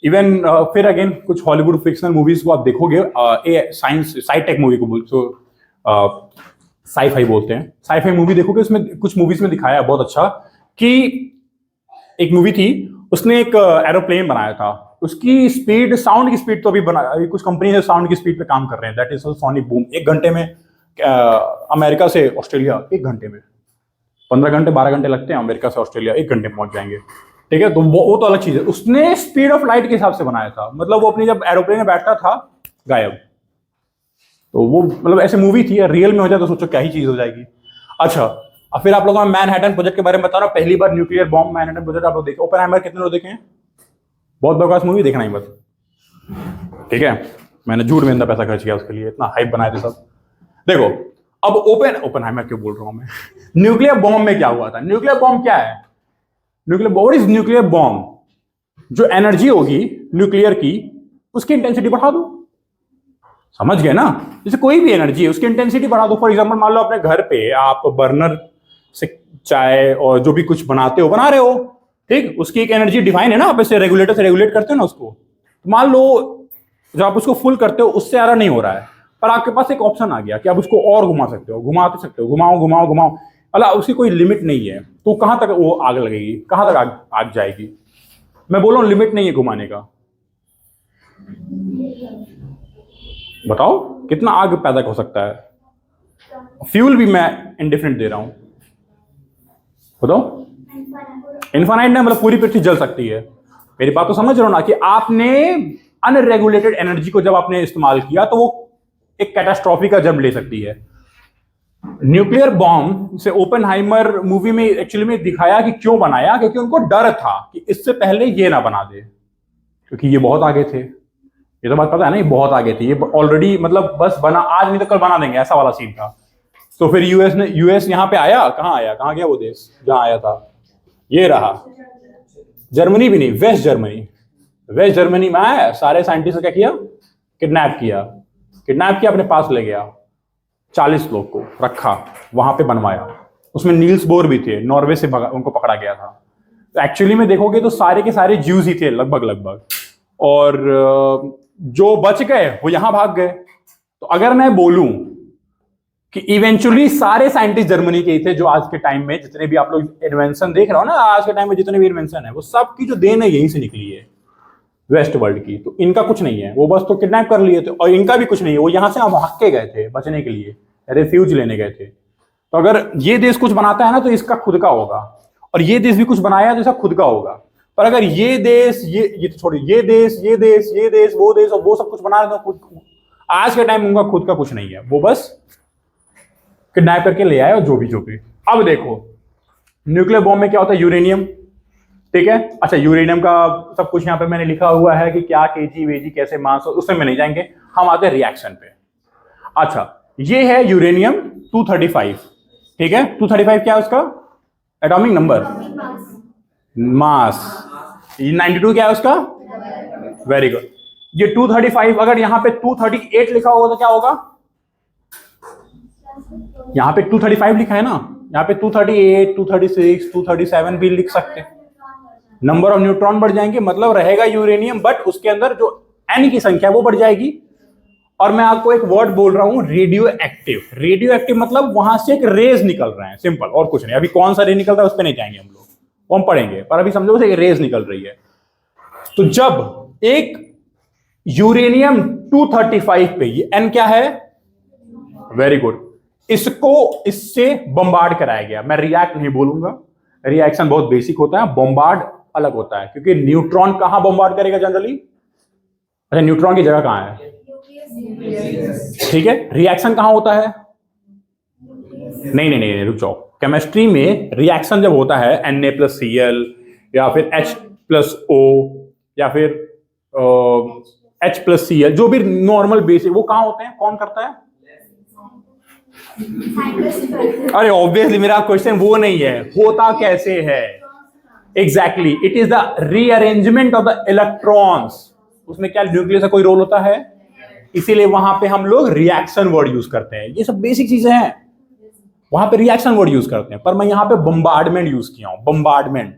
Speaker 3: इवन फिर अगेन कुछ हॉलीवुड फिक्शनल मूवीज को आप देखोगे, साइंस साइटेक मूवी को साई-फाई बोलते हैं, साई-फाई मूवी देखोगे, उसमें कुछ मूवीज में दिखाया है बहुत अच्छा कि एक मूवी थी, उसने एक एरोप्लेन बनाया था, उसकी स्पीड, साउंड की स्पीड तो अभी कुछ कंपनी है साउंड की स्पीड पे काम कर रहे हैं, दैट इज सोनिक बूम। 1 घंटे में अमेरिका से ऑस्ट्रेलिया, 1 घंटे में, 15 घंटे 12 घंटे लगते हैं, अमेरिका से ऑस्ट्रेलिया 1 घंटे में पहुंच जाएंगे। ठीक है, तो वो तो अलग चीज है। उसने स्पीड ऑफ लाइट के हिसाब से बनाया था, मतलब वो अपनी जब एरोप्लेन में बैठता था गायब। तो वो मतलब ऐसे मूवी थी, रियल में हो जाए तो सोचो क्या ही चीज हो जाएगी। अच्छा, अब फिर आप लोगों को मैनहट्टन प्रोजेक्ट के बारे में बता रहा हूं। पहली बार न्यूक्लियर बॉम्ब, मैनहट्टन प्रोजेक्ट आप लोग देखे? ओपेनहाइमर कितने लोग देखे हैं? बहुत बकवास मूवी, देखना ही बस। ठीक है, मैंने झूठ में इतना पैसा खर्च किया उसके लिए, इतना हाइप बनाए थे सब। देखो, अब ओपेनहाइमर क्यों बोल रहा हूं मैं? न्यूक्लियर बॉम्ब में क्या हुआ था? न्यूक्लियर बॉम्ब क्या है? What is nuclear bomb? जो एनर्जी होगी न्यूक्लियर की, उसकी इंटेंसिटी बढ़ा दो। समझ गए ना? जैसे कोई भी एनर्जी है, उसकी इंटेंसिटी बढ़ा दो। फॉर एग्जांपल, मान लो अपने घर पे आप बर्नर से चाय और जो भी कुछ बना रहे हो, ठीक, उसकी एक एनर्जी डिफाइन है ना, आप ऐसे रेगुलेटर से रेगुलेट करते हो ना उसको। तो मान लो जब आप उसको फुल करते हो, उससे ज्यादा नहीं हो रहा है, पर आपके पास एक ऑप्शन आ गया कि आप उसको और घुमा सकते हो, घुमाते सकते हो, घुमाओ घुमाओ घुमाओ। मतलब उसकी कोई लिमिट नहीं है, तो कहां तक वो आग लगेगी, कहां तक आग जाएगी। मैं बोल रहा हूं लिमिट नहीं है घुमाने का। बताओ कितना आग पैदा हो सकता है। फ्यूल भी मैं इंडिफरेंट दे रहा हूं, बताओ। इनफाइनाइट ना, मतलब पूरी पृथ्वी जल सकती है। मेरी बात तो समझ रहे हो ना, कि आपने अनरेगुलेटेड एनर्जी को जब आपने इस्तेमाल किया तो वो एक कैटास्ट्रॉफी का जन्म ले सकती है। न्यूक्लियर बॉम्ब से ओपेनहाइमर मूवी में एक्चुअली में दिखाया कि क्यों बनाया, क्योंकि उनको डर था कि इससे पहले ये ना बना दे, क्योंकि ये बहुत आगे थे। ये तो बात पता है ना, ये बहुत आगे थी, ये ऑलरेडी मतलब बस बना, आज नहीं तो कल बना देंगे, ऐसा वाला सीन था। तो फिर यूएस यहां पे आया, कहां गया वो देश जहां आया था, ये रहा जर्मनी भी नहीं, वेस्ट जर्मनी में आया, सारे साइंटिस्ट ने क्या किया, किडनैप किया, अपने पास ले गया, 40 लोग को रखा, वहां पे बनवाया। उसमें नील्स बोर भी थे, नॉर्वे से उनको पकड़ा गया था। तो एक्चुअली में देखोगे तो सारे के सारे ज्यूज ही थे लगभग, और जो बच गए वो यहां भाग गए। तो अगर मैं बोलूं कि इवेंचुअली सारे साइंटिस्ट जर्मनी के ही थे, जो आज के टाइम में जितने भी आप लोग इन्वेंशन देख रहे हो ना, आज के टाइम में जितने भी इन्वेंशन है, वो सब की जो देन है यहीं से निकली है, वेस्ट वर्ल्ड की। तो इनका कुछ नहीं है, वो बस तो किडनैप कर लिए थे, और इनका भी कुछ नहीं है, वो यहां से भाग के गए थे बचने के लिए, रेफ्यूज लेने गए थे। तो अगर ये देश कुछ बनाता है ना तो इसका खुद का होगा, और ये देश भी कुछ बनाया तो इसका खुद का होगा। पर अगर ये देश, ये छोड़िए, ये देश वो देश और वो सब कुछ बना रहे तो आज के टाइम उनका खुद का कुछ नहीं है, वो बस किडनैप करके ले आए, और जो भी। अब देखो न्यूक्लियर बॉम्ब में क्या होता है, यूरेनियम, ठीक है। अच्छा, यूरेनियम का सब कुछ यहाँ पे मैंने लिखा हुआ है कि क्या केजी वेजी कैसे मास, उसमें में नहीं जाएंगे, हम आते हैं रिएक्शन पे। अच्छा, ये है यूरेनियम 235, ठीक है। 235 क्या है उसका एटॉमिक नंबर, मास। 92 क्या है उसका, वेरी गुड। ये 235, अगर यहाँ पे 238 लिखा होगा तो क्या होगा, यहाँ पे 235 लिखा है ना, यहाँ पे 238, 236, 237 भी लिख सकते हैं। नंबर ऑफ न्यूट्रॉन बढ़ जाएंगे, मतलब रहेगा यूरेनियम, बट उसके अंदर जो एन की संख्या वो बढ़ जाएगी। और मैं आपको एक वर्ड बोल रहा हूं, रेडियो एक्टिव मतलब वहां से एक रेज निकल रहे हैं, सिंपल, और कुछ नहीं। अभी कौन सा रे निकल रहा है उस पर नहीं जाएंगे हम लोग, वो हम पढ़ेंगे, पर अभी समझो एक रेज निकल रही है। तो जब एक यूरेनियम 235 पे, ये एन क्या है, वेरी गुड, इससे बम्बार्ड कराया गया। मैं रिएक्ट नहीं बोलूंगा, रिएक्शन बहुत बेसिक होता है, बम्बार्ड अलग होता है, क्योंकि न्यूट्रॉन कहां बम्बार्ड करेगा जनरली, अच्छा न्यूट्रॉन की जगह कहां है, ठीक है। रिएक्शन कहां होता है, नहीं रुक जाओ, केमिस्ट्री में रिएक्शन जब होता है Na+Cl या फिर H+O या फिर H+Cl, जो भी नॉर्मल बेसिक, वो कहां होते हैं, कौन करता है, अरे ऑब्वियसली मेरा क्वेश्चन वो नहीं है, होता कैसे है, exactly, it is the rearrangement of the electrons. उसमें क्या न्यूक्लियस का कोई रोल होता है, इसीलिए वहां पे हम लोग रिएक्शन वर्ड यूज करते हैं। ये सब बेसिक चीजें हैं, वहां पे रिएक्शन वर्ड यूज करते हैं, पर मैं यहां पे बम्बार्डमेंट यूज किया हूं, बम्बार्डमेंट।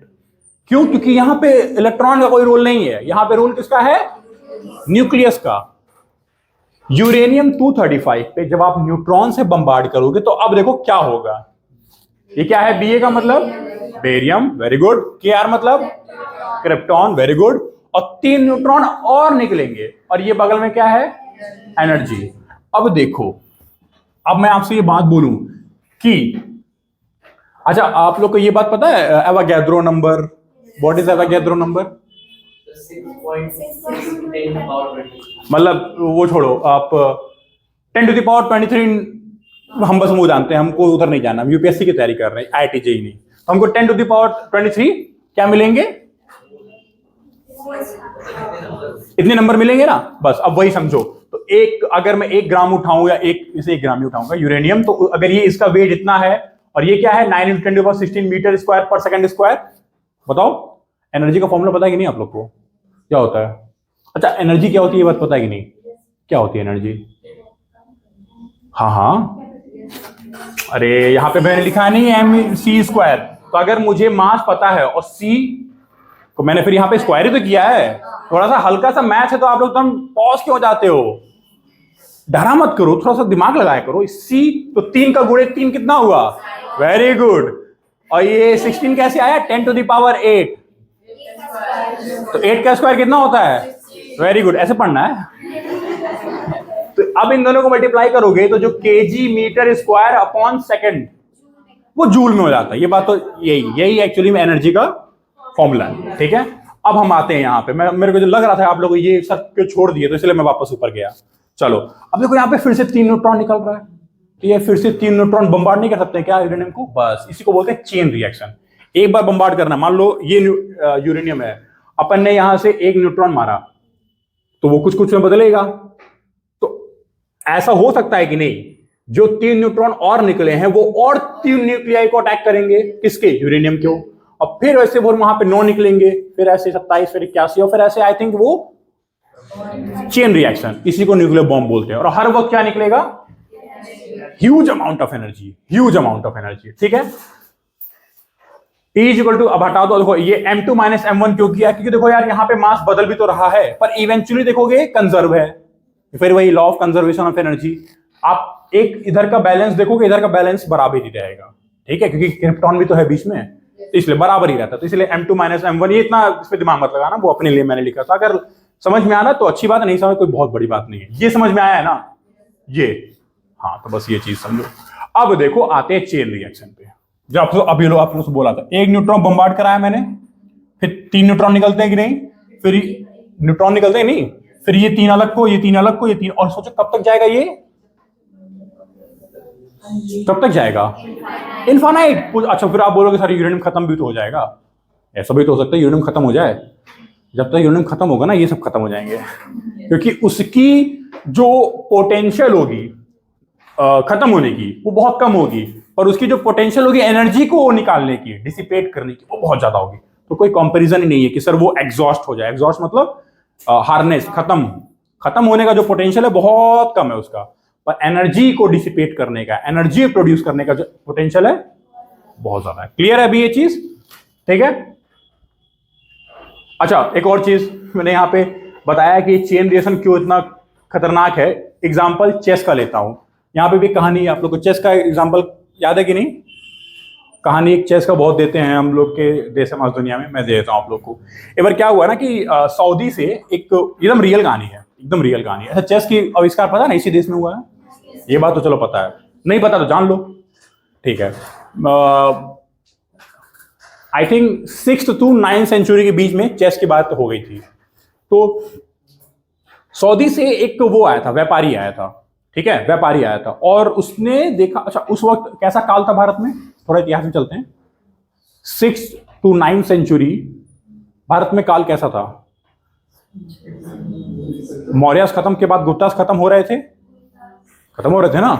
Speaker 3: क्यों, क्योंकि यहां पे इलेक्ट्रॉन का कोई रोल नहीं है, यहां पे रोल किसका है, न्यूक्लियस का। यूरेनियम 235 पे जब आप न्यूट्रॉन से बम्बार्ड करोगे तो अब देखो क्या होगा, ये क्या है, Ba का मतलब बेरियम, वेरी गुड, Kr मतलब क्रिप्टॉन, वेरी गुड, और 3 न्यूट्रॉन और निकलेंगे, और ये बगल में क्या है, एनर्जी। अब देखो, अब मैं आपसे ये बात बोलूं कि अच्छा, आप लोग को ये बात पता है Avogadro number, what is Avogadro number, मतलब वो छोड़ो, आप 10⁻23, हम बस वो जानते हैं, हमको उधर नहीं जाना, हम यूपीएससी की तैयारी कर रहे हैं, IIT JEE नहीं, तो हमको 10⁻23 क्या मिलेंगे, इतने नंबर मिलेंगे ना, बस। अब वही समझो, तो एक, अगर मैं 1 ग्राम उठाऊं या इसे 1 ग्राम ही उठाऊंगा यूरेनियम, तो अगर ये इसका वेट इतना है और ये क्या है 9 × 10⁻16 मीटर स्क्वायर पर सेकंड स्क्वायर, बताओ एनर्जी का फॉर्मूला पता है कि नहीं आप लोग को, क्या होता है। अच्छा, एनर्जी क्या होती है ये बात पता है कि नहीं, क्या होती है एनर्जी, हाँ, अरे यहां पे मैंने लिखा नहीं mc², तो अगर मुझे मास पता है और c तो मैंने फिर यहाँ पे स्क्वायर ही तो किया है, थोड़ा सा हल्का सा मैथ है तो आप लोग एकदम पॉज क्यों हो जाते हो, डरा मत करो, थोड़ा सा दिमाग लगाया करो। C तो 3 का गुणे 3 कितना हुआ, वेरी गुड। और ये 16 कैसे आया? 10 to the power 8। तो 8 का स्क्वायर कितना होता है? वेरी गुड, ऐसे पढ़ना है। तो अब इन दोनों को मल्टीप्लाई करोगे तो जो KG metre square upon second वो जूल में हो जाता है। ये बात तो यही एक्चुअली में एनर्जी का फॉर्मूला है, ठीक है। अब हम आते हैं यहाँ पे, मेरे को जो लग रहा था आप लोग ये सब क्यों छोड़ दिए, तो इसलिए मैं वापस ऊपर गया। चलो अब देखो यहाँ पे फिर से 3 न्यूट्रॉन निकल रहा है, तो ये फिर से 3 न्यूट्रॉन बम्बार्ड नहीं कर सकते हैं क्या यूरेनियम को? बस इसी को बोलते हैं चेन रिएक्शन। एक बार बम्बार्ड करना, मान लो ये यूरेनियम है, अपन ने यहां से 1 न्यूट्रॉन मारा तो वो कुछ कुछ में बदलेगा। तो ऐसा हो सकता है कि नहीं, जो 3 न्यूट्रॉन और निकले हैं वो और 3 न्यूक्लियाई को अटैक करेंगे, किसके? यूरेनियम के। और फिर वैसे वो वहां पे 9 निकलेंगे, फिर ऐसे 27, फिर 81, और फिर ऐसे आई थिंक वो चेन रिएक्शन, इसी को न्यूक्लियर बॉम्ब बोलते हैं। और हर वक्त क्या निकलेगा? Huge amount of energy, huge amount of energy, ठीक है। E इक्वल टू, अब हटा दो, देखो ये M2 माइनस M1 क्यों किया? क्योंकि देखो यार यहाँ पे मास बदल भी तो रहा है, पर इवेंचुअली देखोगे कंजर्व है, फिर वही law of conservation of energy. आप एक इधर का बैलेंस देखोगे, इधर का बैलेंस बराबर ही रहेगा, ठीक है, क्योंकि क्रिप्टॉन भी तो है बीच में, इसलिए बराबर ही रहता। तो इसलिए M2 माइनस M1, ये इतना इस पे दिमाग मत लगाना, वो अपने लिए मैंने लिखा था। अगर समझ में आ रहा तो अच्छी बात है, नहीं समझ कोई बहुत बड़ी बात नहीं है। ये समझ में आया है ना ये? हाँ, तो बस ये चीज समझो। अब देखो आते हैं चेन रिएक्शन पे। जब अभी आप लोग से बोला था 1 न्यूट्रॉन बम्बार्ड कराया मैंने, फिर 3 न्यूट्रॉन निकलते हैं कि नहीं? फिर न्यूट्रॉन निकलते हैं नहीं, फिर ये 3 अलग को, ये 3 अलग को, ये 3, और सोचो कब तक जाएगा ये? कब तक जाएगा? इनफाइनाइट। अच्छा, फिर आप बोलोगे सर यूरेनियम खत्म भी तो हो जाएगा। ऐसा भी तो हो सकता है यूरेनियम खत्म हो जाए। जब तक यूरेनियम खत्म होगा ना, ये सब खत्म हो जाएंगे, क्योंकि उसकी जो पोटेंशियल होगी खत्म होने की वो बहुत कम होगी, पर उसकी जो पोटेंशियल होगी एनर्जी को निकालने की, डिसिपेट करने की, वो बहुत ज्यादा होगी। तो कोई कंपैरिजन ही नहीं है कि सर वो एग्जॉस्ट हो जाए। एग्जॉस्ट मतलब हार्नेस, खत्म होने का जो पोटेंशियल है बहुत कम है उसका, पर एनर्जी को डिसिपेट करने का, एनर्जी प्रोड्यूस करने का जो पोटेंशियल है बहुत ज्यादा है। क्लियर है अभी ये चीज? ठीक है। अच्छा, एक और चीज मैंने यहां पे बताया कि चेन रिएक्शन क्यों इतना खतरनाक है। एग्जांपल चेस का लेता हूं, यहां पे भी कहानी, आप लोग को चेस का एग्जांपल याद है कि नहीं? कहानी एक चेस का बहुत देते हैं हम लोग के देश समाज दुनिया में, मैं दे देता हूं आप लोग को। एक बार क्या हुआ ना कि सऊदी से एक एकदम रियल कहानी है, एकदम रियल कहानी है। अच्छा, चेस की आविष्कार पता ना इसी देश में हुआ है? ये बात तो चलो पता है, नहीं पता तो जान लो, ठीक है। I think 6th to 9th century के बीच में चेस की बात हो गई थी। तो सऊदी से एक वो आया था, व्यापारी आया था, ठीक है, व्यापारी आया था, और उसने देखा, अच्छा उस वक्त कैसा काल था भारत में, थोड़ा इतिहास में चलते हैं। 6th to 9th century Bharat में काल कैसा था? मौर्यस खत्म के बाद गुप्तास खत्म हो रहे थे, ना।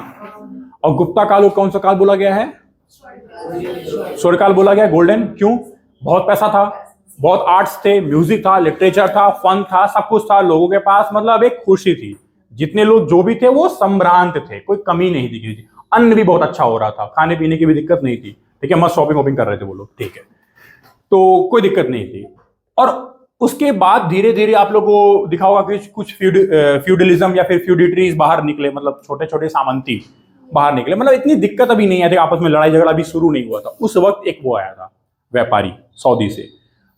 Speaker 3: और गुप्ता काल को कौन सा काल बोला गया है? स्वर्ण काल बोला गया, गोल्डन। क्यों? बहुत पैसा था, बहुत आर्ट्स थे, म्यूजिक था, लिटरेचर था, फन था, सब कुछ था लोगों के पास, मतलब एक खुशी थी। जितने लोग जो भी थे वो संभ्रांत थे, कोई कमी नहीं दिख रही थी। अन्न भी बहुत अच्छा हो रहा था, खाने पीने की भी दिक्कत नहीं थी, ठीक है, मस्त शॉपिंग वॉपिंग कर रहे थे वो लोग, ठीक है, तो कोई दिक्कत नहीं थी। और उसके बाद धीरे धीरे आप लोग को दिखा होगा कि कुछ फ्यूडलिज्म या फिर फ्यूडिटरीज बाहर निकले, मतलब छोटे छोटे सामंती बाहर निकले, मतलब इतनी दिक्कत अभी नहीं आई थी, आपस में लड़ाई झगड़ा भी शुरू नहीं हुआ था। उस वक्त एक वो आया था व्यापारी सऊदी से,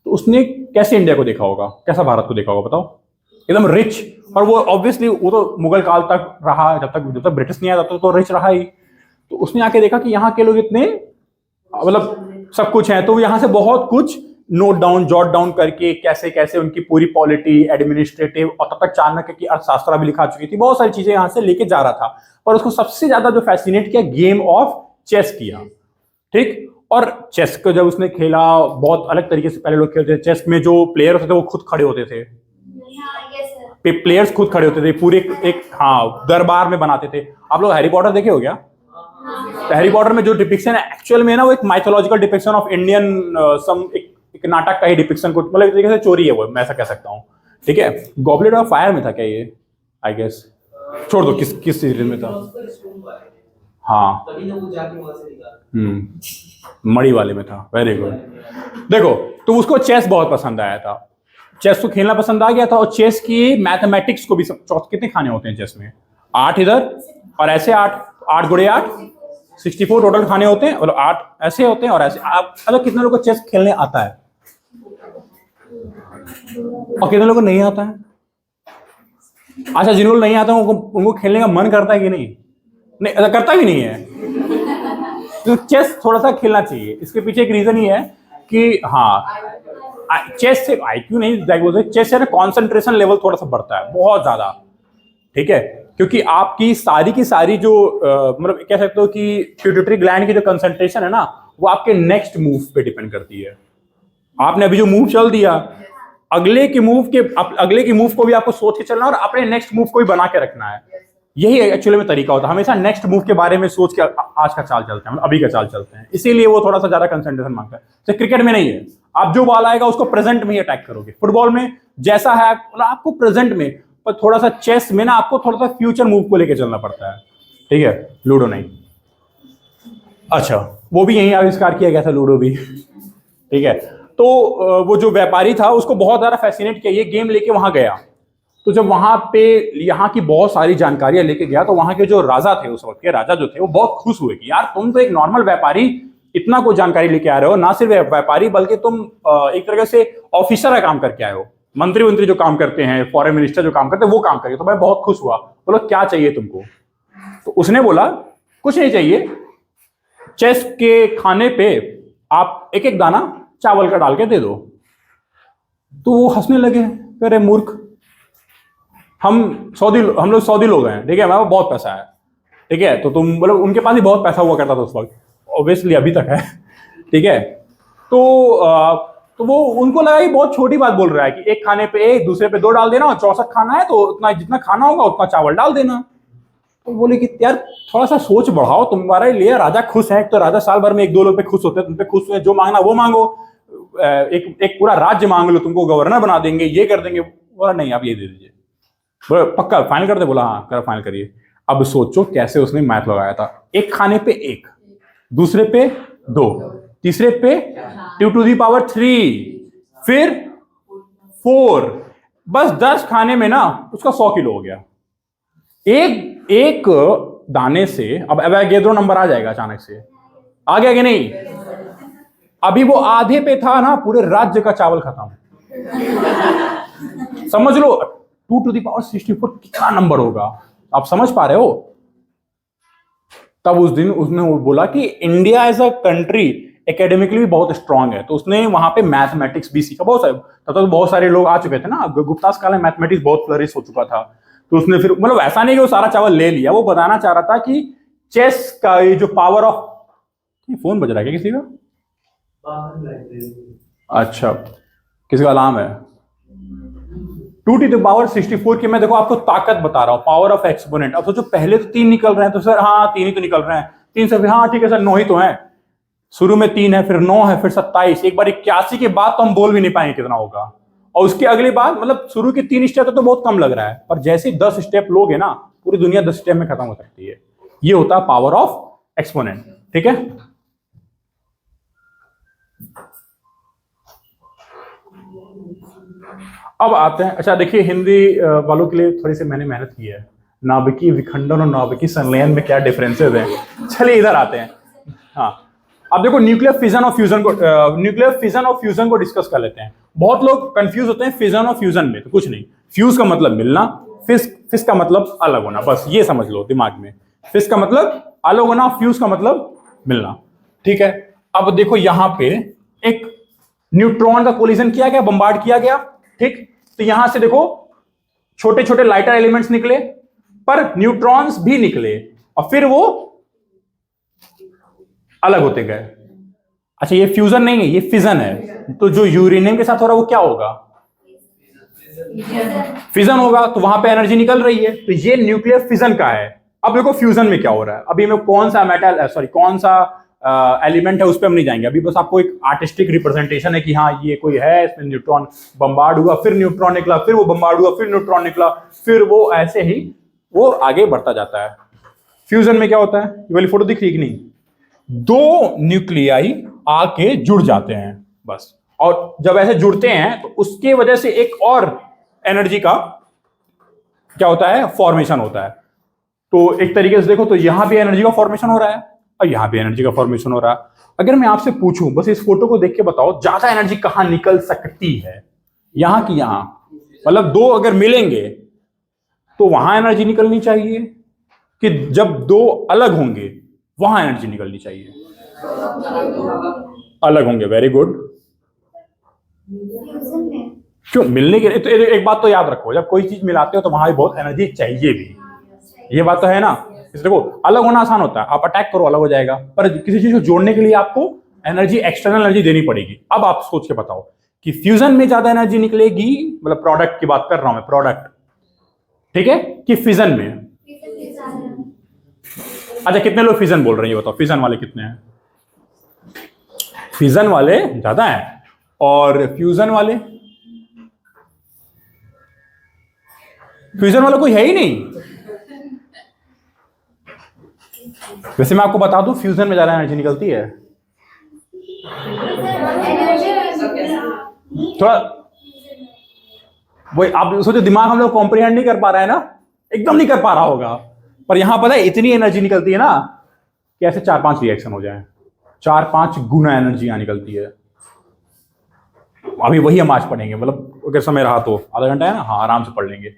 Speaker 3: तो उसने कैसे इंडिया को देखा होगा, कैसा भारत को देखा होगा बताओ? एकदम रिच। और वो ऑब्वियसली वो तो मुगल काल तक रहा, जब तक ब्रिटिश नहीं आया तब तक तो रिच रहा ही। तो उसने आके देखा कि यहाँ के लोग इतने मतलब सब कुछ है, तो यहाँ से बहुत कुछ नोट डाउन जॉट डाउन करके कैसे कैसे उनकी पूरी पॉलिटी, एडमिनिस्ट्रेटिव, और तब तक चाणक्य की अर्थशास्त्र भी लिखा चुकी थी, बहुत सारी चीजें यहाँ से लेके जा रहा था। पर उसको सबसे ज्यादा जो फैसिनेट किया, गेम ऑफ चेस किया, ठीक। और चेस को जब उसने खेला, बहुत अलग तरीके से पहले लोग खेलते थे चेस में, जो प्लेयर होते थे वो खुद खड़े होते थे, प्लेयर्स खुद खड़े होते थे, पूरे एक हाँ दरबार में बनाते थे। आप लोग हैरी पॉटर देखे हो क्या? तो हैरी पॉटर में जो डिपिक्शन है एक्चुअल में ना, वो एक माइथोलॉजिकल डिपिक्शन ऑफ इंडियन सम एक नाटक का ही डिपिक्शन को, मतलब एक तरीके से चोरी है वो, मैं ऐसा कह सकता हूँ, ठीक है। गॉबलेट ऑफ फायर में था क्या ये? आई गेस, छोड़ दो, किस सीरीज में था? हाँ, मणि वाले में था, वेरी गुड। देखो, तो उसको चेस बहुत पसंद आया था, चेस को खेलना पसंद आ गया था, और चेस की मैथमेटिक्स को भी, कितने खाने होते हैं चेस में? 8 इधर और ऐसे 8, 8 गुणे 8, 64 टोटल खाने होते हैं, मतलब 8 ऐसे होते हैं और ऐसे। आप मतलब कितने लोगों को चेस खेलने आता है और कितने लोगों को नहीं आता है? अच्छा, जिनको नहीं आता है उनको खेलने का मन करता है कि नहीं? नहीं, ऐसा करता भी नहीं है। तो चेस थोड़ा सा खेलना चाहिए। इसके पीछे एक रीजन ही है कि हाँ, चेस से आईक्यू नहीं, चेस से ना कॉन्सेंट्रेशन लेवल थोड़ा सा बढ़ता है बहुत ज्यादा, ठीक है? क्योंकि आपकी सारी की सारी जो मतलब कह सकते हो कि पिट्यूटरी ग्लैंड की जो कंसंट्रेशन है ना, वो आपके नेक्स्ट मूव पे डिपेंड करती है। आपने अभी जो मूव चल दिया, अगले की मूव को भी आपको सोच के चलना और अपने नेक्स्ट मूव को भी बना के रखना है। यही एक्चुअली में तरीका होता है, हमेशा नेक्स्ट मूव के बारे में सोच के आज का चाल चलते हैं, अभी का चाल चलते हैं। इसीलिए वो थोड़ा सा ज्यादा कंसंट्रेशन मांगता है। तो क्रिकेट में नहीं है, आप जो बॉल आएगा उसको प्रेजेंट में ही अटैक करोगे। फुटबॉल में जैसा है मतलब आपको प्रेजेंट में, पर थोड़ा सा चेस में ना आपको थोड़ा सा फ्यूचर मूव को लेकर चलना पड़ता है, ठीक है? लूडो नहीं। अच्छा, वो भी यही आविष्कार किया गया था, लूडो भी, ठीक है? तो वो जो व्यापारी था उसको बहुत ज्यादा फैसिनेट किया, ये गेम लेके वहां गया। तो जब वहां पे यहाँ की बहुत सारी जानकारियां लेके गया, तो वहां के जो राजा थे, उस वक्त के राजा जो थे, वो बहुत खुश हुए कि यार तुम तो एक नॉर्मल व्यापारी इतना कोई जानकारी लेके आ रहे हो, ना सिर्फ व्यापारी बल्कि तुम एक तरह से ऑफिसर का काम करके आए हो, मंत्री जो काम करते हैं, फॉरेन मिनिस्टर जो काम करते हैं वो काम करके। तो मैं बहुत खुश हुआ। बोलो क्या चाहिए तुमको? तो उसने बोला कुछ नहीं चाहिए, चेस के खाने पे आप एक एक दाना चावल का डाल के दे दो। तो वो हंसने लगे, अरे मूर्ख, हम लोग सऊदी लोग हैं, ठीक है, हमारे पास बहुत पैसा है, ठीक है? तो तुम मतलब उनके पास ही बहुत पैसा हुआ करता था उस वक्त, ऑब्वियसली अभी तक है, ठीक है? तो वो उनको लगा कि बहुत छोटी बात बोल रहा है कि एक खाने पे एक, दूसरे पे 2 डाल देना, और 64 खाना है तो उतना जितना खाना होगा उतना चावल डाल देना। तो बोले कि यार थोड़ा सा सोच बढ़ाओ, तुम्हारे लिए राजा खुश है। तो राजा साल भर में 1-2 लोग पे खुश होते हैं, तुम पे खुश हुए, जो मांगना वो मांगो, एक पूरा राज्य मांग लो, तुमको गवर्नर बना देंगे, ये कर देंगे। बोला नहीं, आप ये दे दीजिए। बोला पक्का फाइनल कर दे? बोला हाँ, कर फाइनल करिए। अब सोचो कैसे उसने मैथ लगाया था। एक खाने पे 1, दूसरे पे 2, तीसरे पे 2 to the power 3, फिर 4, बस 10 खाने में ना उसका 100 किलो हो गया। एक दाने से अब एवोगैड्रो नंबर आ जाएगा अचानक से, आ गया कि नहीं? अभी वो आधे पे था ना, पूरे राज्य का चावल खत्म। समझ लो 2 to the power 64 कितना नंबर होगा, आप समझ पा रहे हो? तब उस दिन उसने वो बोला कि India as a country academically भी बहुत स्ट्रांग है। तो उसने वहां पे मैथमेटिक्स भी सीखा। बहुत सारे तब तक बहुत सारे लोग आ चुके थे ना, गुप्तास काल में मैथमेटिक्स बहुत फ्लरिश हो चुका था। तो उसने फिर मतलब ऐसा नहीं कि वो सारा चावल ले लिया, वो बताना चाह रहा था कि चेस का ये जो पावर ऑफ, फोन बज रहा है क्या किसी का? अच्छा, किसी का अलार्म है? 2 to the power 64 की मैं देखो आपको ताकत बता रहा हूं, पावर ऑफ एक्सपोनेंट। अब सोचो पहले तो 3 निकल रहे हैं, तो सर हाँ 3 ही तो निकल रहे हैं, 3 से हाँ ठीक है सर 9 ही तो है। शुरू में 3 है, फिर 9 है, फिर 27, एक बार 81 के बाद तो हम बोल भी नहीं पाएंगे कितना होगा। और उसके अगली बात मतलब शुरू के 3 स्टेप तो बहुत कम लग रहा है, पर जैसे 10 स्टेप लोगे ना, पूरी दुनिया 10 स्टेप में खत्म हो सकती है। ये होता है पावर ऑफ एक्सपोनेंट, ठीक है? अब आते हैं, अच्छा देखिए हिंदी वालों के लिए थोड़ी सी मैंने मेहनत की है, नाभिकीय विखंडन और नाभिकीय संलयन में क्या डिफरेंसेस हैं। चलिए इधर आते हैं। हाँ, अब देखो न्यूक्लियर फिजन और फ्यूजन को डिस्कस कर लेते हैं। बहुत लोग कंफ्यूज होते हैं फिजन और फ्यूजन में, तो कुछ नहीं, फ्यूज का मतलब मिलना, फिस का मतलब अलग होना, बस ये समझ लो दिमाग में। फिस का मतलब अलग होना, फ्यूज का मतलब मिलना, ठीक है? अब देखो यहां पे एक न्यूट्रॉन का कोलिजन किया गया, बम्बार्ड किया गया, ठीक? तो यहां से देखो छोटे छोटे लाइटर एलिमेंट्स निकले, पर न्यूट्रॉन्स भी निकले, और फिर वो अलग होते गए। अच्छा, ये फ्यूजन नहीं है, ये फिजन है। तो जो यूरेनियम के साथ हो रहा है वो क्या होगा? फिजन होगा। तो वहां पे एनर्जी निकल रही है, तो ये न्यूक्लियर फिजन का है। अब देखो फ्यूजन में क्या हो रहा है। अभी में कौन सा एलिमेंट है उस पर हम नहीं जाएंगे, अभी बस आपको एक आर्टिस्टिक रिप्रेजेंटेशन है कि हाँ ये कोई है, इसमें न्यूट्रॉन बम्बार्ड हुआ, फिर न्यूट्रॉन निकला, फिर वो बम्बार्ड हुआ, फिर न्यूट्रॉन निकला, फिर वो ऐसे ही वो आगे बढ़ता जाता है। फ्यूजन में क्या होता है, ये वाली फोटो दिख रही है कि नहीं? 2 न्यूक्लियाई आके जुड़ जाते हैं बस, और जब ऐसे जुड़ते हैं तो उसके वजह से एक और एनर्जी का क्या होता है, फॉर्मेशन होता है। तो एक तरीके से देखो तो यहां भी एनर्जी का फॉर्मेशन हो रहा है, अब यहाँ पे एनर्जी का फॉर्मेशन हो रहा है। अगर मैं आपसे पूछूं बस इस फोटो को देख के बताओ ज्यादा एनर्जी कहाँ निकल सकती है, यहाँ की यहाँ, मतलब दो अगर मिलेंगे तो वहां एनर्जी निकलनी चाहिए कि जब दो अलग होंगे वहां एनर्जी निकलनी चाहिए? अलग होंगे। Very good.
Speaker 2: फ्यूजन में
Speaker 3: क्यों? मिलने के लिए तो एक बात तो याद रखो, जब कोई चीज मिलाते हो तो वहां भी बहुत एनर्जी चाहिए भी, ये बात तो है ना। इस देखो अलग होना आसान होता है, आप अटैक करो अलग हो जाएगा, पर किसी चीज को जोड़ने के लिए आपको एनर्जी, एक्सटर्नल एनर्जी देनी पड़ेगी। अब आप सोच के बताओ कि फ्यूजन में ज्यादा एनर्जी निकलेगी, मतलब प्रोडक्ट की बात कर रहा हूं मैं, प्रोडक्ट, ठीक है, कि फिजन में?
Speaker 2: फ्यूजन में ज्यादा।
Speaker 3: अच्छा कितने लोग फिजन बोल रहे हैं, ये बताओ फिजन वाले कितने हैं? फिजन वाले ज्यादा है, और फ्यूजन वाले? फ्यूजन वाला कोई है ही नहीं। वैसे मैं आपको बता दूं फ्यूजन में ज्यादा एनर्जी निकलती है। थोड़ा वही आप सोचो, दिमाग हम लोग कॉम्प्रिहेंड नहीं कर पा रहा है ना, एकदम नहीं कर पा रहा होगा, पर यहां पता है इतनी एनर्जी निकलती है ना कि ऐसे 4-5 रिएक्शन हो जाए, 4-5 गुना एनर्जी यहां निकलती है। अभी वही हम आज पढ़ेंगे, मतलब अगर समय रहा तो आधा घंटा है ना, हाँ आराम से पढ़ लेंगे।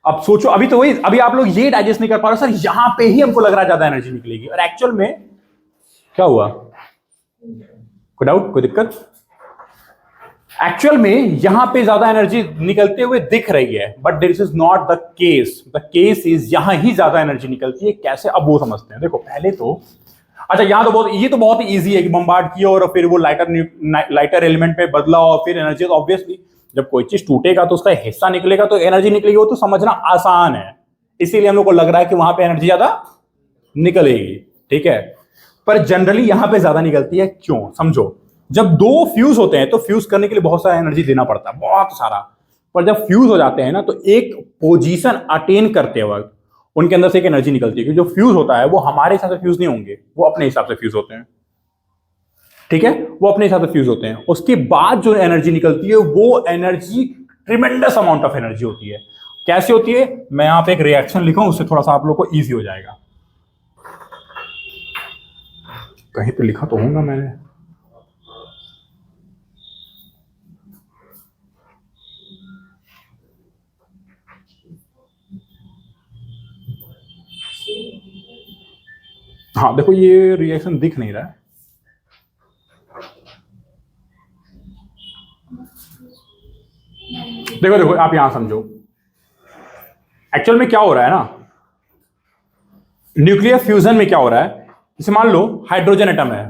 Speaker 3: अब सोचो, अभी तो वही, अभी आप लोग ये डाइजेस्ट नहीं कर पा रहे सर, यहां पे ही हमको लग रहा है ज्यादा एनर्जी निकलेगी, और एक्चुअल में क्या हुआ? कोई डाउट, कोई दिक्कत? एक्चुअल में यहां पे ज्यादा एनर्जी निकलते हुए दिख रही है, but this is not the case. The case is यहां ही ज्यादा एनर्जी निकलती है। कैसे? अब वो समझते हैं। देखो पहले तो, अच्छा यहां तो बहुत, ये तो बहुत ही ईजी है कि बम्बार्ड किया और फिर वो लाइटर एलिमेंट में बदला और फिर एनर्जी, तो ऑब्वियसली जब कोई चीज टूटेगा तो उसका हिस्सा निकलेगा तो एनर्जी निकलेगी, वो तो समझना आसान है। इसीलिए हम लोग को लग रहा है कि वहां पे एनर्जी ज्यादा निकलेगी, ठीक है, पर जनरली यहां पे ज्यादा निकलती है। क्यों? समझो, जब दो फ्यूज होते हैं तो फ्यूज करने के लिए बहुत सारा एनर्जी देना पड़ता है, बहुत सारा, पर जब फ्यूज हो जाते हैं ना तो एक पोजीशन अटेन करते वक्त उनके अंदर से एक एनर्जी निकलती है, क्योंकि जो फ्यूज होता है वो हमारे हिसाब से फ्यूज नहीं होंगे, वो अपने हिसाब से फ्यूज होते हैं, ठीक है, वो अपने हिसाब से फ्यूज होते हैं। उसके बाद जो एनर्जी निकलती है वो energy tremendous amount of energy होती है। कैसे होती है? मैं यहां पे एक रिएक्शन लिखा हूं, उससे थोड़ा सा आप लोग को इजी हो जाएगा। कहीं पे लिखा तो होगा मैंने, हाँ देखो ये रिएक्शन दिख नहीं रहा है, देखो देखो आप यहां समझो। एक्चुअल में क्या हो रहा है ना, न्यूक्लियर फ्यूजन में क्या हो रहा है, जैसे मान लो हाइड्रोजन एटम है,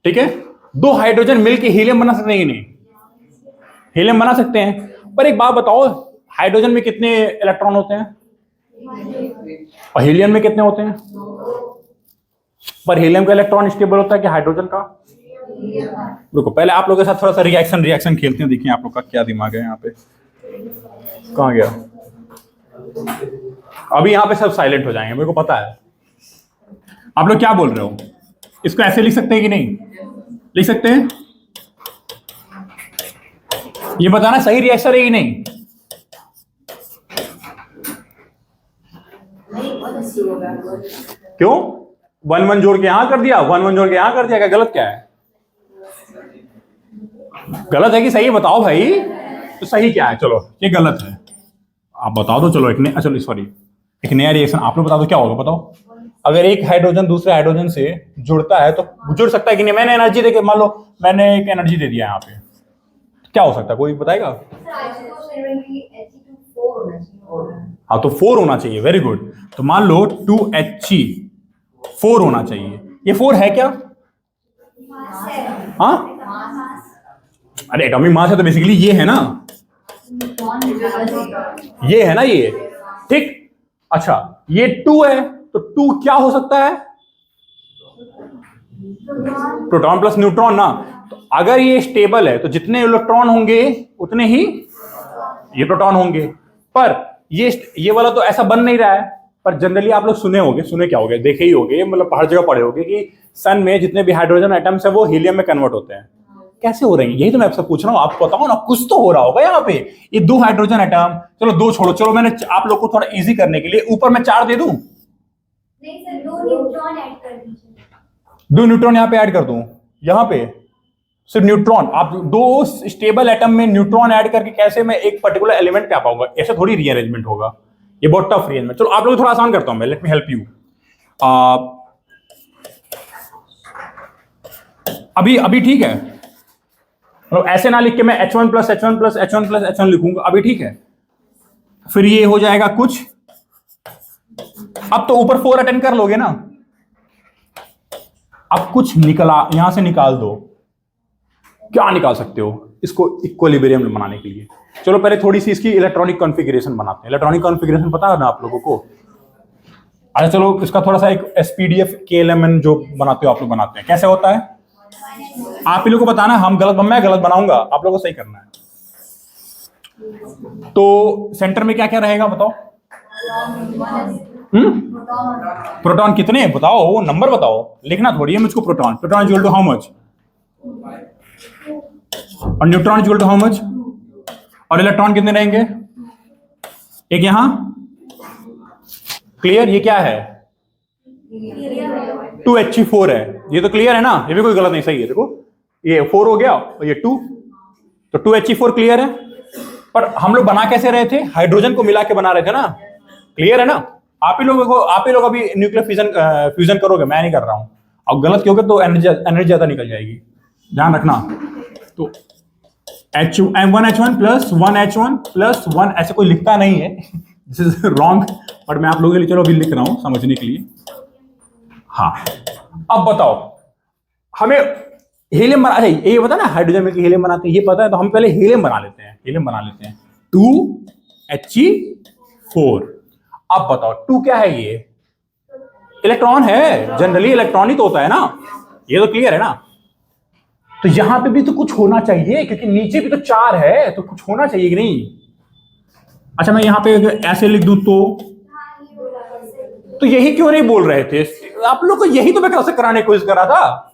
Speaker 3: ठीक है, दो हाइड्रोजन मिलके हीलियम बना सकते हैं कि नहीं? हीलियम बना सकते हैं, पर एक बात बताओ, हाइड्रोजन में कितने इलेक्ट्रॉन होते हैं और हीलियम में कितने होते हैं? पर हीलियम का इलेक्ट्रॉन स्टेबल होता है कि हाइड्रोजन का? रुको पहले आप लोगों के साथ थोड़ा सा रिएक्शन खेलते हैं, देखिए आप लोग का क्या दिमाग है यहाँ पे, कहाँ गया? अभी यहाँ पे सब साइलेंट हो जाएंगे, मेरे को पता है। आप लोग क्या बोल रहे हो? इसको ऐसे लिख सकते हैं कि नहीं लिख सकते हैं? ये बताना सही रिएक्शन है कि नहीं? क्यों? 1-1 जोड़ के यहां कर दिया, 1-1 जोड़ के यहां कर दिया, क्या गलत? क्या है गलत है कि सही है? बताओ भाई, तो सही क्या है? चलो ये गलत है, आप बता दो। चलो चलो सॉरी, एक नया रिएक्शन आप लोग बता दो क्या होगा, बताओ। अगर एक हाइड्रोजन दूसरे हाइड्रोजन से जुड़ता है तो जुड़ सकता है कि नहीं? मैंने एनर्जी देके, मान लो मैंने एक एनर्जी दे दिया यहाँ पे, क्या हो सकता है, कोई बताएगा? हाँ तो 4 होना चाहिए, वेरी गुड। तो मान लो 2He4 होना चाहिए, ये 4 है क्या? हाँ अरे एटॉमिक मास है तो बेसिकली ये है ना, ये है ना ये, ठीक। अच्छा ये 2 है तो 2 क्या हो सकता है? प्रोटॉन प्लस न्यूट्रॉन ना। तो अगर ये स्टेबल है तो जितने इलेक्ट्रॉन होंगे उतने ही ये प्रोटॉन होंगे, पर ये वाला तो ऐसा बन नहीं रहा है। पर जनरली आप लोग सुने क्या होगे, देखे ही होगे, मतलब हर जगह पढ़े होगे कि सन में जितने भी हाइड्रोजन एटम्स है वो हीलियम में कन्वर्ट होते हैं। कैसे हो रहे हैं? यही तो मैं आपसे पूछ रहा हूं, आप बताओ ना, कुछ तो हो रहा होगा यहाँ पे। ये 2 हाइड्रोजन एटम, चलो 2 छोड़ो, चलो मैंने आप लोग को थोड़ा इजी करने के लिए ऊपर मैं 4 दे दूं?
Speaker 2: नहीं सर, 2 न्यूट्रॉन ऐड कर दीजिए।
Speaker 3: दो न्यूट्रॉन यहां पे ऐड कर दूं, यहां पे सिर्फ न्यूट्रॉन, आप दो स्टेबल एटम में न्यूट्रॉन ऐड करके कैसे मैं एक पर्टिकुलर एलिमेंट पे आ पाऊंगा? ऐसे थोड़ी रीअरेंजमेंट होगा, ये बहुत टफ रीअरेंजमेंट। चलो आप लोग थोड़ा आसान करता हूं मैं, लेट मी हेल्प यू। अभी ठीक है, मतलब ऐसे ना लिख के मैं H1 plus H1 plus H1 plus H1 लिखूंगा, अभी ठीक है। फिर ये हो जाएगा कुछ, अब तो ऊपर 4 अटेंड कर लोगे ना, अब कुछ निकला, यहां से निकाल दो, क्या निकाल सकते हो इसको इक्विलिब्रियम बनाने के लिए? चलो पहले थोड़ी सी इसकी इलेक्ट्रॉनिक कॉन्फ़िगरेशन बनाते हैं। इलेक्ट्रॉनिक कॉन्फ़िगरेशन पता है ना आप लोगों को? अच्छा चलो इसका थोड़ा सा एक एसपीडीएफ KLMN जो बनाते हो आप लोग, बनाते हैं कैसे होता है आप ही लोग को बताना, मैं गलत बनाऊंगा, आप लोगों को सही करना है। तो सेंटर में क्या क्या रहेगा बताओ? प्रोटॉन कितने बताओ, नंबर बताओ, लिखना थोड़ी है मुझको। Proton equal to how much, और neutron equal to how much, और इलेक्ट्रॉन कितने रहेंगे? एक यहां, क्लियर? ये क्या है? 2He4 है, ये तो क्लियर है ना, ये भी कोई गलत नहीं, सही है। देखो ये 4 हो गया और ये 2, तो 2He4 क्लियर है। पर हम लोग बना कैसे रहे थे? हाइड्रोजन को मिला के बना रहे थे ना, क्लियर है ना? आप ही लोग अभी न्यूक्लियर फ्यूजन करोगे, मैं नहीं कर रहा हूं। अब गलत क्योंकि तो एनर्जी ज्यादा निकल जाएगी, ध्यान रखना। तो M1H1 प्लस 1H1 प्लस 1, ऐसे कोई लिखता नहीं है, दिस इज रॉन्ग, बट मैं आप लोगों के लिए चलो अभी लिख रहा हूं समझने के लिए। हाँ अब बताओ, हमें हीलियम बना, ये पता ना हाइड्रोजन में हीलियम बनाते हैं, ये पता है, तो हम पहले हीलियम बना लेते हैं। 2He4। अब बताओ 2 क्या है? ये इलेक्ट्रॉन है, जनरली इलेक्ट्रॉन ही तो होता है ना, ये तो क्लियर है ना? तो यहां पे भी तो कुछ होना चाहिए, क्योंकि नीचे भी तो 4 है, तो कुछ होना चाहिए कि नहीं? अच्छा मैं यहां पे ऐसे लिख दूं तो यही क्यों नहीं बोल रहे थे आप लोग को? यही तो मैं कैसे कराने की कोशिश कर रहा था,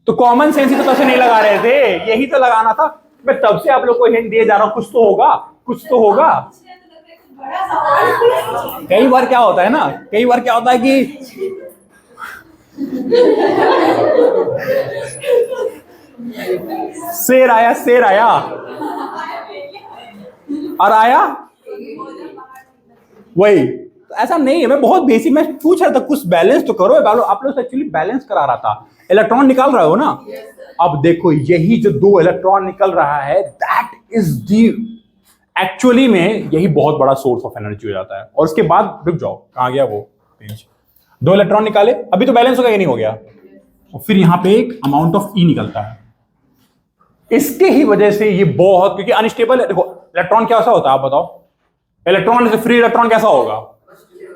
Speaker 3: तो कॉमन सेंस ही तो कैसे नहीं लगा रहे थे, यही तो लगाना था। मैं तब से आप लोग को हिंट दिए जा रहा हूं, कुछ तो होगा, कुछ तो होगा। कई बार क्या होता है ना, कई बार क्या होता है कि शेर आया और आया वही, तो ऐसा नहीं है। मैं बहुत बेसिक, मैं पूछ रहा था कुछ बैलेंस तो करो, आप लोग एक्चुअली बैलेंस करा रहा था। इलेक्ट्रॉन निकाल रहे हो ना, अब देखो यही जो 2 इलेक्ट्रॉन निकल रहा है, दैट इज दी एक्चुअली में यही बहुत बड़ा सोर्स ऑफ एनर्जी हो जाता है। और उसके बाद रुक जाओ, कहां गया वो पेज? 2 इलेक्ट्रॉन निकाले, अभी तो बैलेंस हो गया, नहीं हो गया, और फिर यहां पे एक अमाउंट ऑफ ई निकलता है। इसके ही वजह से ये बहुत, क्योंकि अनस्टेबल है। देखो इलेक्ट्रॉन कैसा होता है आप बताओ? इलेक्ट्रॉन से फ्री इलेक्ट्रॉन कैसा होगा?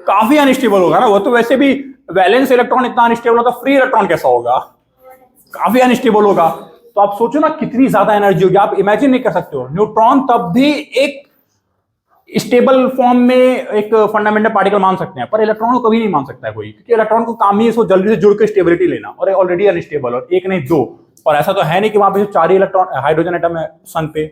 Speaker 3: काफी अनस्टेबल होगा ना, वो तो वैसे भी वैलेंस इलेक्ट्रॉन इतना अनस्टेबल होता, फ्री इलेक्ट्रॉन कैसा होगा? काफी अनस्टेबल होगा। तो आप सोचो ना कितनी ज्यादा एनर्जी होगी, आप इमेजिन नहीं कर सकते हो। न्यूट्रॉन तब भी एक स्टेबल फॉर्म में एक फंडामेंटल पार्टिकल मान सकते हैं, पर इलेक्ट्रॉन को कभी नहीं मान सकता है कोई, क्योंकि इलेक्ट्रॉन को काम ही इसको जल्दी से जुड़ के स्टेबिलिटी लेना, और ऑलरेडी अनस्टेबल, और एक नहीं 2, और ऐसा तो है नहीं कि वहां पे 4 ही इलेक्ट्रॉन हाइड्रोजन एटम है सन पे।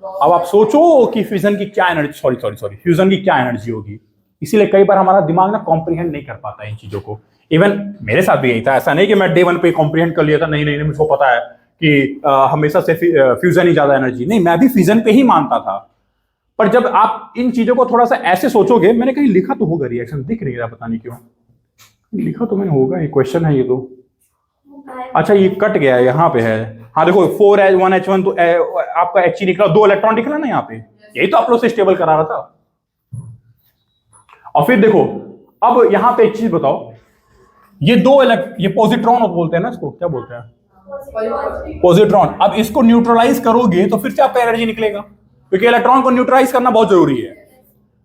Speaker 3: अब आप सोचो कि फ्यूजन की क्या एनर्जी, सॉरी फ्यूजन की क्या एनर्जी होगी। इसीलिए कई बार हमारा दिमाग ना कॉम्प्रिहेंड नहीं कर पाता इन चीजों को। इवन मेरे साथ भी यही था, ऐसा नहीं कि मैं डे 1 पे कॉम्प्रिहेंड कर लिया था, नहीं मुझको पता है कि हमेशा से फ्यूजन ही ज्यादा एनर्जी, नहीं, मैं भी फ्यूजन पे ही मानता था। पर जब आप इन चीजों को थोड़ा सा ऐसे सोचोगे, मैंने कहीं लिखा तो होगा, रिएक्शन दिख नहीं रहा, पता नहीं क्यों लिखा तो मैंने होगा, ये क्वेश्चन है ये तो। अच्छा ये कट गया है, यहाँ पे है, हाँ देखो 4H1 तो आपका He निकला, 2 इलेक्ट्रॉन निकला ना यहाँ पे, यही तो आप लोग से स्टेबल करा रहा था। और फिर देखो अब यहां पे एक चीज बताओ, ये 2 ये पॉजिट्रॉन बोलते हैं ना, इसको क्या बोलते हैं? पॉजिट्रॉन। अब इसको न्यूट्रलाइज करोगे तो फिर से आपका एनर्जी निकलेगा, क्योंकि इलेक्ट्रॉन को न्यूट्रलाइज करना बहुत जरूरी है,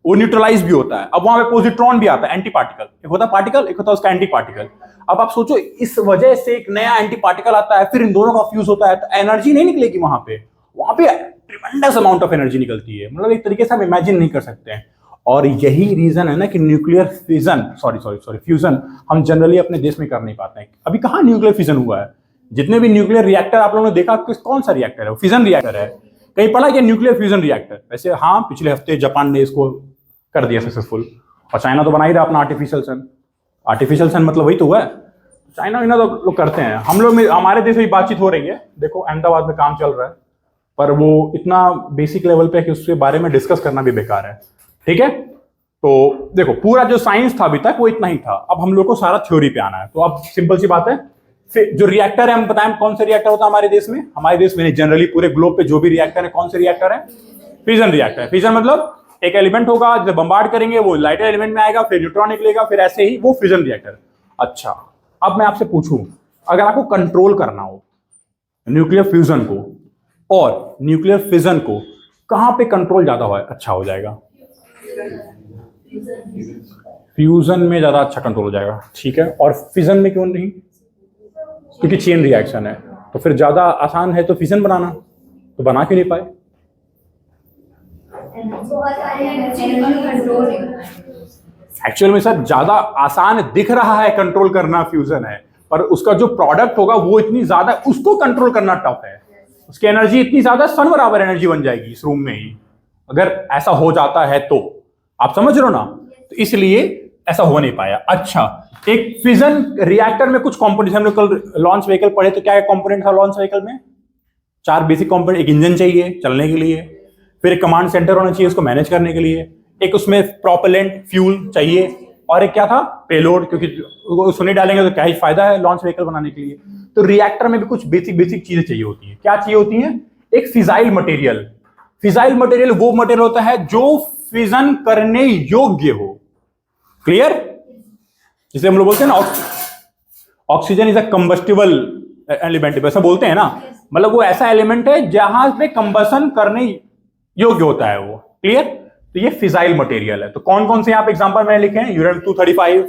Speaker 3: वो न्यूट्रलाइज भी होता है। अब वहां पे पॉजिट्रॉन भी आता है, एंटी पार्टिकल, एक होता है पार्टिकल, एक होता है उसका एंटी पार्टिकल। अब आप सोचो इस वजह से एक नया एंटी पार्टिकल आता है, फिर इन दोनों का फ्यूज होता है, तो एनर्जी नहीं निकलेगी वहां पे ट्रिमेंडस अमाउंट ऑफ एनर्जी निकलती है, मतलब एक तरीके से हम इमेजिन नहीं कर सकते हैं। और यही रीजन है ना कि न्यूक्लियर फ्यूजन, फ्यूजन हम जनरली अपने देश में कर नहीं पाते हैं। अभी कहां न्यूक्लियर फ्यूजन हुआ है? जितने भी न्यूक्लियर रिएक्टर आप लोगों ने देखा, कौन सा रिएक्टर है? फ्यूजन रिएक्टर है। कहीं पढ़ा कि न्यूक्लियर फ्यूजन रिएक्टर? वैसे हाँ, पिछले हफ्ते जापान ने इसको कर दिया सक्सेसफुल, और चाइना तो बना ही रहा अपना आर्टिफिशियल सन। आर्टिफिशियल सन मतलब वही तो हुआ है। चाइना वाइना तो लोग करते हैं, हम लोग में हमारे देश में भी बातचीत हो रही है, देखो अहमदाबाद में काम चल रहा है, पर वो इतना बेसिक लेवल पे है कि उसके बारे में डिस्कस करना भी बेकार है, ठीक है। तो देखो पूरा जो साइंस था अभी तक वो इतना ही था, अब हम लोग को सारा थ्योरी पे आना है। तो अब सिंपल सी बात है, फिर जो रिएक्टर है हम बताएं कौन से रिएक्टर होता है हमारे देश में, नहीं जनरली पूरे ग्लोब पे जो भी रिएक्टर है कौन से रिएक्टर है, फिजन रिएक्टर है। फिजन मतलब एक एलिमेंट होगा जब बम्बार्ड करेंगे वो लाइटर एलिमेंट में आएगा, फिर न्यूट्रॉन निकलेगा, फिर ऐसे ही वो फिजन रिएक्टर। अच्छा अब मैं आपसे पूछूं, अगर आपको कंट्रोल करना हो न्यूक्लियर फ्यूजन को और न्यूक्लियर फिजन को, कहां पे कंट्रोल ज्यादा हो अच्छा हो जाएगा? फ्यूजन में ज्यादा अच्छा कंट्रोल हो जाएगा, ठीक है। और फिजन में क्यों नहीं? क्योंकि चेन रिएक्शन है, तो फिर ज्यादा आसान है तो फिजन बनाना, तो बना क्यों नहीं पाए? एक्चुअल में सर ज्यादा आसान दिख रहा है कंट्रोल करना फ्यूजन है, पर उसका जो प्रोडक्ट होगा वो इतनी ज्यादा, उसको कंट्रोल करना टफ है। उसकी एनर्जी इतनी ज्यादा सन बराबर एनर्जी बन जाएगी इस रूम में ही, अगर ऐसा हो जाता है तो। आप समझ रहे हो ना? तो इसलिए ऐसा हो नहीं पाया। अच्छा एक फिजन रिएक्टर में कुछ कंपोनेंट्स, हम लोग कल लॉन्च व्हीकल पढ़े तो क्या कंपोनेंट था लॉन्च व्हीकल में? 4 बेसिक कंपोनेंट। एक इंजन चाहिए चलने के लिए, फिर एक कमांड सेंटर होना चाहिए उसको मैनेज करने के लिए, एक उसमें प्रोपेलेंट फ्यूल चाहिए, और एक क्या था? पेलोड, क्योंकि उसको नहीं डालेंगे तो क्या ही फायदा है लॉन्च व्हीकल बनाने के लिए। तो रिएक्टर में भी कुछ बेसिक चीजें चाहिए होती है। क्या चाहिए होती है? एक फिजाइल मटेरियल। फिजाइल मटेरियल वो मटेरियल होता है जो फिजन करने योग्य हो। क्लियर? जिसे हम लोग बोलते हैं ना oxygen is a combustible element, वैसा बोलते हैं ना, मतलब वो ऐसा एलिमेंट है जहां पे कंबसन करने योग्य होता है वो। क्लियर? तो ये फिजाइल मटेरियल है। तो कौन कौन से यहां पे एग्जांपल मैंने लिखे हैं? यूरेनियम 235,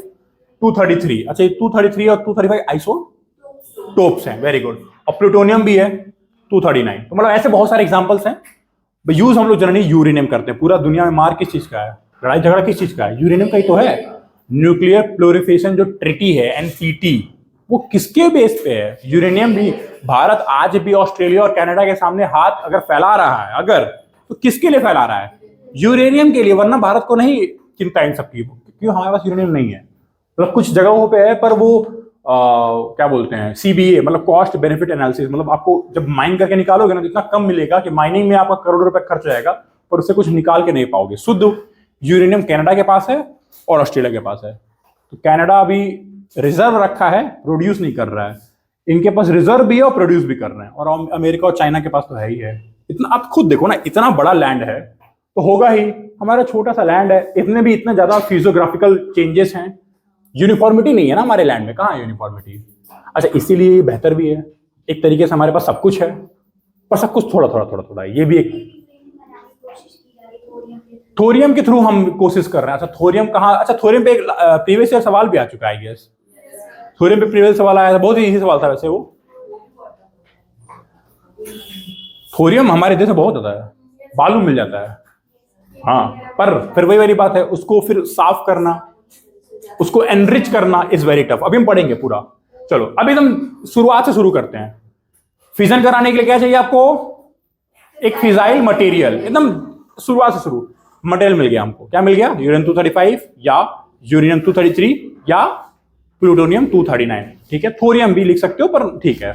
Speaker 3: 233। अच्छा ये 233 और 235 आइसोटोप्स हैं, वेरी गुड। और प्लूटोनियम भी है 239। तो मतलब ऐसे बहुत सारे एग्जांपल्स हैं। यूज हम लोग जनरली यूरेनियम करते हैं। पूरा दुनिया में मार किस चीज का है, लड़ाई झगड़ा किस चीज का है? यूरेनियम का ही तो है। न्यूक्लियर प्लोरिफिकेशन जो ट्रीटी है एनपीटी, वो किसके बेस पे है? यूरेनियम भी। भारत आज भी ऑस्ट्रेलिया और कनाडा के सामने हाथ अगर फैला रहा है, अगर तो किसके लिए फैला रहा है? यूरेनियम के लिए, वरना भारत को नहीं चिंता इन सबकी, क्यों हमारे पास यूरेनियम नहीं है। मतलब कुछ जगहों पे है, पर वो क्या बोलते हैं, सीबीए मतलब कॉस्ट बेनिफिट एनालिसिस, मतलब आपको जब माइन करके निकालोगे ना तो इतना कम मिलेगा कि माइनिंग में आपका करोड़ों रुपए खर्च हो जाएगा, पर उससे कुछ निकाल के नहीं पाओगे। शुद्ध यूरेनियम कनाडा के पास है और ऑस्ट्रेलिया के पास है। तो कनाडा अभी रिजर्व रखा है, प्रोड्यूस नहीं कर रहा है। इनके पास रिजर्व भी है और प्रोड्यूस भी कर रहे हैं। और अमेरिका और चाइना के पास तो है ही है। इतना आप खुद देखो ना, इतना बड़ा लैंड है तो होगा ही। हमारा छोटा सा लैंड है, इतने भी इतना ज्यादा फिजियोग्राफिकल चेंजेस हैं, यूनिफॉर्मिटी नहीं है ना हमारे लैंड में। कहाँ है यूनिफॉर्मिटी? अच्छा इसीलिए ये बेहतर भी है एक तरीके से, हमारे पास सब कुछ है, पर सब कुछ थोड़ा थोड़ा है। ये भी एक थोरियम के थ्रू हम कोशिश कर रहे हैं। अच्छा थोरियम कहाँ? अच्छा थोरियम पे एक प्रीवियस ईयर सवाल भी आ चुका है, गेस थोरियम पे प्रीवियस सवाल आया था, बहुत ही इजी सवाल था वैसे वो। थोरियम हमारे देश में बहुत होता है, बालू मिल जाता है, हाँ, पर फिर वही वाली बात है, उसको फिर साफ करना, उसको एनरिच करना इज वेरी टफ। अभी हम पढ़ेंगे पूरा। चलो अभी हम शुरुआत से शुरू करते हैं। फिजन कराने के लिए क्या चाहिए आपको? एक फिजाइल मटेरियल, एकदम शुरुआत से शुरू। मटेरियल मिल गया हमको, क्या मिल गया? यूरेनियम 235 या यूरेनियम 233 या प्लूटोनियम 239। ठीक है, थोरियम भी लिख सकते हो, पर ठीक है।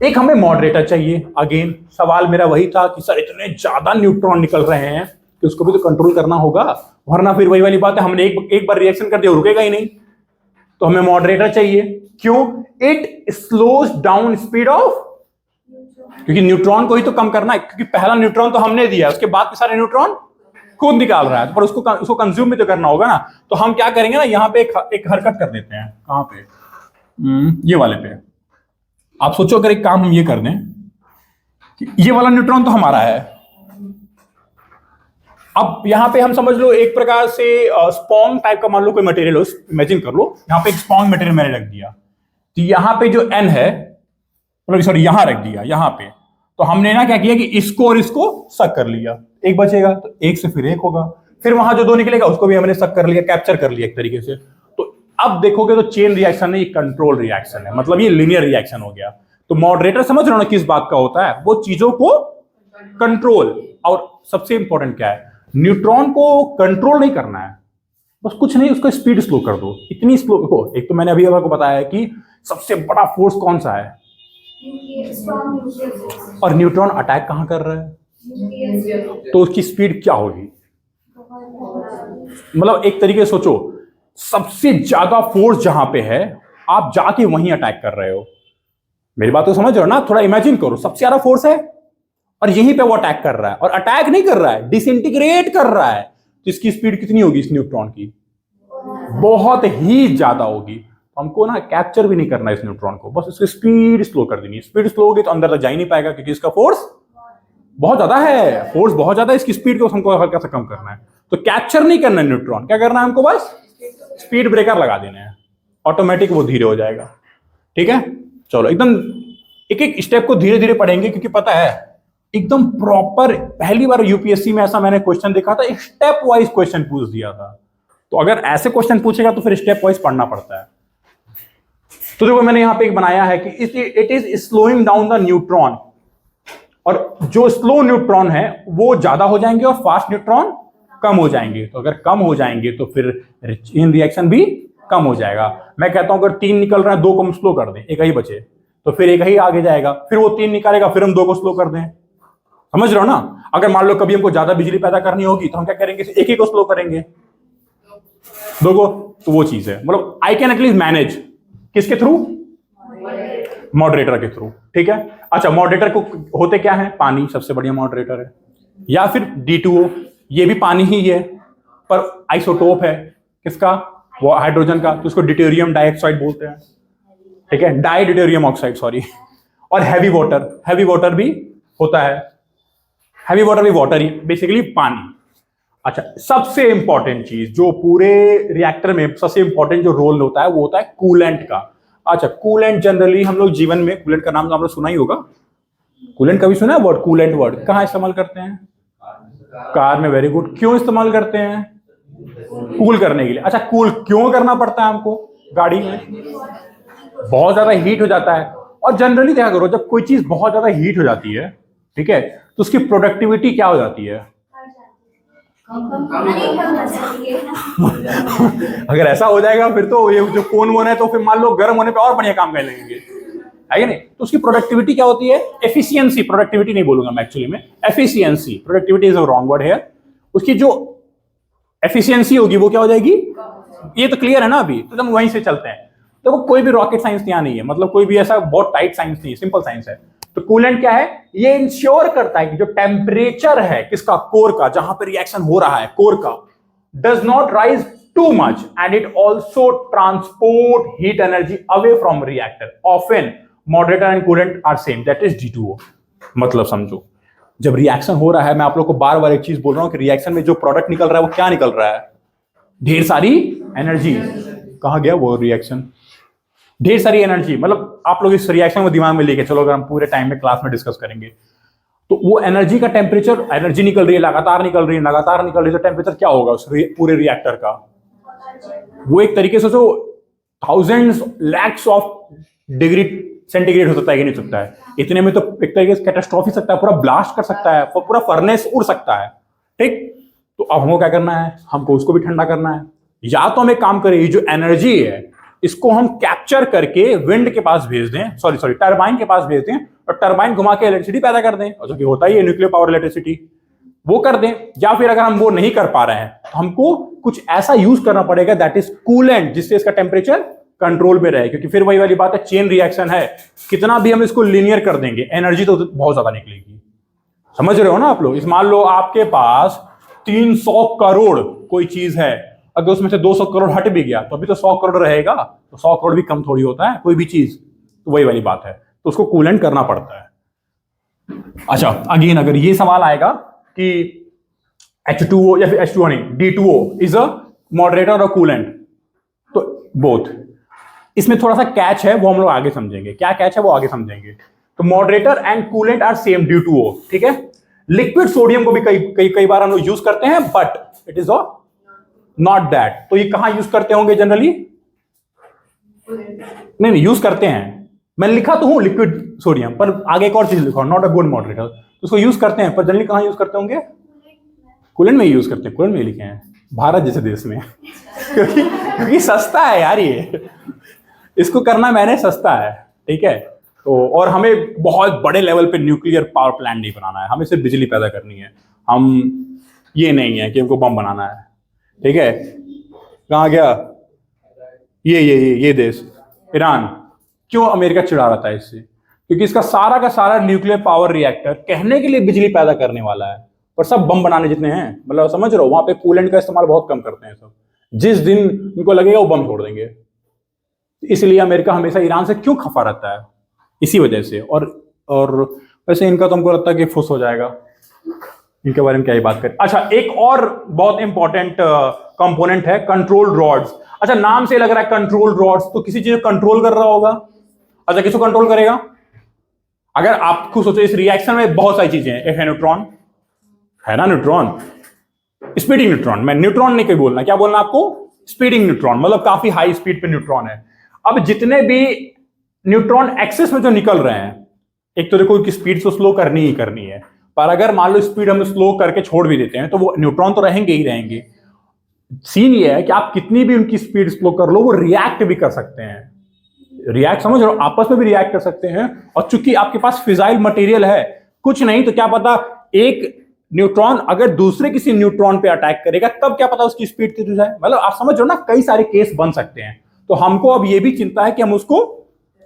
Speaker 3: एक हमें मॉडरेटर चाहिए। अगेन सवाल मेरा वही था कि सर इतने ज्यादा न्यूट्रॉन निकल रहे हैं कि उसको भी तो कंट्रोल करना होगा, वरना फिर वही वाली बात है, हमने एक बार रिएक्शन कर दिया रुकेगा ही नहीं। तो हमें मॉडरेटर चाहिए। क्यों? It slows down speed of, क्योंकि न्यूट्रॉन को ही तो कम करना है, क्योंकि पहला न्यूट्रॉन तो हमने दिया, उसके बाद के सारे न्यूट्रॉन खुद निकाल रहा है, पर उसको कंज्यूम भी तो करना होगा ना। तो हम क्या करेंगे ना, यहाँ पे एक हरकत कर देते हैं। कहाँ पे? ये वाले पे। आप सोचो अगर एक काम हम ये कर दें कि ये वाला न्यूट्रॉन तो हमारा है, अब यहां पे हम समझ लो एक प्रकार से स्पॉन्ग टाइप का मान लो कोई मटेरियल हो, इमेजिन कर लो यहां पे एक स्पॉन्ग मटेरियल मैंने रख दिया, तो यहां पे जो एन है, मतलब सॉरी यहां रख दिया यहां पे, तो हमने ना क्या किया कि इसको और इसको सक कर लिया, एक बचेगा तो एक से फिर एक होगा, फिर वहां जो दो निकलेगा उसको भी हमने सक कर लिया, कैप्चर कर लिया एक तरीके से। तो अब देखोगे तो चेन रिएक्शन नहीं, कंट्रोल रिएक्शन है, मतलब ये लीनियर रिएक्शन हो गया। तो मॉडरेटर समझ रहे हो ना किस बात का होता है? वो चीजों को कंट्रोल, और सबसे इंपॉर्टेंट क्या है, न्यूट्रॉन को कंट्रोल नहीं करना है, बस कुछ नहीं, उसको स्पीड स्लो कर दो, इतनी स्लो हो। एक तो मैंने अभी आपको बताया कि सबसे बड़ा फोर्स कौन सा है?
Speaker 2: Nuclear, strong nuclear force.
Speaker 3: और न्यूट्रॉन अटैक कहां कर रहा है?
Speaker 2: Nuclear.
Speaker 3: तो उसकी स्पीड क्या होगी? मतलब एक तरीके से सोचो, सबसे ज्यादा फोर्स जहां पे है आप जाके वहीं अटैक कर रहे हो। मेरी बात तो समझ रहे हो ना? थोड़ा इमेजिन करो, सबसे ज्यादा फोर्स है और यहीं पे वो अटैक कर रहा है, और अटैक नहीं कर रहा है, डिसइंटीग्रेट कर रहा है। तो इसकी स्पीड कितनी होगी इस न्यूट्रॉन की? बहुत ही ज्यादा होगी। हमको ना कैप्चर भी नहीं करना है इस न्यूट्रॉन को, बस इसकी स्पीड स्लो कर देनी है। स्पीड स्लो होगी तो अंदर तक जा ही नहीं पाएगा, क्योंकि इसका फोर्स बहुत ज्यादा है। फोर्स बहुत ज्यादा है, इसकी स्पीड को हमको हल्का सा कम करना है। तो कैप्चर नहीं करना है न्यूट्रॉन, क्या करना है हमको? बस स्पीड ब्रेकर लगा देने हैं, ऑटोमेटिक वो धीरे हो जाएगा। ठीक है, चलो एकदम एक एक स्टेप को धीरे धीरे पढ़ेंगे, क्योंकि पता है एकदम प्रॉपर पहली बार यूपीएससी में ऐसा मैंने क्वेश्चन देखा था, स्टेप वाइज क्वेश्चन पूछ दिया था। तो अगर ऐसे क्वेश्चन पूछेगा तो फिर स्टेप वाइज पढ़ना पड़ता है। तो देखो मैंने यहां पे एक बनाया है कि it is slowing down the neutron, और जो स्लो न्यूट्रॉन है वो ज्यादा हो जाएंगे और फास्ट न्यूट्रॉन कम हो जाएंगे। तो अगर कम हो जाएंगे तो फिर इन रिएक्शन भी कम हो जाएगा। मैं कहता हूं अगर 3 निकल रहे हैं, 2 को हम स्लो कर दें, एक ही बचे, तो फिर एक ही आगे जाएगा। फिर वो 3 निकालेगा, फिर हम 2 को स्लो कर दें। समझ रहे हो ना? अगर मान लो कभी हमको ज्यादा बिजली पैदा करनी होगी तो हम क्या करेंगे? एक ही को स्लो करेंगे, 2 को। तो वो चीज है, मतलब आई कैन एटलीस्ट मैनेज किसके थ्रू? मॉडरेटर के थ्रू। ठीक है, अच्छा मॉडरेटर को होते क्या है? पानी सबसे बढ़िया मॉडरेटर है, या फिर D2O, ये भी पानी ही है पर आइसोटोप है किसका? वो हाइड्रोजन का, तो उसको ड्यूटेरियम डाइऑक्साइड बोलते हैं। ठीक है, डाई ड्यूटेरियम ऑक्साइड, सॉरी। और हैवी वाटर भी होता है। हैवी वाटर भी वाटर ही, बेसिकली पानी। अच्छा, सबसे इंपॉर्टेंट चीज जो पूरे रिएक्टर में सबसे इंपॉर्टेंट जो रोल होता है वो होता है कूलेंट का। अच्छा, कूलेंट जनरली हम लोग जीवन में, कूलेंट का नाम तो आप लोग सुना ही होगा। कूलेंट कभी सुना है वर्ड? कूलेंट वर्ड कहाँ इस्तेमाल करते हैं? कार में। Very good. क्यों इस्तेमाल करते हैं? कूल करने के लिए। अच्छा, कूल क्यों करना पड़ता है हमको गाड़ी में? बहुत ज्यादा हीट हो जाता है। और जनरली देखा करो, जब कोई चीज बहुत ज्यादा हीट हो जाती है, ठीक है, तो उसकी प्रोडक्टिविटी क्या हो जाती है? अगर ऐसा हो जाएगा फिर तो ये जो फोन वोन है, तो फिर मान लो गर्म होने पे और बढ़िया काम करने लगेंगे, है नहीं? तो उसकी प्रोडक्टिविटी क्या होती है? एफिशिएंसी। प्रोडक्टिविटी नहीं बोलूंगा मैं एक्चुअली में, efficiency. Productivity is a wrong word है। उसकी जो एफिशिएंसी होगी वो क्या हो जाएगी? ये तो क्लियर है ना अभी? तो हम वहीं से चलते हैं। तो कोई भी रॉकेट साइंस यहाँ नहीं है, मतलब कोई भी ऐसा बहुत टाइट साइंस नहीं है, सिंपल साइंस है। तो कूलेंट क्या है? ये इंश्योर करता है कि जो टेम्परेचर है किसका? कोर का, जहां पर रिएक्शन हो रहा है, कोर का, does not rise too much and it also transport heat energy away from reactor. Often moderator and coolant are same, that is D2O। मतलब समझो, जब रिएक्शन हो रहा है, मैं आप लोग को बार बार एक चीज बोल रहा हूं कि रिएक्शन में जो प्रोडक्ट निकल रहा है वो क्या निकल रहा है? ढेर सारी एनर्जी। कहां गया वो रिएक्शन? ढेर सारी एनर्जी। मतलब आप लोग इस रिएक्शन को दिमाग में लेके चलो, अगर हम पूरे टाइम में क्लास में डिस्कस करेंगे तो वो एनर्जी का टेम्परेचर, एनर्जी निकल रही है, लगातार निकल रही है, लगातार निकल रही है, तो टेम्परेचर क्या होगा उस पूरे रिएक्टर का? वो एक तरीके से जो thousands lakhs of degree centigrade हो सकता है कि नहीं सकता है? इतने में तो एक तरीके से कैटास्ट्रॉफी सकता है, पूरा ब्लास्ट कर सकता है, पूरा फर्नेस उड़ सकता है। ठीक, तो अब हमको क्या करना है? हमको उसको भी ठंडा करना है। या तो हम एक काम करें, ये जो एनर्जी है इसको हम कैप्चर करके विंड के पास भेज दें, सॉरी टरबाइन के पास भेज दें, और टरबाइन घुमा के इलेक्ट्रिसिटी पैदा कर दें, और जो कि होता ही है न्यूक्लियर पावर इलेक्ट्रिसिटी, वो कर दें। या फिर अगर हम वो नहीं कर पा रहे हैं तो हमको कुछ ऐसा यूज करना पड़ेगा दैट इज कूलेंट, जिससे इसका टेम्परेचर कंट्रोल में रहे। क्योंकि फिर वही वाली बात है, चेन रिएक्शन है, कितना भी हम इसको लीनियर कर देंगे एनर्जी तो बहुत ज्यादा निकलेगी। समझ रहे हो ना आप लोग? इस मान लो आपके पास 300 करोड़ कोई चीज है, अगर उसमें से 200 करोड़ हट भी गया तो अभी तो 100 करोड़ रहेगा, तो 100 करोड़ भी कम थोड़ी होता है कोई भी चीज। तो वही वाली बात है, तो उसको कूलेंट करना पड़ता है। अच्छा, अगेन अगर ये सवाल आएगा कि H2O या फिर H2O नहीं, D2O इज अ मॉडरेटर और कूलेंट, तो बोथ। इसमें थोड़ा सा कैच है, वो हम लोग आगे समझेंगे। क्या कैच है वो आगे समझेंगे। तो moderator and coolant are same, D2O। ठीक है, लिक्विड सोडियम को भी कई बार हम लोग यूज करते हैं, but it is not that. तो ये कहां यूज करते होंगे जनरली? नहीं यूज करते हैं, मैं लिखा तो हूं लिक्विड सोडियम, पर आगे एक और चीज लिखा, नॉट अ गुड मॉडरेटर। तो उसको यूज करते हैं, पर जनरली कहां यूज करते होंगे? कूलेंट में यूज करते हैं। कूलेंट में लिखे हैं, भारत जैसे देश में क्योंकि सस्ता है यार ये, इसको करना मैंने सस्ता है, ठीक है। तो और हमें बहुत बड़े लेवल पे न्यूक्लियर पावर प्लांट नहीं बनाना है, हमें सिर्फ बिजली पैदा करनी है। हम ये नहीं है कि हमको बम बनाना है, ठीक है। कहाँ गया ये देश ईरान? क्यों अमेरिका चिढ़ा रहा था इससे? क्योंकि इसका सारा का सारा न्यूक्लियर पावर रिएक्टर कहने के लिए बिजली पैदा करने वाला है, पर सब बम बनाने जितने हैं, मतलब समझ रहे हो, वहां पे कूलेंट का इस्तेमाल बहुत कम करते हैं सब। जिस दिन उनको लगेगा वो बम छोड़ देंगे। इसलिए अमेरिका हमेशा ईरान से क्यों खफा रहता है? इसी वजह से। और वैसे इनका तो हमको लगता है कि फुस हो जाएगा, इनके बारे में क्या ही बात करें। अच्छा, एक और बहुत इंपॉर्टेंट कंपोनेंट है कंट्रोल रॉड्स। अच्छा, नाम से लग रहा है कंट्रोल रॉड्स, तो किसी चीज को कंट्रोल कर रहा होगा। अच्छा, किसको कंट्रोल करेगा? अगर आप खुद सोचो, इस रिएक्शन में बहुत सारी चीजें हैं। एक है न्यूट्रॉन, है ना, न्यूट्रॉन, स्पीडिंग न्यूट्रॉन। मैं न्यूट्रॉन नहीं कोई बोलना, क्या बोलना आपको? स्पीडिंग न्यूट्रॉन, मतलब काफी हाई स्पीड पे न्यूट्रॉन है। अब जितने भी न्यूट्रॉन एक्सेस में जो निकल रहे हैं, एक तो देखो उनकी स्पीड तो स्लो करनी ही करनी है, पर अगर मान लो स्पीड हम स्लो करके छोड़ भी देते हैं तो वो न्यूट्रॉन तो रहेंगे ही रहेंगे। सीन ये है कि आप कितनी भी उनकी स्पीड स्लो कर लो, वो रिएक्ट भी कर सकते हैं। रिएक्ट समझ रहे हो, आपस में भी रिएक्ट कर सकते हैं। और चूंकि आपके पास फिजाइल मटेरियल है, कुछ नहीं तो क्या पता एक न्यूट्रॉन अगर दूसरे किसी न्यूट्रॉन पे अटैक करेगा, तब क्या पता उसकी स्पीड कितनी जाए। मतलब आप समझ रहे हो ना, कई सारे केस बन सकते हैं। तो हमको अब ये भी चिंता है कि हम उसको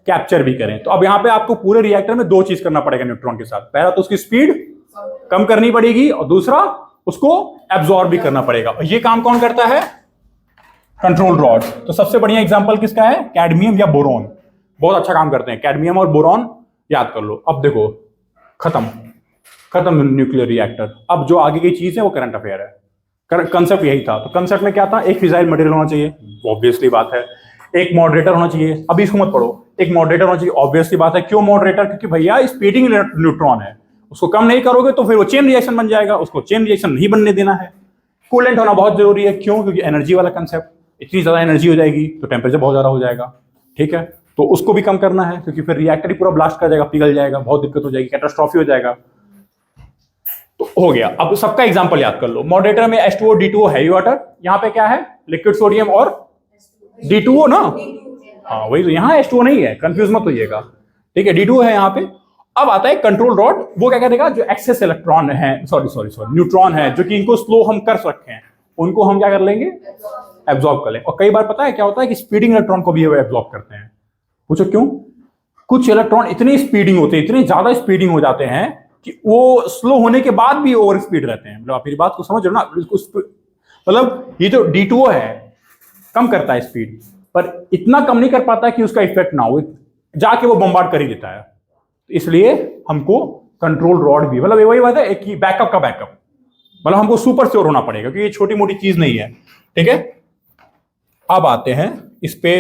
Speaker 3: कैप्चर भी करें। तो अब यहां पे आपको पूरे रिएक्टर में दो चीज करना पड़ेगा न्यूट्रॉन के साथ। पहला तो उसकी स्पीड कम करनी पड़ेगी, और दूसरा उसको एब्जॉर्ब भी करना पड़ेगा। और ये काम कौन करता है? Control rod. तो सबसे बढ़िया एग्जांपल किसका है? कैडमियम या बोरॉन। बहुत अच्छा काम करते हैं कैडमियम और बोरॉन, याद कर लो। अब देखो, खत्म न्यूक्लियर रिएक्टर। अब जो आगे की चीज है वो करंट अफेयर है। कंसेप्ट यही था। तो कंसेप्ट में क्या था? एक फिजाइल मटेरियल होना चाहिए, ऑब्वियसली बात है। एक मॉडरेटर होना चाहिए, अभी इसको मत पढ़ो। एक मॉडरेटर होना चाहिए, ऑब्वियसली बात है। क्यों मॉडरेटर? क्योंकि भैया स्पीडिंग न्यूट्रॉन है, उसको कम नहीं करोगे तो फिर वो चेन रिएक्शन बन जाएगा, उसको चेन रिएक्शन नहीं बनने देना है। कूलेंट होना बहुत जरूरी है। क्यों? क्योंकि एनर्जी वाला कंसेप्ट, इतनी ज्यादा एनर्जी हो जाएगी तो टेम्परेचर बहुत ज्यादा हो जाएगा, ठीक है। तो उसको भी कम करना है, क्योंकि फिर रिएक्टर ही पूरा ब्लास्ट कर जाएगा, पिघल जाएगा, बहुत दिक्कत हो जाएगी, कैटास्ट्रॉफी हो जाएगा। तो हो गया। अब सबका एग्जांपल याद कर लो। मॉडरेटर में H2O D2O हैवी वाटर, यहाँ पे क्या है? लिक्विड सोडियम और D2O ना, हाँ वही तो। यहाँ H2O नहीं है, कंफ्यूज मत होइएगा, ठीक है। D2O है यहाँ पे। अब आता है कंट्रोल रॉड। वो क्या करेगा? जो एक्सेस इलेक्ट्रॉन है, सॉरी न्यूट्रॉन है, जो कि इनको स्लो हम कर सकते हैं, उनको हम क्या कर लेंगे? एब्जॉर्ब कर लेंगे। और कई बार पता है क्या होता है कि स्पीडिंग इलेक्ट्रॉन को भी एब्जॉर्ब करते हैं। पूछो क्यों? कुछ इलेक्ट्रॉन इतने स्पीडिंग होते हैं, इतने ज्यादा स्पीडिंग हो जाते हैं कि वो स्लो होने के बाद भी ओवर स्पीड रहते हैं। मतलब आप मेरी बात को समझ रहे हो ना? मतलब ये जो D2O है कम करता है स्पीड, पर इतना कम नहीं कर पाता कि उसका इफेक्ट ना हो, जाके वो बम्बार्ड कर ही देता है। इसलिए हमको कंट्रोल रॉड भी, मतलब वही बात है, एक ही बैकअप का बैकअप, मतलब हमको सुपर श्योर होना पड़ेगा, क्योंकि ये छोटी मोटी चीज नहीं है, ठीक है। अब आते हैं इस पे